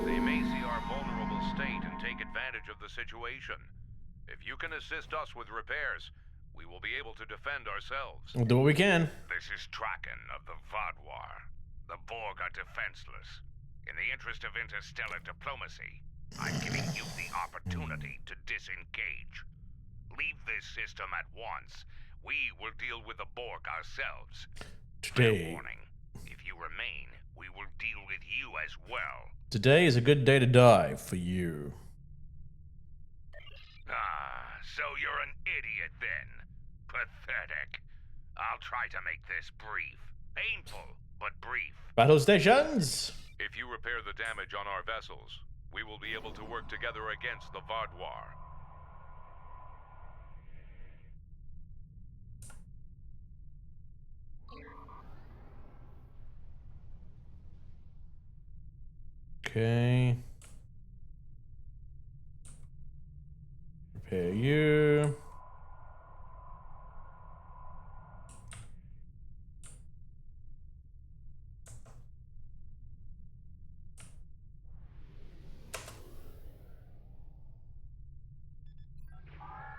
They may see our vulnerable state and take advantage of the situation. If you can assist us with repairs, we will be able to defend ourselves. We'll do what we can. This is Traken of the Vaadwaur. The Borg are defenseless. In the interest of interstellar diplomacy, I'm giving you the opportunity to disengage. Leave this system at once, We will deal with the Borg ourselves. Today. Fair warning. If you remain, we will deal with you as well. Today is a good day to die for you. Ah, so you're an idiot then. Pathetic. I'll try to make this brief. Painful, but brief. Battle stations! If you repair the damage on our vessels, we will be able to work together against the Vaadwaur. Okay. Repair you.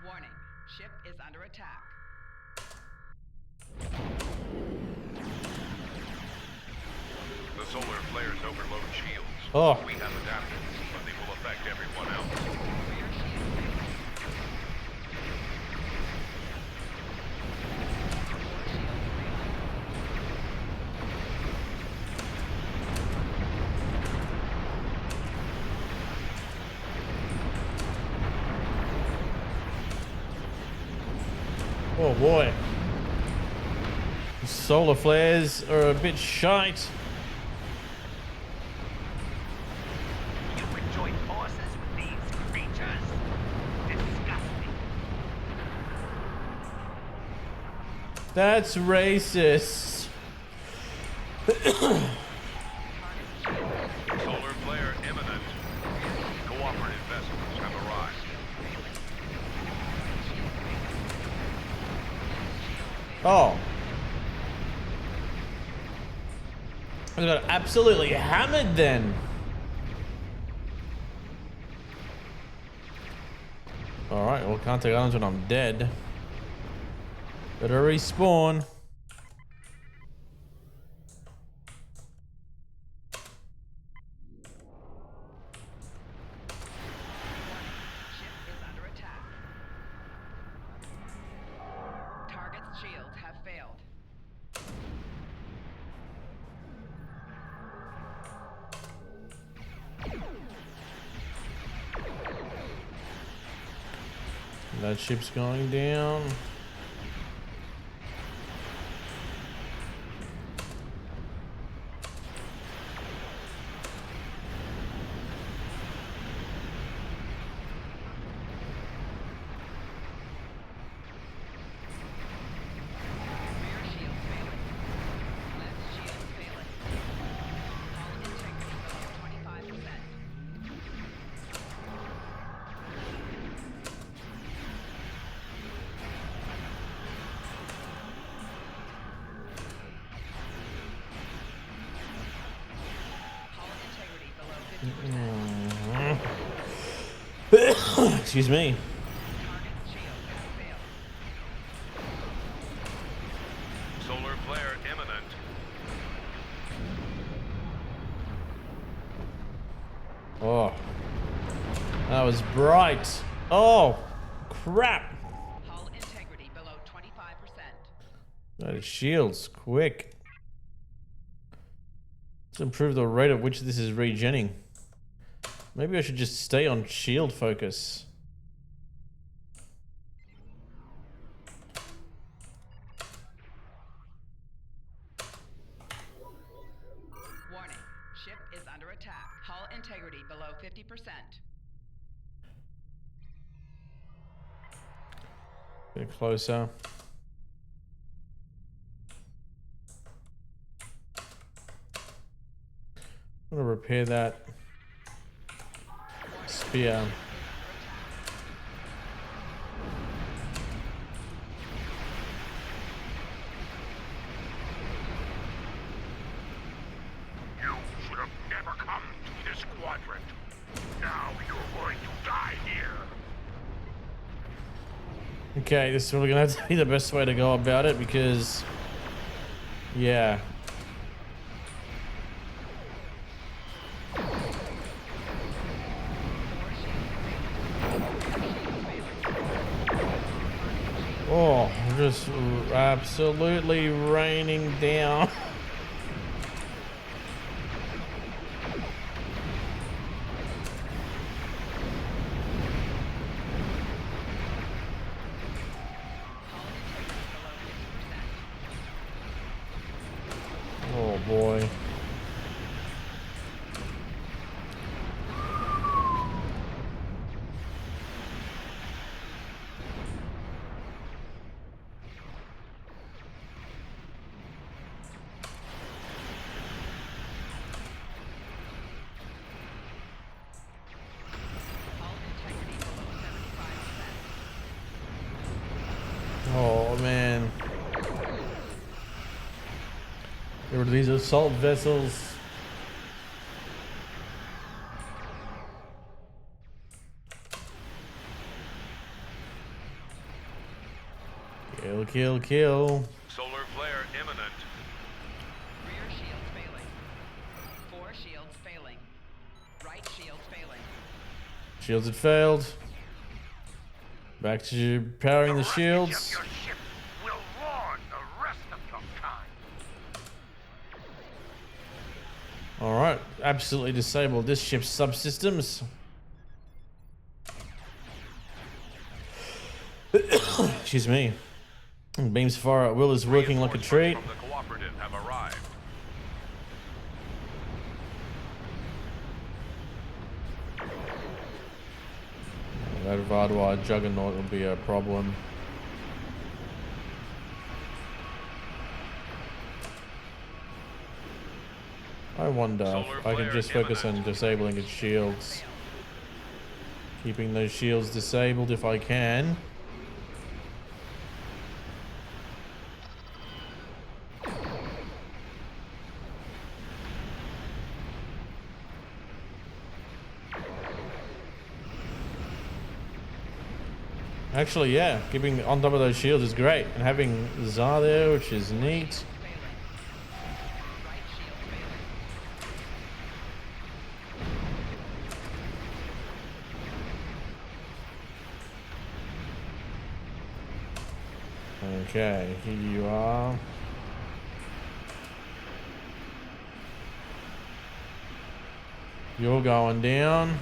Warning, ship is under attack. The solar flares overload shields. Oh. We have adapted, but they will affect everyone else. Oh boy. The solar flares are a bit shite. You would join forces with these creatures? Disgusting. That's racist. Solar flare imminent. Cooperative vessels have arrived. Oh. I got absolutely hammered then. Alright, well, can't take islands when I'm dead. Better respawn. Ship is under attack. Target's shields have failed. That ship's going down. Excuse me. Solar flare imminent. Oh. That was bright. Oh, crap. Hull integrity below 25%. That is shields, quick. Let's improve the rate at which this is regenning. Maybe I should just stay on shield focus. Warning, ship is under attack. Hull integrity below 50%. Get closer. I'm gonna repair that spear. You should have never come to this quadrant. Now you're going to die here. Okay, this is really gonna have to be the best way to go about it because, yeah. Oh, just absolutely raining down. Oh boy. Oh man. There were these assault vessels. Kill, kill, kill. Solar flare imminent. Rear shields failing. 4 shields failing. Right shields failing. Shields had failed. Back to powering the shields. Will warn the rest of your kind. Alright, absolutely disabled this ship's subsystems. Excuse me. Beams fire at will is working like a treat. From the cooperative have arrived. That Vardwar juggernaut will be a problem. I wonder if I can just focus on disabling its shields. Keeping those shields disabled if I can. Actually, yeah, keeping on top of those shields is great. And having Zar there, which is neat. Okay, here you are. You're going down.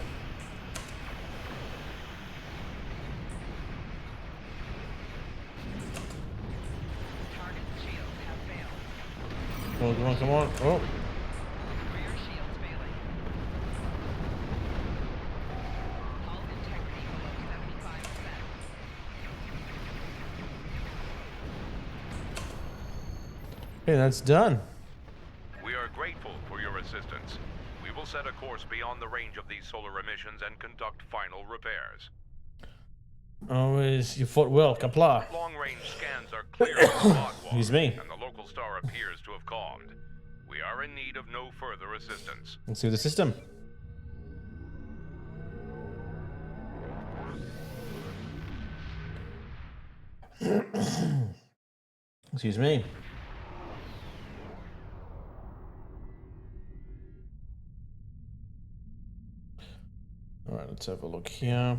Oh, come on, come on. Oh. Okay, that's done. We are grateful for your assistance. We will set a course beyond the range of these solar emissions and conduct final repairs. Always, you fought well, Kapla. Long-range scans are clear of the Vardwar, Excuse me. and the local star appears to have calmed. We are in need of no further assistance. Let's see the system. Excuse me. All right, let's have a look here.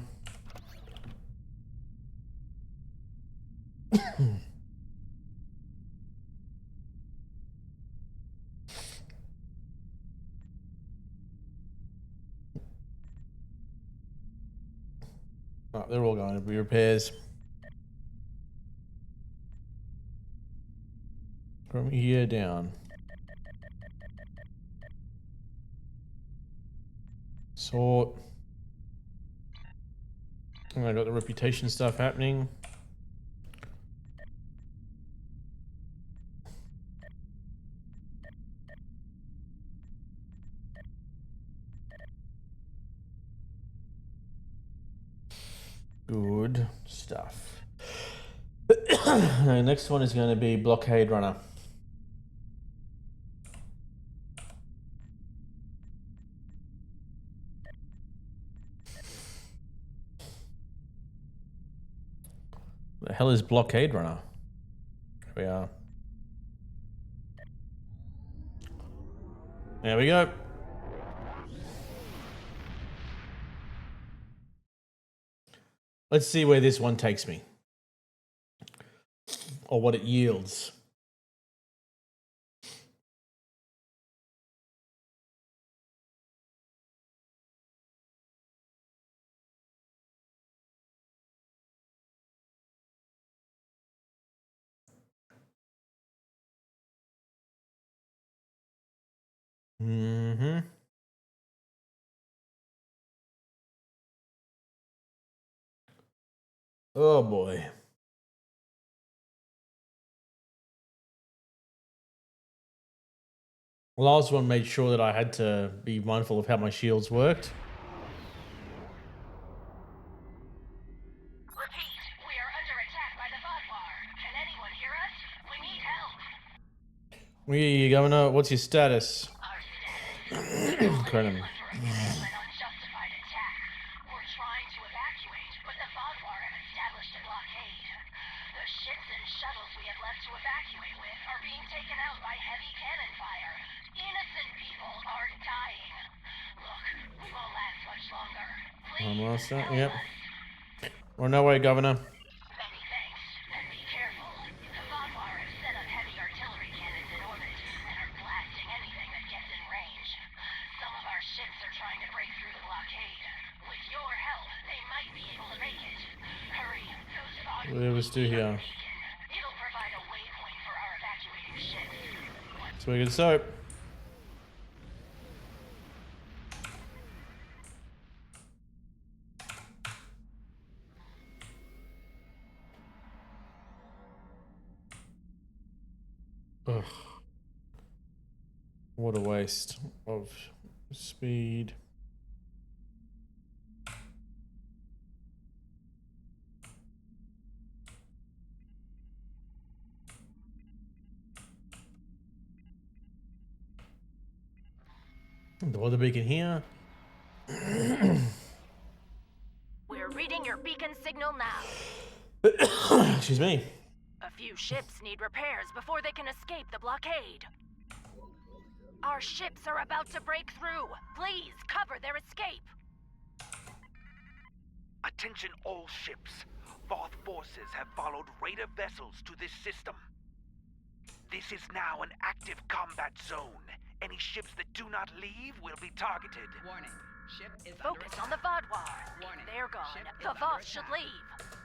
Oh, they're all going to be repairs. From here down. Sort. And I got the reputation stuff happening. Good stuff. The next one is going to be Blockade Runner. The hell is Blockade Runner? Here we are. There we go. Let's see where this one takes me. or what it yields. Mm-hmm. Oh boy. Well, I also made sure that I had to be mindful of how my shields worked. Repeat, we are under attack by the Vodwar. Can anyone hear us? We need help. We, Governor, what's your status? Cronin. Unjustified attack. We're trying to evacuate, but the Vodwar have established a blockade. The ships and shuttles we have left to evacuate with are being taken out by heavy cannon fire. Innocent people are dying. Look, we won't last much longer. Almost that, yep. We're on our way, Governor. Many thanks, and be careful. The Vodwar have set up heavy artillery cannons in orbit and are blasting anything that gets in range. Some of our ships are trying to break through the blockade. With your help, they might be able to make it. Hurry, those Vodwar. What do we do here? It'll provide a waypoint for our evacuating ships. So we can soap. Ugh. What a waste of speed. The weather beacon here. We're reading your beacon signal now. Excuse me. A few ships need repairs before they can escape the blockade. Our ships are about to break through. Please cover their escape. Attention all ships. Voth forces have followed raider vessels to this system. This is now an active combat zone. Any ships that do not leave will be targeted. Warning. Ship is Focus on the Vodwar. Warning. They're gone. Ship The is under Voth should attack. leave.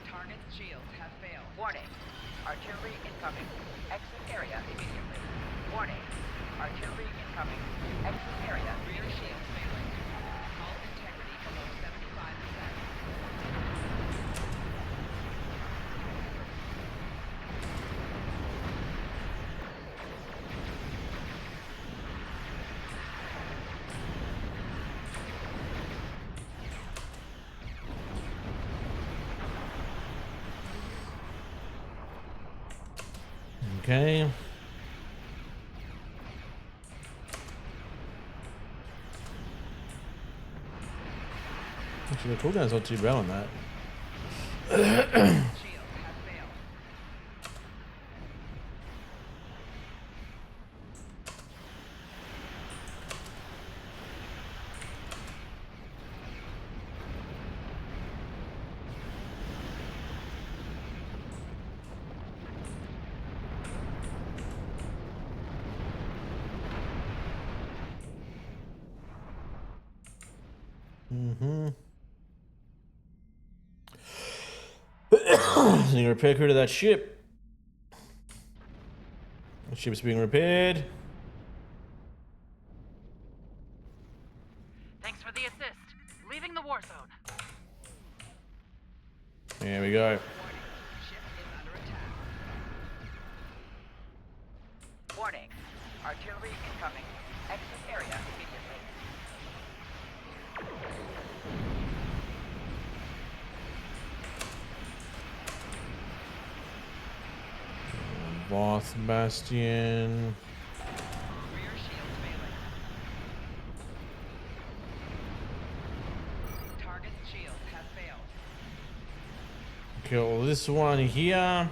Target's shields have failed. Warning. Artillery incoming. Exit area immediately. Warning. Artillery incoming. Exit area. Rear shield failing. Hull integrity below 75%. Okay. Actually, the cooldown's not too bad on that. Mm-hmm. So you repair crew to that ship. The ship's being repaired. Thanks for the assist. Leaving the war zone. There we go. Warning. Artillery incoming. Exit area immediately. Voth Bastion. Rear shields failing. Target's shields have failed. Kill this one here.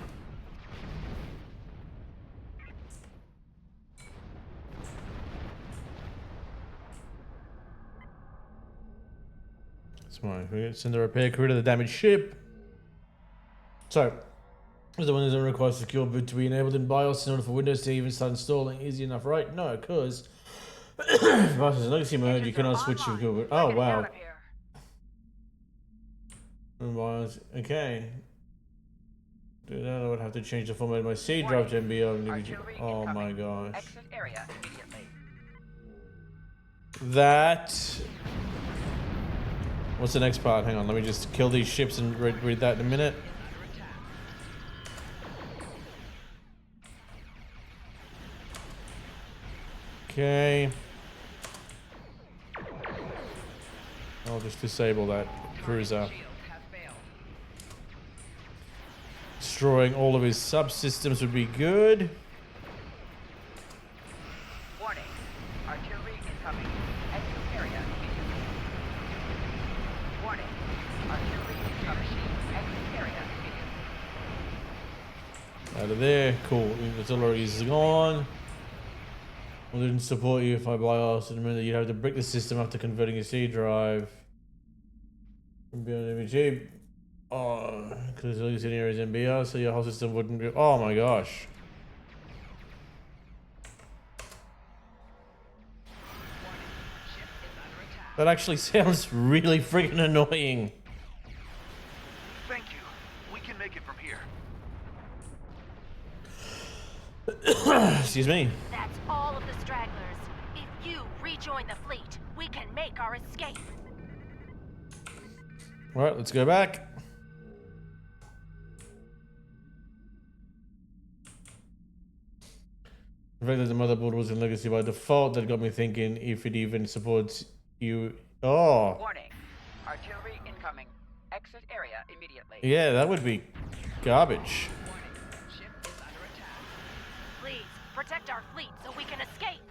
That's fine. We send a repair crew to the damaged ship. So, as the Windows don't require secure boot to be enabled in BIOS in order for Windows to even start installing. Easy enough, right? No, because BIOS is legacy mode. You cannot switch to secure boot. Oh wow. BIOS. Okay. Do that. I would have to change the format of my C drive to MBO. Oh my gosh. Exit area immediately. That. What's the next part? Hang on, let me just kill these ships and read that in a minute. Okay. I'll just disable that cruiser. Destroying all of his subsystems would be good. Warning. Artillery incoming. Exit area immediately. Warning. Artillery incoming. Exit area immediately. Out of there. Cool. Artillery is gone. Well, didn't support you if I BIOS in a minute. You'd have to brick the system after converting a C drive. MBO. Oh, because the legacy area is MBO, so your whole system wouldn't be. Oh my gosh. That actually sounds really freaking annoying. Thank you. We can make it from here. Excuse me. That's all of the stragglers. If you rejoin the fleet, we can make our escape. Alright, let's go back. The fact that the motherboard was in legacy by default, that got me thinking if it even supports you. Oh. Warning. Artillery incoming. Exit area immediately. Yeah, that would be garbage. Please, protect our fleet so we can escape.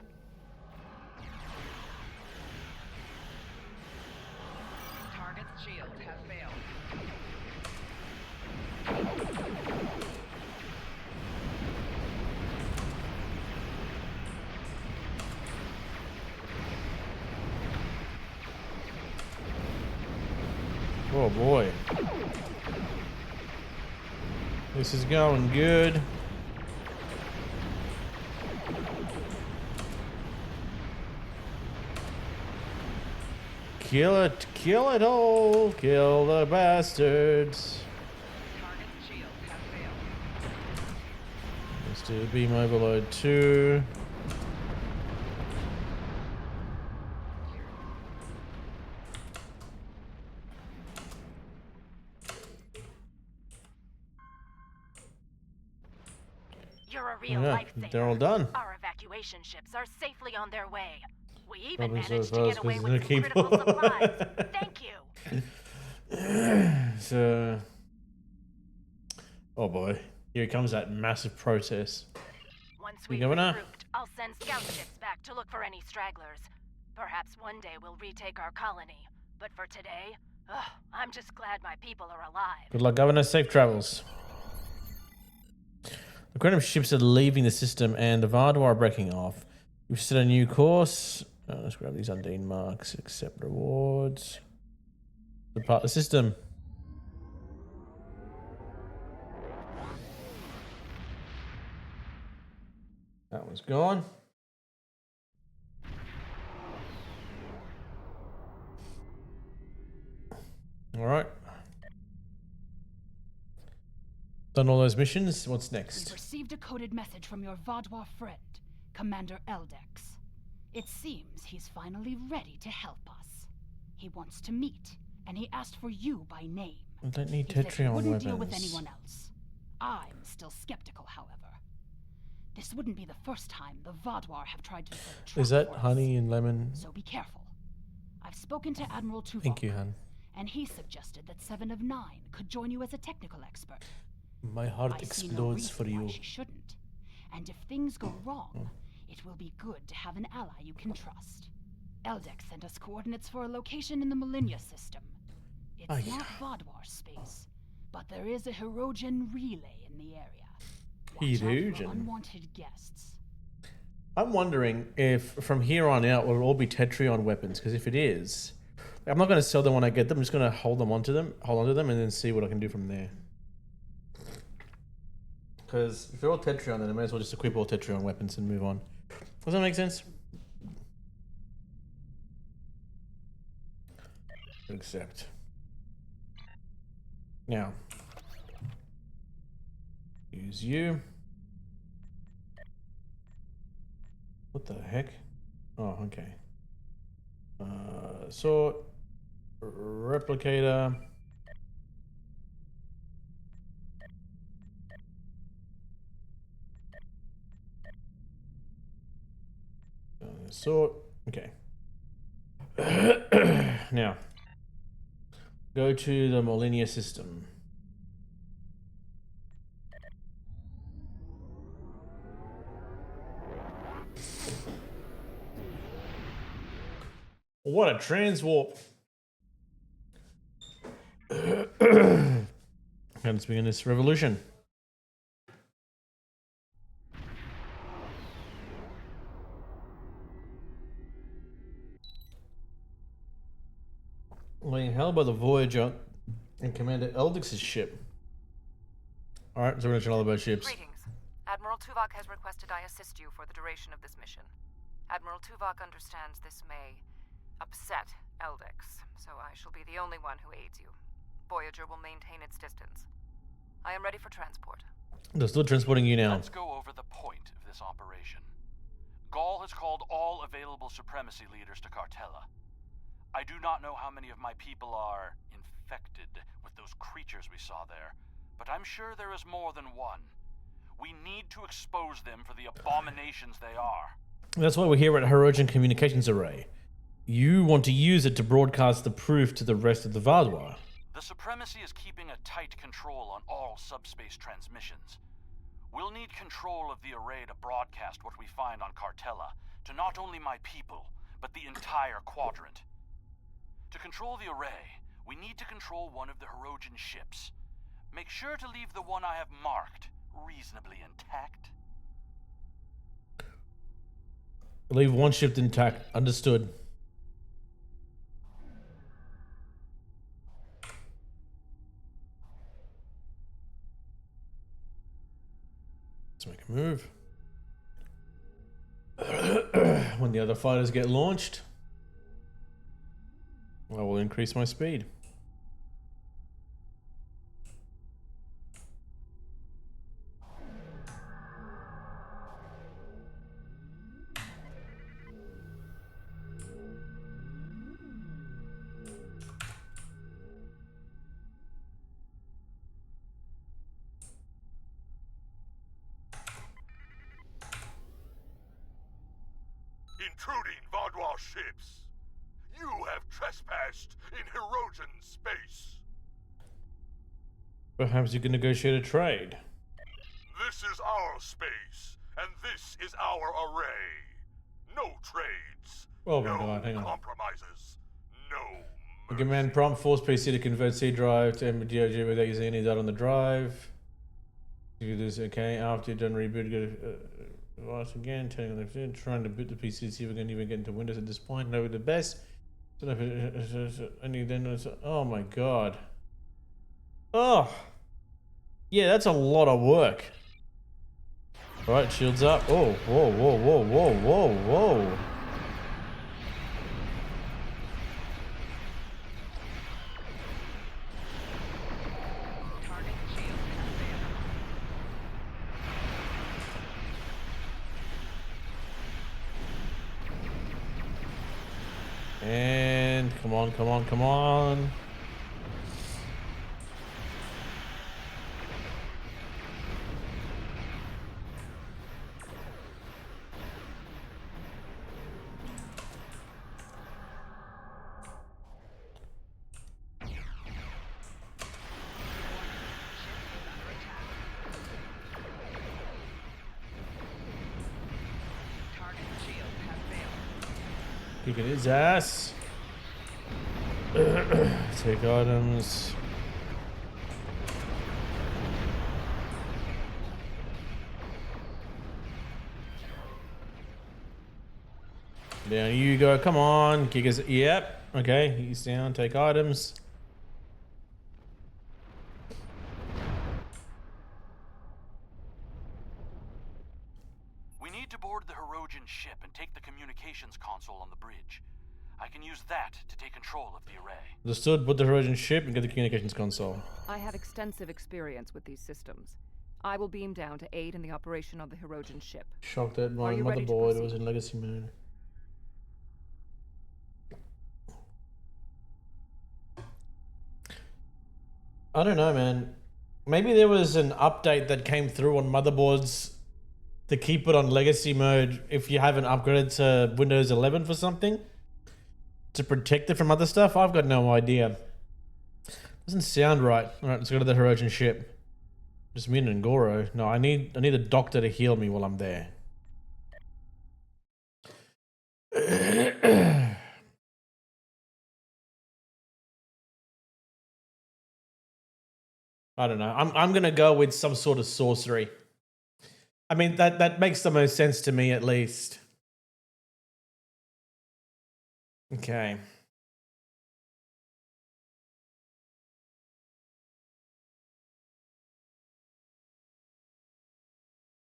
Target's shield has failed. Oh boy. This is going good. Kill it all, kill the bastards. Let's do beam overload 2. You're a real Yeah, lifesaver. they're all done. Our evacuation ships are safely on their way. We even Probably managed so to fast get away 'cause with it's some gonna keep critical supplies. Thank you. So, oh boy, here comes that massive protest. Once The we've governor? regrouped, I'll send scout ships back to look for any stragglers. Perhaps one day we'll retake our colony. But for today, I'm just glad my people are alive. Good luck, Governor. Safe travels. The quantum ships are leaving the system and the Vardoir are breaking off. We've set a new course. Let's grab these Undine marks. Accept rewards. Depart the system. That one's gone. All right. Done all those missions. What's We next? received a coded message from your Vaudois friend, Commander Eldex. It seems he's finally ready to help us. He wants to meet, and he asked for you by name. I don't need He said he Tetrion wouldn't weapons. deal with anyone else. I'm still skeptical, however. This wouldn't be the first time the Vaudois have tried to set a trap Is that for us. honey and lemon? So be careful. I've spoken to Admiral Tuvok. Thank you, Han. And he suggested that 7 of 9 could join you as a technical expert. My heart I see no explodes reason for why you. she shouldn't. And if things go wrong, it will be good to have an ally you can trust. Eldex sent us coordinates for a location in the Millennia system. It's Aye. not Vaudoir space, but there is a Hirogen relay in the area. Watch out for Hirogen? unwanted guests. I'm wondering if from here on out will it all be Tetrion weapons, because if it is, I'm not going to sell them when I get them. I'm just going to hold on to them, and then see what I can do from there. Because if they're all Tetrion, then I may as well just equip all Tetrion weapons and move on. Does that make sense? Accept. Now, use you. What the heck? Oh, okay. Sort. Replicator. Sort. Okay. Now, go to the Molinia system. What a transwarp. And let's begin this revolution. Being held by the Voyager and Commander Eldix's ship. Alright, so we're gonna tell all about ships. Greetings. Admiral Tuvok has requested I assist you for the duration of this mission. Admiral Tuvok understands this may upset Eldix, so I shall be the only one who aids you. Voyager will maintain its distance. I am ready for transport. They're still transporting you now. Let's go over the point of this operation. Gaul has called all available supremacy leaders to Cartella. I do not know how many of my people are infected with those creatures we saw there, but I'm sure there is more than one. We need to expose them for the abominations they are. That's why we're here at Hirogen Communications Array. You want to use it to broadcast the proof to the rest of the Vaadwaur. The Supremacy is keeping a tight control on all subspace transmissions. We'll need control of the array to broadcast what we find on Cartella to not only my people, but the entire quadrant. To control the array, we need to control one of the Hirogen ships. Make sure to leave the one I have marked reasonably intact. Leave one ship intact. Understood. Let's make a move. When the other fighters get launched, I will increase my speed. Intruding Vaadwaur ships! You have trespassed in Hirogen space! Perhaps you can negotiate a trade. This is our space, and this is our array. No trades. Oh my god, hang on. Compromises. No. The command prompt force PC to convert C drive to MDOG without using any data on the drive. You do this, okay. After you're done reboot, go to once again, trying to boot the PC to see if we can even get into Windows at this point. No, the best. Oh my god. Oh. Yeah, that's a lot of work. Alright, shields up. Oh, whoa, whoa, whoa, whoa, whoa, whoa. And come on, come on, come on. Kicking his ass. Take items. Down you go. Come on. Kick us. Yep. Okay. He's down. Take items. We need to board the Hirogen ship and take the communications console on the bridge. I can use that to take control of the array. Understood. Put the Hirogen ship and get the communications console. I have extensive experience with these systems. I will beam down to aid in the operation of the Hirogen ship. Shocked that my motherboard was in legacy mode. I don't know, man. Maybe there was an update that came through on motherboards to keep it on legacy mode if you haven't upgraded to Windows 11 for something. To protect it from other stuff? I've got no idea. Doesn't sound right. Alright, let's go to the Hirogen ship. Just me and Goro. No, I need a doctor to heal me while I'm there. I don't know. I'm gonna go with some sort of sorcery. I mean that makes the most sense to me, at least. Okay.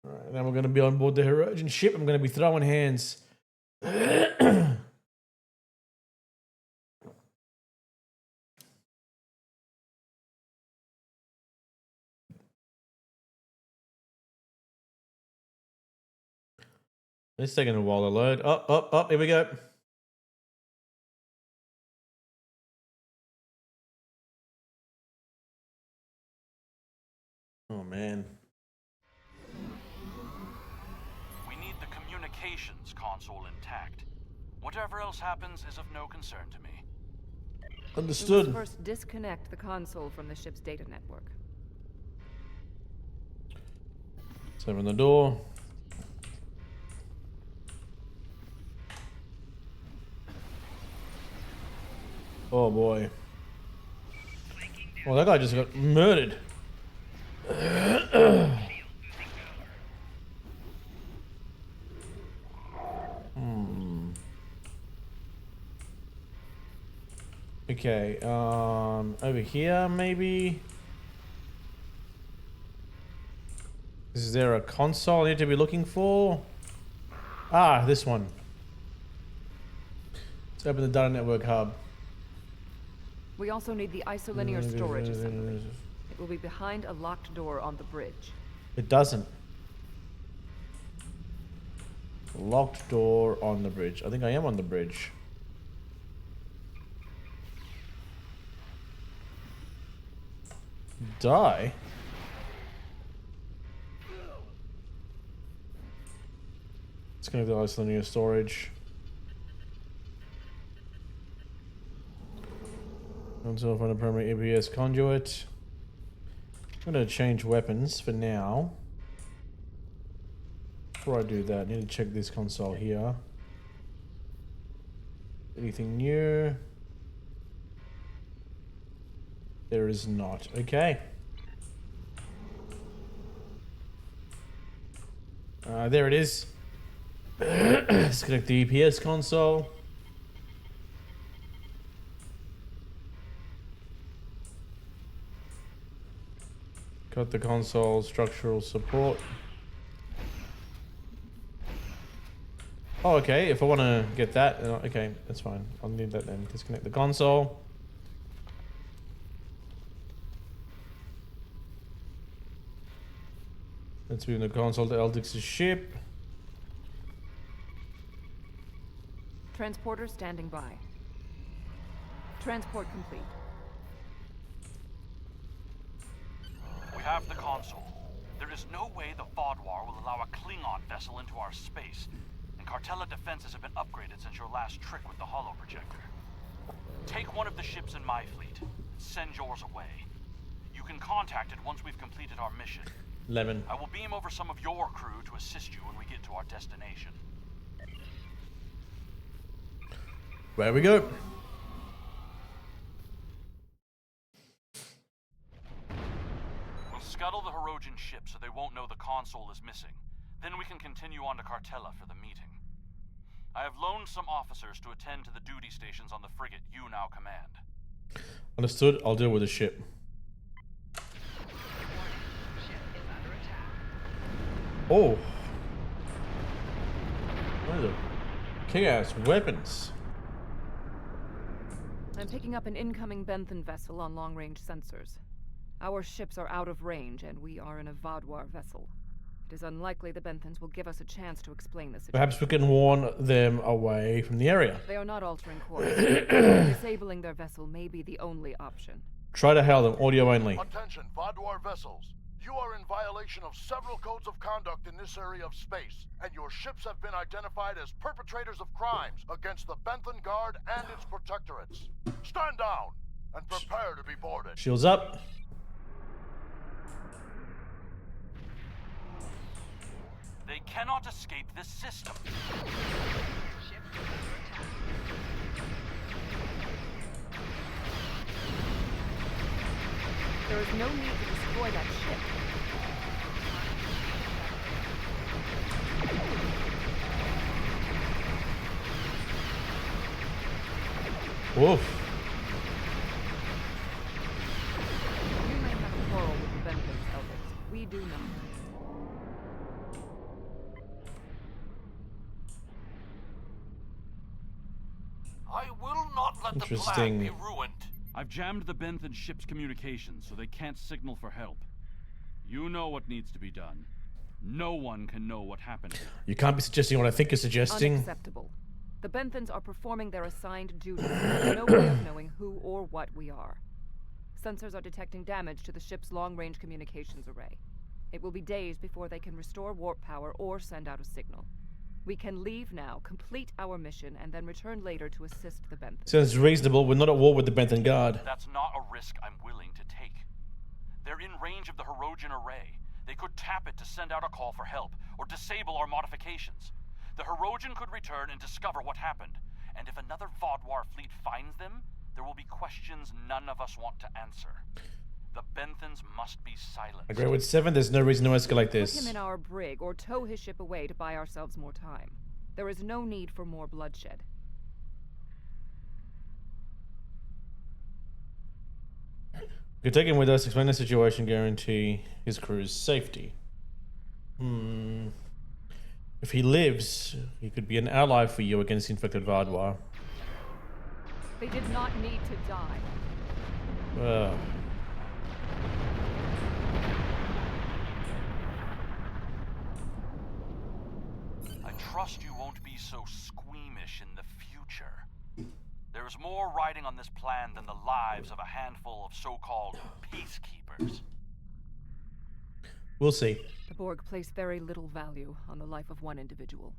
All right, then we're gonna be on board the Hirogen ship. I'm gonna be throwing hands. It's taking a while to load. Oh, here we go. Oh, man. We need the communications console intact. Whatever else happens is of no concern to me. Understood. We must first disconnect the console from the ship's data network. Let's open the door. Oh boy. Well, that guy just got murdered. Okay, over here maybe? Is there a console I need to be looking for? Ah, this one. Let's open the data network hub. We also need the isolinear storage assembly. It will be behind a locked door on the bridge. It doesn't. Locked door on the bridge. I think I am on the bridge. Die? Let's connect the isolinear storage. Console from the primary ABS conduit. I'm going to change weapons for now. Before I do that, I need to check this console here. Anything new? There is not. Okay. There it is. Let's connect the EPS console. Got the console structural support. Oh, okay. If I want to get that, okay, that's fine. I'll need that then. Disconnect the console. Let's move the console to Eldix's ship. Transporter standing by. Transport complete. We have the console. There is no way the Vaadwaur will allow a Klingon vessel into our space, and Cartella defenses have been upgraded since your last trick with the holo projector. Take one of the ships in my fleet, and send yours away. You can contact it once we've completed our mission. Lemon. I will beam over some of your crew to assist you when we get to our destination. Where we go? We'll scuttle the Hirogen ship so they won't know the console is missing. Then we can continue on to Cartella for the meeting. I have loaned some officers to attend to the duty stations on the frigate you now command. Understood. I'll deal with the ship. Oh. What are the kick-ass weapons? I'm picking up an incoming Benthan vessel on long-range sensors. Our ships are out of range, and we are in a Vaadwaur vessel. It is unlikely the Benthans will give us a chance to explain the situation. Perhaps we can warn them away from the area. They are not altering course. Disabling their vessel may be the only option. Try to hail them, audio only. Attention, Vaadwaur vessels. You are in violation of several codes of conduct in this area of space, and your ships have been identified as perpetrators of crimes against the Benthan Guard and its protectorates. Stand down and prepare to be boarded. Shields up. They cannot escape this system. There is no need to destroy that ship. Woof. You may have a quarrel with the Benthans, Elders. We do not. I will not let the plan Interesting. be ruined. I've jammed the Benthan ship's communications so they can't signal for help. You know what needs to be done. No one can know what happened here. You can't be suggesting what I think you're suggesting. Unacceptable. The Benthans are performing their assigned duties. There's no way of knowing who or what we are. Sensors are detecting damage to the ship's long-range communications array. It will be days before they can restore warp power or send out a signal. We can leave now, complete our mission, and then return later to assist the Benthans. Sounds reasonable. We're not at war with the Benthan Guard. That's not a risk I'm willing to take. They're in range of the Hirogen array. They could tap it to send out a call for help, or disable our modifications. The Hirogen could return and discover what happened. And if another Vaadwaur fleet finds them, there will be questions none of us want to answer. The Benthans must be silenced. I agree with 7. There's no reason to escalate this. Put him in our brig, or tow his ship away to buy ourselves more time. There is no need for more bloodshed. We could take him with us, explain the situation, guarantee his crew's safety. If he lives, he could be an ally for you against the infected Vaadwaur. They did not need to die. I trust you won't be so squeamish in the future. There's more riding on this plan than the lives of a handful of so-called peacekeepers. We'll see. The Borg place very little value on the life of one individual.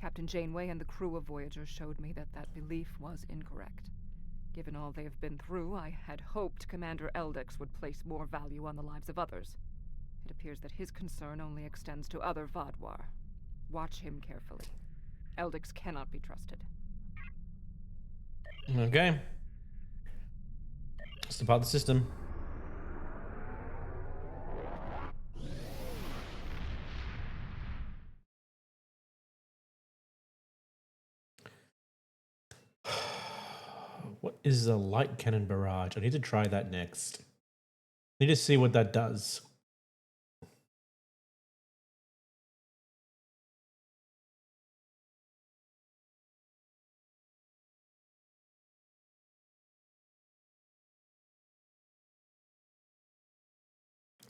Captain Janeway and the crew of Voyager showed me that that belief was incorrect. Given all they have been through, I had hoped Commander Eldix would place more value on the lives of others. It appears that his concern only extends to other Vaadwaur. Watch him carefully. Eldix cannot be trusted. Okay. It's about the system. What is the light cannon barrage? I need to try that next. I need to see what that does.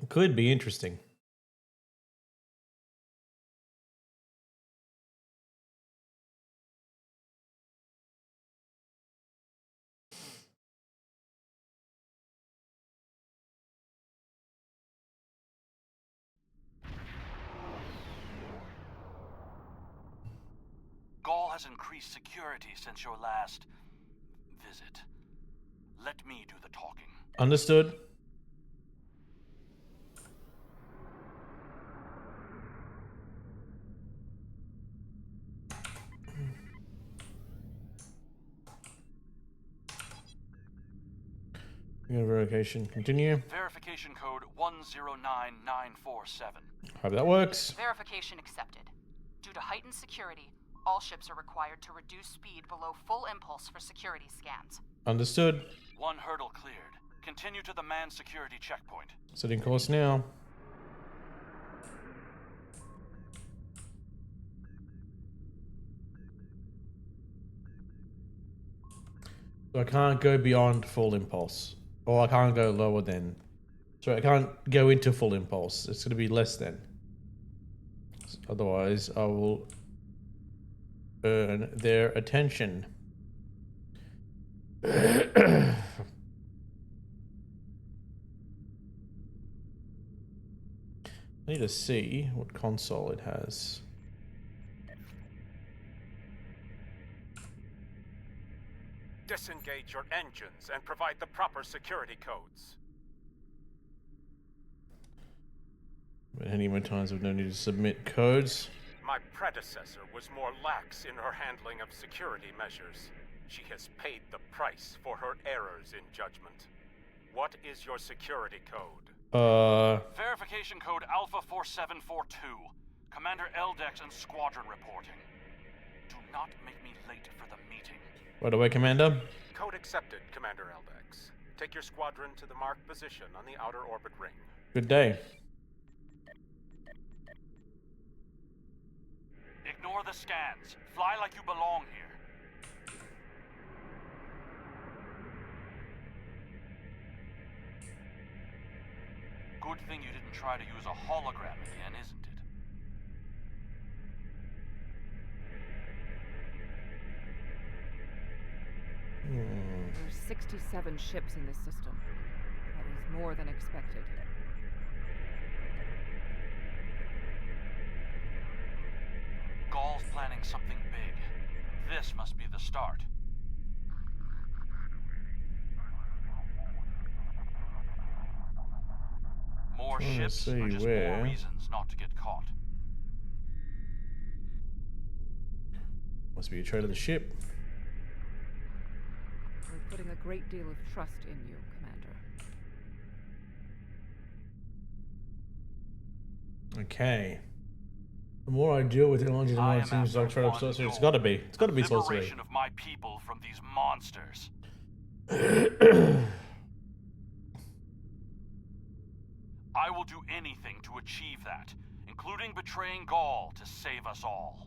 It could be interesting. Gaul has increased security since your last visit. Let me do the talking. Understood. Verification. Continue. Verification code 109947. Hope that works. Verification accepted. Due to heightened security, All ships are required to reduce speed below full impulse for security scans. Understood. One hurdle cleared. Continue to the manned security checkpoint. Setting course now. So I can't go beyond full impulse. Or I can't go lower than. Sorry, I can't go into full impulse. It's going to be less than. Otherwise, I will earn their attention. I need to see what console it has. Disengage your engines and provide the proper security codes. But any more times I've no need to submit codes. My predecessor was more lax in her handling of security measures. She has paid the price for her errors in judgment. What is your security code? Verification code Alpha 4742. Commander Eldex and squadron reporting. Do not make me late for the meeting. Right away, Commander. Code accepted, Commander Eldex. Take your squadron to the marked position on the outer orbit ring. Good day. Ignore the scans. Fly like you belong here. Good thing you didn't try to use a hologram again, isn't it? There's 67 ships in this system. That is more than expected. Gaul's planning something big. This must be the start. More ships are just more reasons not to get caught. Must be a trade of the ship. We're putting a great deal of trust in you, Commander. Okay. The more I deal with technology, the more it seems like trade of sorcery. It's gotta be. It's gotta be sorcery. Liberation of my people from these monsters. I will do anything to achieve that, including betraying Gaul to save us all.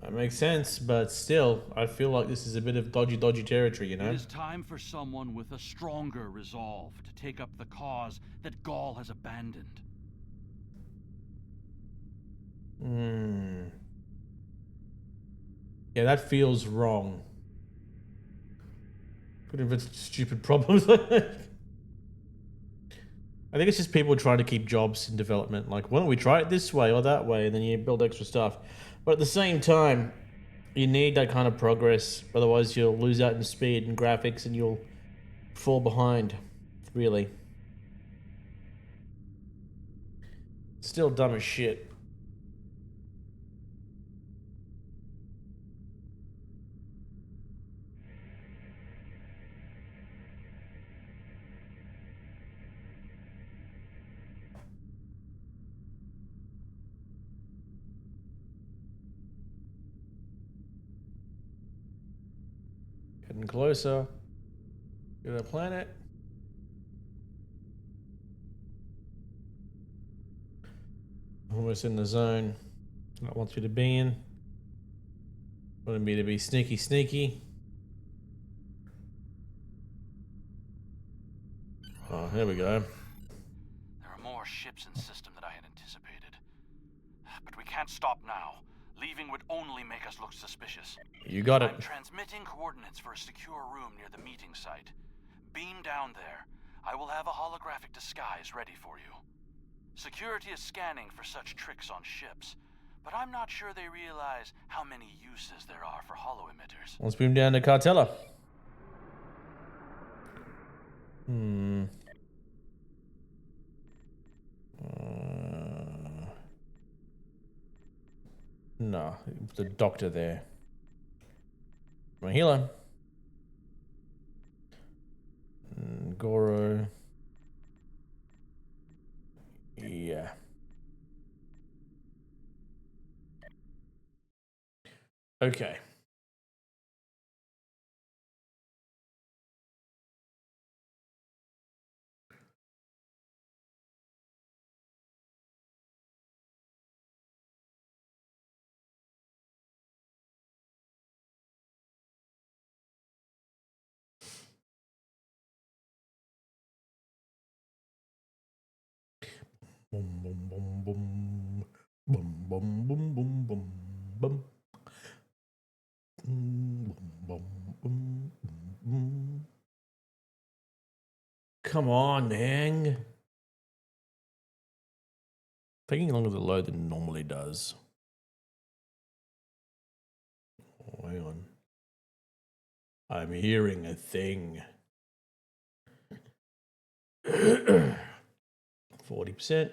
That makes sense, but still, I feel like this is a bit of dodgy territory, you know? It is time for someone with a stronger resolve to take up the cause that Gaul has abandoned. Yeah, that feels wrong. Could invent stupid problems. I think it's just people trying to keep jobs in development. Like, why don't we try it this way or that way, and then you build extra stuff. But at the same time, you need that kind of progress. Otherwise, you'll lose out in speed and graphics, and you'll fall behind. Really. Still dumb as shit. Getting closer to the planet. Almost in the zone I want you to be in. Wanted me to be sneaky. Oh, here we go. There are more ships in the system than I had anticipated. But we can't stop now. Leaving would only make us look suspicious. You got it. I'm transmitting coordinates for a secure room near the meeting site. Beam down there. I will have a holographic disguise ready for you. Security is scanning for such tricks on ships, but I'm not sure they realize how many uses there are for holo-emitters. Let's beam down to Cartella. No, the doctor there. My healer. Goro. Yeah. Okay. Boom, boom, boom, boom. Boom, boom, boom, boom, boom, boom. Boom, boom, boom, boom, boom. Come on, man. Taking longer to load than it normally does. Oh, hang on. I'm hearing a thing. 40%.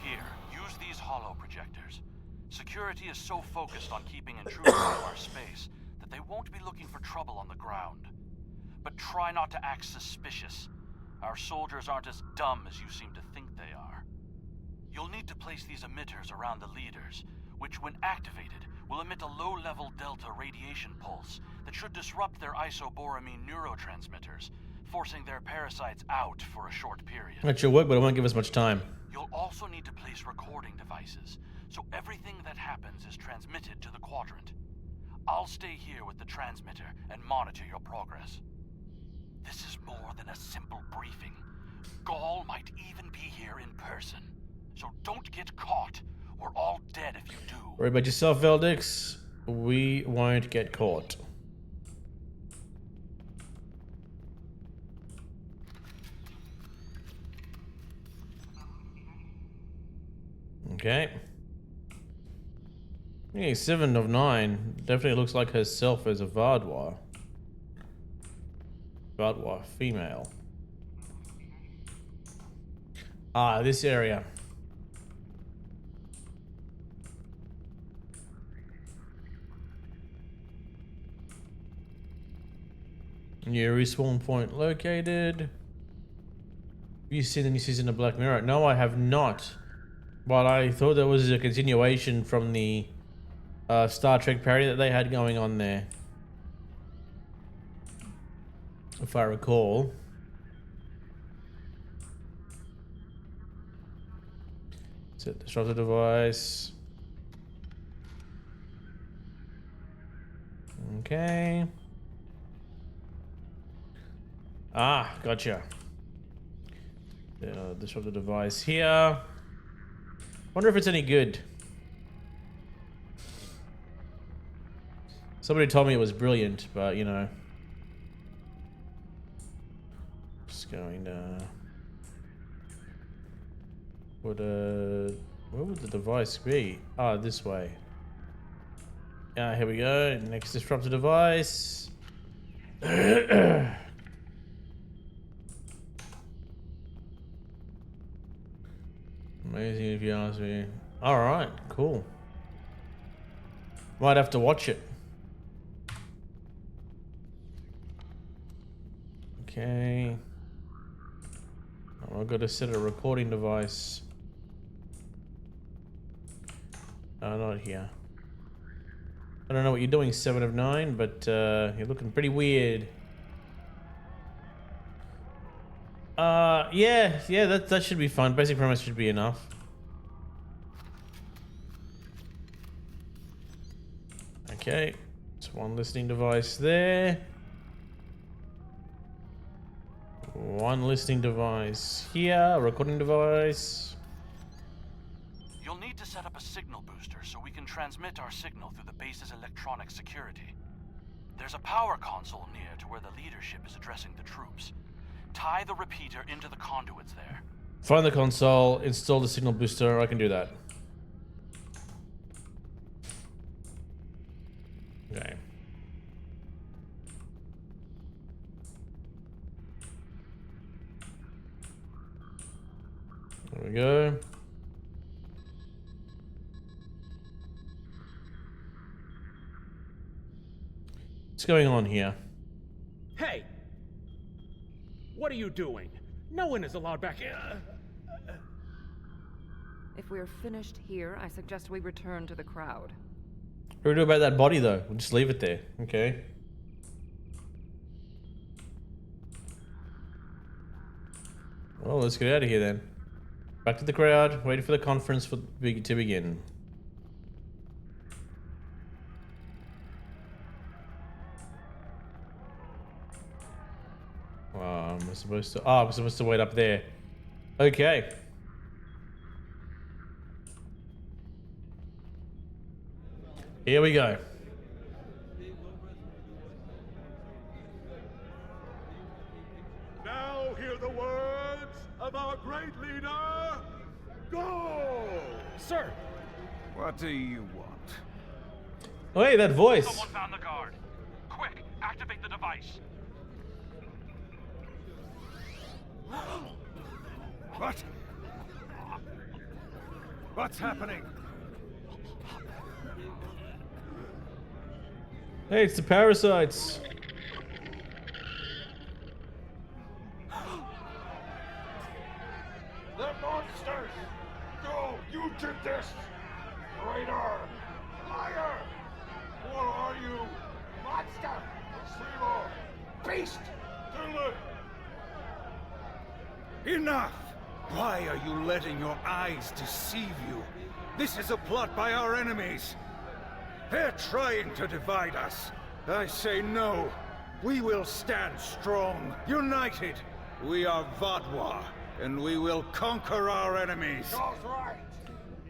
Here, use these holo projectors. Security is so focused on keeping intruders out of our space that they won't be looking for trouble on the ground. But try not to act suspicious. Our soldiers aren't as dumb as you seem to think they are. You'll need to place these emitters around the leaders, which when activated will emit a low-level delta radiation pulse that should disrupt their isoboramine neurotransmitters, forcing their parasites out for a short period. That should work, but it won't give us much time. You'll also need to place recording devices, so everything that happens is transmitted to the quadrant. I'll stay here with the transmitter and monitor your progress. This is more than a simple briefing. Gaul might even be here in person. So don't get caught. We're all dead if you do. Worry about yourself, Veldix. We won't get caught. Okay. Yeah, 7 of 9. Definitely looks like herself as a Vardwar. Vardwar female. Ah, this area. New respawn point located. Have you seen the new season of Black Mirror? No, I have not. But I thought there was a continuation from the Star Trek parody that they had going on there. If I recall. Set disruptor device. Okay. Ah, gotcha. Disruptor device here. Wonder if it's any good. Somebody told me it was brilliant, but you know. Just going to. Where would the device be? Ah, this way. Here we go. Next disruptor device. Amazing if you ask me. Alright, cool. Might have to watch it. Okay. I've got to set a recording device. No, not here. I don't know what you're doing, 7 of 9, but you're looking pretty weird. Yeah, that should be fun. Basic premise should be enough. Okay, it's one listening device there. One listening device here, recording device. You'll need to set up a signal booster so we can transmit our signal through the base's electronic security. There's a power console near to where the leadership is addressing the troops. Tie the repeater into the conduits there. Find the console, install the signal booster. I can do that. Okay. There we go. What's going on here? Hey! What are you doing? No one is allowed back here. If we are finished here, I suggest we return to the crowd. What do we do about that body, though? We'll just leave it there. Okay. Well, let's get out of here then. Back to the crowd, waiting for the conference to begin. I'm supposed to... Oh, I'm supposed to wait up there. Okay. Here we go. Now hear the words of our great leader. Go! Sir! What do you want? Oh, hey, that voice. Someone found the guard. Quick, activate the device. What? What's happening? Hey, it's the parasites. The monsters! Go! You did this! Traitor! Liar! What are you? Monster! Deceiver! Beast! Kill it! Enough! Why are you letting your eyes deceive you? This is a plot by our enemies. They're trying to divide us. I say no. We will stand strong, united. We are Vodwa, and we will conquer our enemies. Charles right!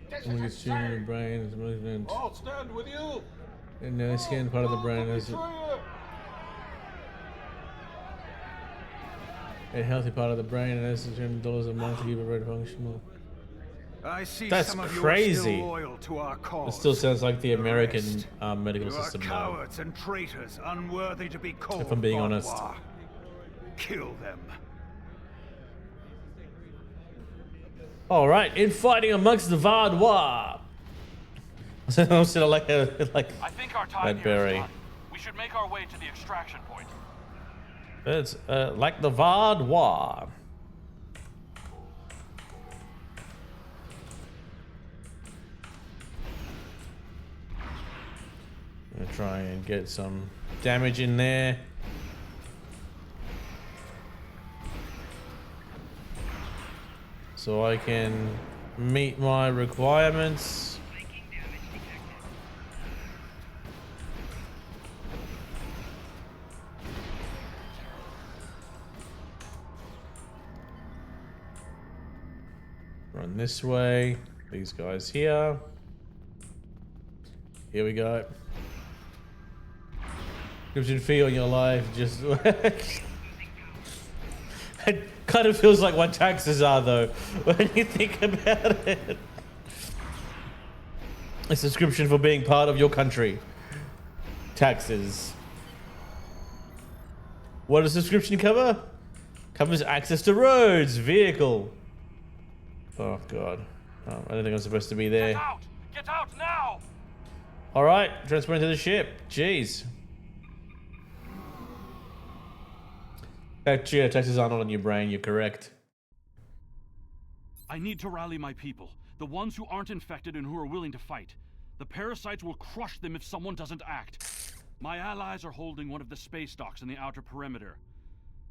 This Look at is seeing the insane! brain is movement. I'll stand with you! And the skin part of the brain is a healthy part of the brain, and it's $200 a month to keep it very functional. I see That's some of crazy. you are still loyal to our cause. It still sounds like the American medical You are system. cowards and traitors, unworthy to be called If I'm being honest. Vodwa. Kill them. All right, infighting amongst the Vardwa. I'm still like I think our time that here berry. is done. We should make our way to the extraction point. It's like the Vardwa. I'm gonna try and get some damage in there. So I can meet my requirements. Run this way. These guys here. Here we go. Gives you a feel in your life just it kind of feels like what taxes are though when you think about it. A subscription for being part of your country. Taxes. What does subscription cover? Covers access to roads, vehicle. Oh god. Oh, I don't think I'm supposed to be there. Get out! Get out now! Alright, transferring to the ship. Jeez. Actually, taxes aren't on your brain, you're correct. I need to rally my people. The ones who aren't infected and who are willing to fight. The parasites will crush them if someone doesn't act. My allies are holding one of the space docks in the outer perimeter.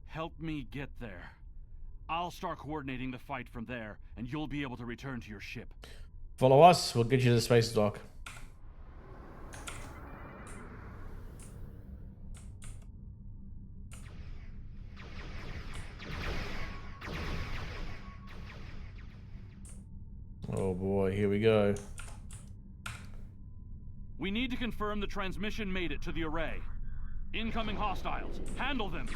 Help me get there. I'll start coordinating the fight from there, and you'll be able to return to your ship. Follow us, we'll get you to the space dock. Oh boy, here we go. We need to confirm the transmission made it to the array. Incoming hostiles. Handle them.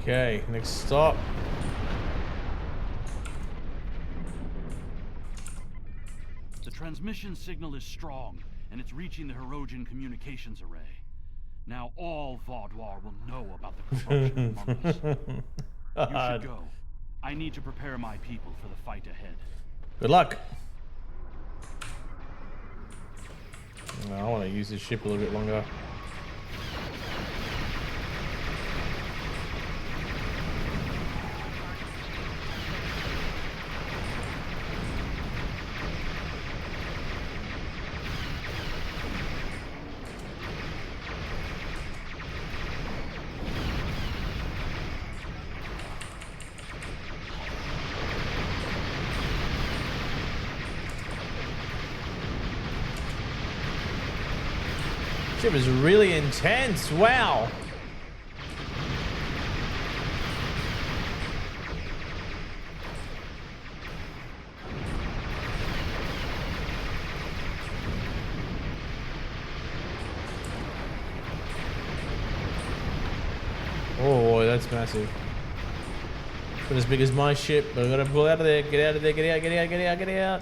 Okay, next stop. The transmission signal is strong, and it's reaching the Hirogen communications array. Now all Vaudoir will know about the corruption among us. You should go. I need to prepare my people for the fight ahead. Good luck. I want to use this ship a little bit longer. Ship is really intense. Wow. Oh, that's massive. Not as big as my ship, but I gotta pull out of there. Get out of there. Get out. Get out. Get out. Get out.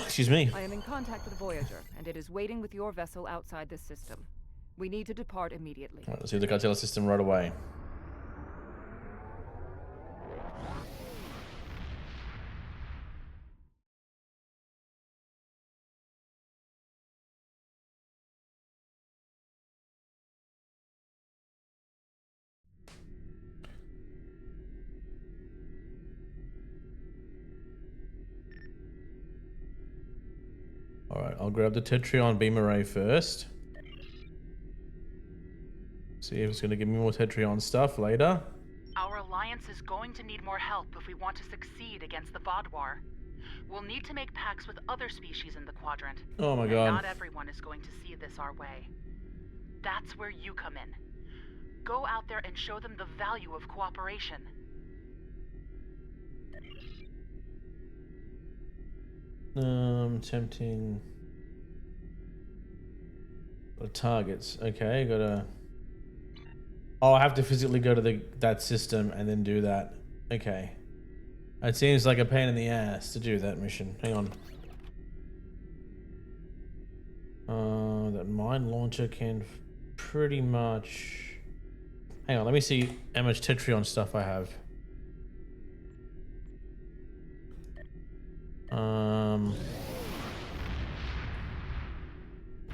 Excuse me. I am in contact with Voyager, and it is waiting with your vessel outside this system. We need to depart immediately. All right, let's see the cartel system right away. Alright, I'll grab the Tetrion beam array first. See if it's going to give me more Tetrion stuff later. Our alliance is going to need more help if we want to succeed against the Vaudoir. We'll need to make pacts with other species in the quadrant. Oh my and god. Not everyone is going to see this our way. That's where you come in. Go out there and show them the value of cooperation. Tempting. Targets. Okay, gotta. Oh, I have to physically go to that system and then do that. Okay. It seems like a pain in the ass to do that mission. Hang on. That mine launcher can pretty much. Hang on, let me see how much Tetrion stuff I have.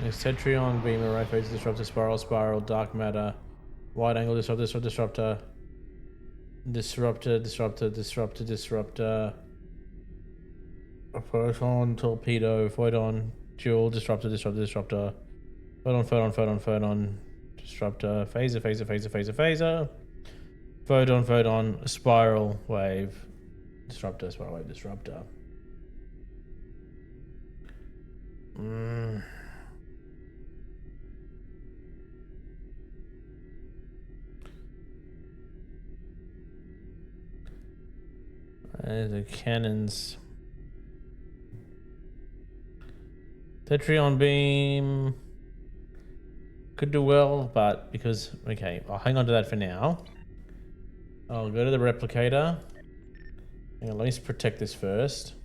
There's Tetrion, beam array, phase disruptor, spiral, dark matter, wide angle disruptor, a photon, torpedo, photon, dual, disruptor, photon, disruptor, phaser, photon, spiral, wave, disruptor, spiral, wave, disruptor. The cannons. Tetrion beam could do well, but because okay, I'll hang on to that for now. I'll go to the replicator. Hang on, let me just protect this first.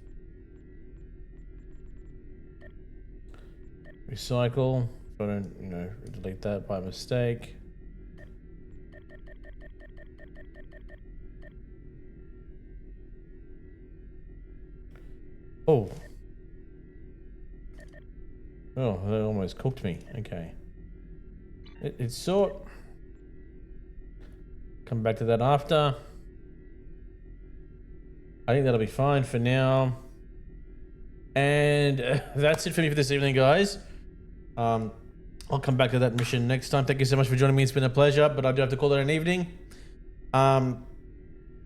Recycle. If I don't, delete that by mistake. Oh. Oh, that almost cooked me. Okay. It's sort. Come back to that after. I think that'll be fine for now. And that's it for me for this evening, guys. I'll come back to that mission next time. Thank you so much for joining me. It's been a pleasure, but I do have to call it an evening. I'm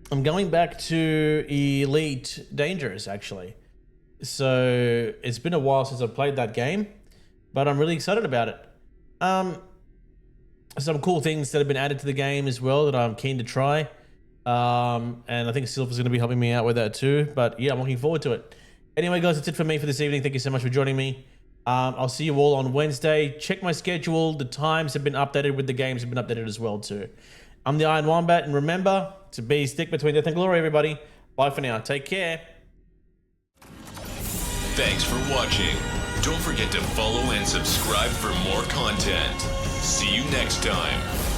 going back to Elite Dangerous, actually. So it's been a while since I've played that game, but I'm really excited about it. Some cool things that have been added to the game as well that I'm keen to try. And I think Silver's going to be helping me out with that too. But yeah, I'm looking forward to it. Anyway, guys, that's it for me for this evening. Thank you so much for joining me. I'll see you all on Wednesday. Check my schedule. The times have been updated with the games have been updated as well too. I'm the Iron Wombat, and remember to be stick between death and glory, everybody. Bye for now. Take care. Thanks for watching. Don't forget to follow and subscribe for more content. See you next time.